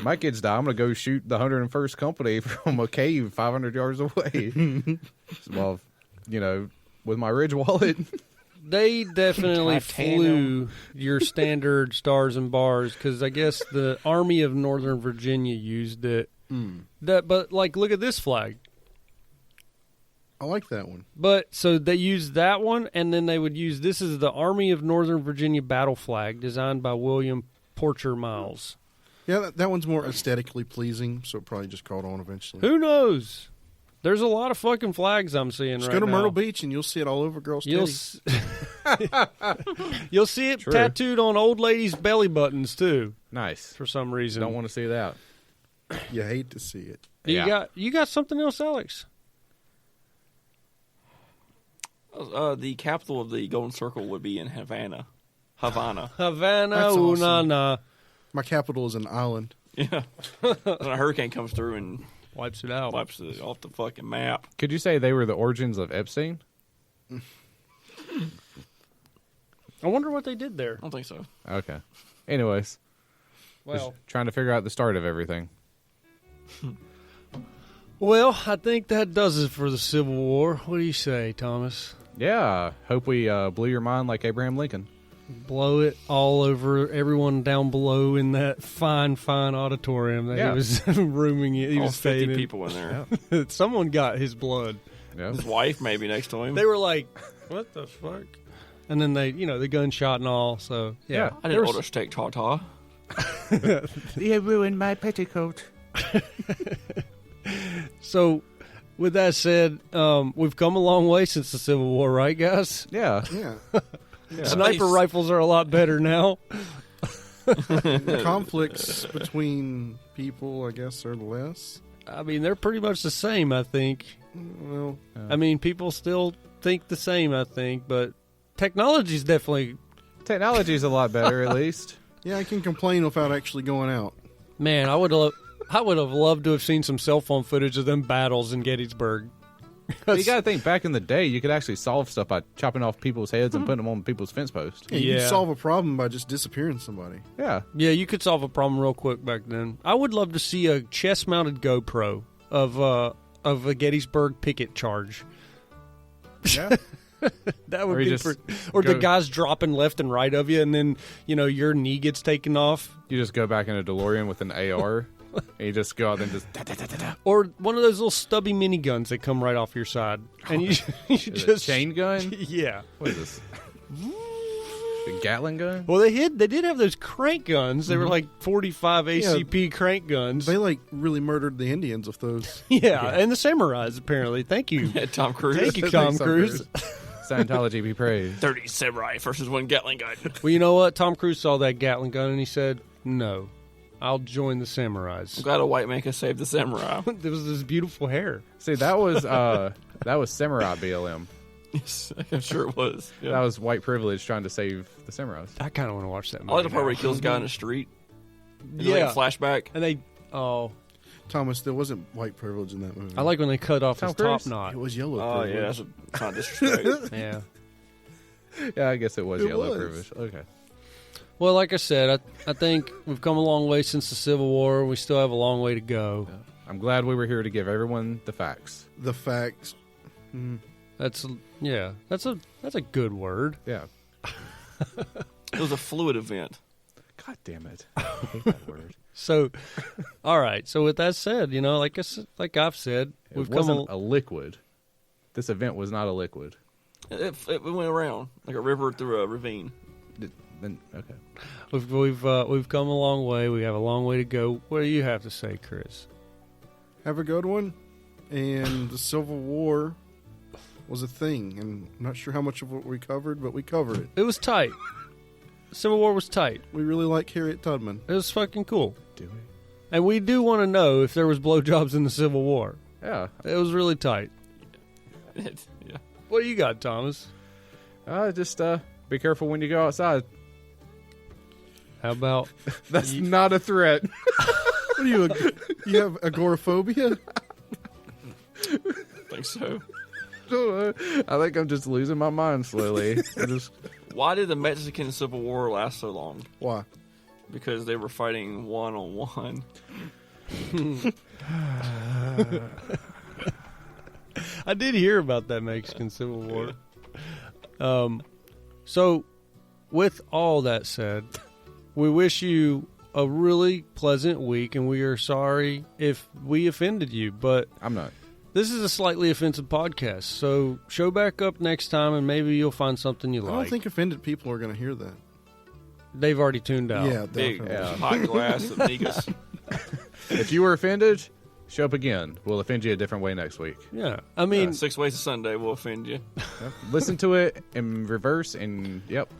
Speaker 2: My kids die. I'm going to go shoot the 101st Company from a cave 500 yards away. Well, with my Ridge wallet.
Speaker 1: They definitely flew your standard Stars and Bars because I guess the Army of Northern Virginia used it. But look at this flag.
Speaker 7: I like that one.
Speaker 1: But so they used that one, and then they would use this is the Army of Northern Virginia battle flag designed by William Porcher Miles.
Speaker 7: Yeah, that one's more aesthetically pleasing, so it probably just caught on eventually.
Speaker 1: Who knows? There's a lot of fucking flags I'm seeing
Speaker 7: Just
Speaker 1: right now.
Speaker 7: go to Myrtle Beach and you'll see it all over girls' titties.
Speaker 1: You'll see it
Speaker 2: True.
Speaker 1: tattooed on old ladies' belly buttons too.
Speaker 2: Nice.
Speaker 1: For some reason.
Speaker 2: Don't want to see that.
Speaker 7: You hate to see it.
Speaker 1: You got something else, Alex?
Speaker 3: The capital of the Golden Circle would be in Havana. Havana.
Speaker 7: That's awesome.
Speaker 1: Unana.
Speaker 7: My capital is an island.
Speaker 3: Yeah. When a hurricane comes through and
Speaker 1: Wipes it out.
Speaker 3: wipes it off the fucking map.
Speaker 2: Could you say they were the origins of Epstein?
Speaker 1: I wonder what they did there.
Speaker 3: I don't think so.
Speaker 2: Okay. Anyways,
Speaker 1: Well,
Speaker 2: just trying to figure out the start of everything.
Speaker 1: well, I think that does it for the Civil War. What do you say, Thomas?
Speaker 2: Yeah. Hope we blew your mind like Abraham Lincoln.
Speaker 1: Blow it all over everyone down below in that fine auditorium that he was rooming in. He
Speaker 3: All
Speaker 1: was
Speaker 3: 50
Speaker 1: staying in.
Speaker 3: people in there.
Speaker 1: Someone got his blood.
Speaker 2: Yeah.
Speaker 3: His wife maybe next to him.
Speaker 1: They were like, what the fuck? And then they, the gunshot and all. So, yeah.
Speaker 3: I didn't order steak tartare.
Speaker 2: You ruined my petticoat.
Speaker 1: So, with that said, we've come a long way since the Civil War, right, guys?
Speaker 2: Yeah.
Speaker 7: Yeah.
Speaker 1: Sniper rifles are a lot better now.
Speaker 7: The conflicts between people, I guess, are less.
Speaker 1: I mean, they're pretty much the same, I think.
Speaker 7: Well,
Speaker 1: I mean, people still think the same, I think, but technology's definitely...
Speaker 2: Technology's a lot better, at least.
Speaker 7: yeah, I can complain without actually going out.
Speaker 1: Man, I would have loved to have seen some cell phone footage of them battles in Gettysburg.
Speaker 2: You got to think, back in the day, you could actually solve stuff by chopping off people's heads and putting them on people's fence posts.
Speaker 7: Yeah, you
Speaker 1: Yeah.
Speaker 7: can solve a problem by just disappearing somebody.
Speaker 2: Yeah.
Speaker 1: Yeah, you could solve a problem real quick back then. I would love to see a chest-mounted GoPro of a Gettysburg picket charge.
Speaker 2: Yeah.
Speaker 1: That would
Speaker 2: Or you
Speaker 1: be
Speaker 2: just
Speaker 1: or the
Speaker 2: go-
Speaker 1: guys dropping left and right of you, and then your knee gets taken off.
Speaker 2: You just go back in a DeLorean with an AR, and you just go out and just... Da-da-da-da-da.
Speaker 1: Or one of those little stubby miniguns that come right off your side, and you
Speaker 2: Is it
Speaker 1: just
Speaker 2: chain gun?
Speaker 1: Yeah.
Speaker 2: What is this? The Gatling gun?
Speaker 1: Well, they did have those crank guns. They were like 45 ACP crank guns.
Speaker 7: They really murdered the Indians with those.
Speaker 1: yeah, and the samurais apparently. Thank you,
Speaker 3: Tom Cruise.
Speaker 1: thank you, Tom
Speaker 7: Thanks, Tom
Speaker 1: Cruise.
Speaker 2: Scientology be praised.
Speaker 3: 30 samurai versus one Gatling gun.
Speaker 1: Well, you know what? Tom Cruise saw that Gatling gun and he said, "No, I'll join the
Speaker 3: I'm
Speaker 1: samurais.
Speaker 3: glad a white man could save the samurai.
Speaker 1: There was this beautiful hair.
Speaker 2: See, that was samurai BLM.
Speaker 3: Yes, I'm sure it was. Yeah.
Speaker 2: That was white privilege trying to save the samurais.
Speaker 1: I kind of want to watch that movie.
Speaker 3: I like the part
Speaker 1: now.
Speaker 3: where he kills a guy in the street. It's
Speaker 1: Yeah.
Speaker 3: like a flashback.
Speaker 1: And they, oh,
Speaker 7: Thomas, there wasn't white privilege in that movie.
Speaker 1: I like when they cut off
Speaker 2: Tom
Speaker 1: his top
Speaker 2: Cruise?
Speaker 1: knot.
Speaker 7: It was yellow
Speaker 3: Oh,
Speaker 7: privilege.
Speaker 3: yeah, that's not disrespect.
Speaker 1: Yeah.
Speaker 2: Yeah, I guess it was
Speaker 7: It
Speaker 2: yellow
Speaker 7: was.
Speaker 2: privilege. Okay.
Speaker 1: Well, like I said, I think we've come a long way since the Civil War. We still have a long way to go.
Speaker 2: I'm glad we were here to give everyone the facts.
Speaker 7: The facts.
Speaker 1: That's a good word.
Speaker 2: Yeah.
Speaker 3: It was a fluid event.
Speaker 2: God damn it. I hate that word.
Speaker 1: So, all right. So with that said, like I've said,
Speaker 2: It
Speaker 1: we've
Speaker 2: wasn't a liquid. This event was not a liquid.
Speaker 3: It went around like a river through a ravine.
Speaker 2: Then okay.
Speaker 1: we've come a long way. We have a long way to go. What do you have to say, Chris?
Speaker 7: Have a good one. And the Civil War was a thing. And I'm not sure how much of what we covered, but we covered it.
Speaker 1: It was tight. Civil War was tight.
Speaker 7: We really like Harriet Tubman.
Speaker 1: It was fucking cool.
Speaker 2: Do we?
Speaker 1: And we do want to know if there was blowjobs in the Civil War.
Speaker 2: Yeah.
Speaker 1: It was really tight.
Speaker 3: Yeah.
Speaker 1: What do you got, Thomas?
Speaker 2: Just be careful when you go outside.
Speaker 1: How about
Speaker 2: That's not a threat.
Speaker 7: What are you? You have agoraphobia?
Speaker 3: I think so.
Speaker 2: I think I'm just losing my mind slowly.
Speaker 3: Why did the Mexican Civil War last so long?
Speaker 7: Why?
Speaker 3: Because they were fighting one-on-one.
Speaker 1: I did hear about that Mexican Civil War. So, with all that said, we wish you a really pleasant week, and we are sorry if we offended you, but
Speaker 2: I'm not.
Speaker 1: this is a slightly offensive podcast, so show back up next time, and maybe you'll find something you
Speaker 7: I
Speaker 1: like.
Speaker 7: don't think offended people are going to hear that.
Speaker 1: They've already tuned out.
Speaker 7: Yeah,
Speaker 3: Big
Speaker 7: definitely.
Speaker 3: hot glass of negus.
Speaker 2: If you were offended, show up again. We'll offend you a different way next week.
Speaker 1: Yeah. I mean,
Speaker 3: 6 Ways to Sunday will offend you.
Speaker 2: Yep. Listen to it in reverse, and yep.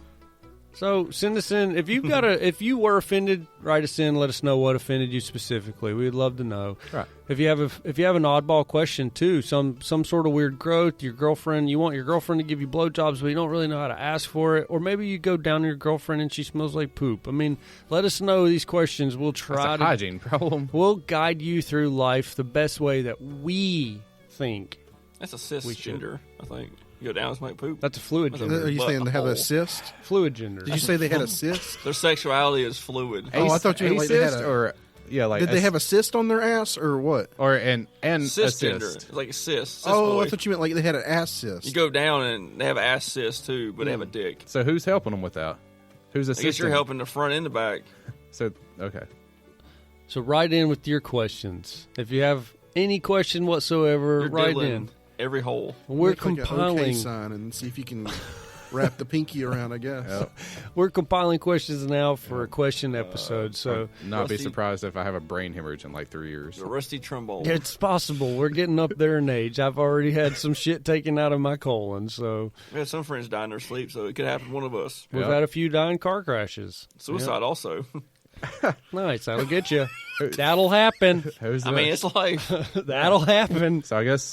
Speaker 1: so send us in. If you've got if you were offended, write us in. Let us know what offended you specifically. We'd love to know.
Speaker 2: Right.
Speaker 1: If you have an oddball question too, some sort of weird growth, you want your girlfriend to give you blowjobs, but you don't really know how to ask for it, or maybe you go down to your girlfriend and she smells like poop. I mean, let us know these questions. We'll try
Speaker 2: That's a hygiene problem.
Speaker 1: We'll guide you through life the best way that we think.
Speaker 3: That's a cis
Speaker 1: We should.
Speaker 3: gender, I think. You go down and smell poop.
Speaker 1: That's a fluid
Speaker 3: That's a-
Speaker 1: gender.
Speaker 7: Are you
Speaker 3: But
Speaker 7: saying they have
Speaker 3: a
Speaker 7: a
Speaker 3: hole.
Speaker 7: cyst?
Speaker 1: Fluid gender.
Speaker 7: Did you say they had a cyst?
Speaker 3: Their sexuality is fluid.
Speaker 7: Oh, I thought you meant like they had
Speaker 2: Assist
Speaker 7: a-
Speaker 2: or yeah, like
Speaker 7: Did they have a cyst on their ass or what?
Speaker 2: or an
Speaker 3: Cisgender.
Speaker 2: assist.
Speaker 3: It's like a cis. Cis
Speaker 7: Oh,
Speaker 3: boy.
Speaker 7: I thought you meant like they had an ass cyst.
Speaker 3: You go down and they have an ass cis too, but they have a dick.
Speaker 2: So who's helping them with that? Who's
Speaker 3: I
Speaker 2: assisting?
Speaker 3: guess you're helping the front and the back.
Speaker 2: So okay.
Speaker 1: So write in with your questions. If you have any question whatsoever,
Speaker 3: You're
Speaker 1: write
Speaker 3: diddling
Speaker 1: in.
Speaker 3: every hole.
Speaker 1: We're
Speaker 7: Make like a OK
Speaker 1: compiling.
Speaker 7: sign and see if you can wrap the pinky around, I guess.
Speaker 2: Yep.
Speaker 1: We're compiling questions now for a question episode. So
Speaker 2: Not be
Speaker 3: Rusty-
Speaker 2: surprised if I have a brain hemorrhage in like 3 years.
Speaker 3: The rusty trombone.
Speaker 1: it's possible. We're getting up there in age. I've already had some shit taken out of my colon. So
Speaker 3: We had some friends die in their sleep, so it could happen to one of us.
Speaker 1: we've
Speaker 2: Yep.
Speaker 1: had a few dying car crashes.
Speaker 3: Suicide also.
Speaker 1: Nice. That'll get you. That'll happen.
Speaker 2: Who's
Speaker 3: I mean, it's life.
Speaker 1: That'll happen.
Speaker 2: so I guess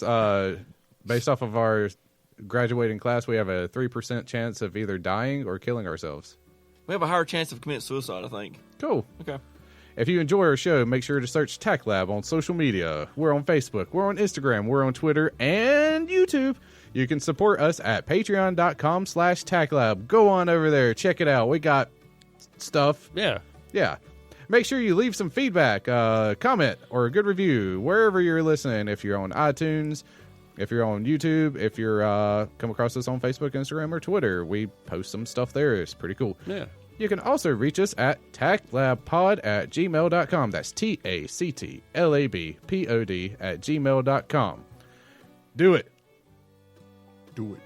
Speaker 2: based off of our graduating class, we have a 3% chance of either dying or killing ourselves.
Speaker 3: We have a higher chance of committing suicide, I think.
Speaker 2: Cool.
Speaker 3: Okay.
Speaker 2: If you enjoy our show, make sure to search TACT Lab on social media. We're on Facebook, we're on Instagram, we're on Twitter, and YouTube. You can support us at patreon.com/TACT Lab. Go on over there, check it out. We got stuff.
Speaker 1: Yeah.
Speaker 2: Yeah. Make sure you leave some feedback, comment, or a good review wherever you're listening. If you're on iTunes, if you're on YouTube, if you're come across us on Facebook, Instagram, or Twitter, we post some stuff there. It's pretty cool.
Speaker 1: Yeah.
Speaker 2: You can also reach us at tactlabpod@gmail.com. That's TACTLABPOD@gmail.com. Do it.
Speaker 7: Do it.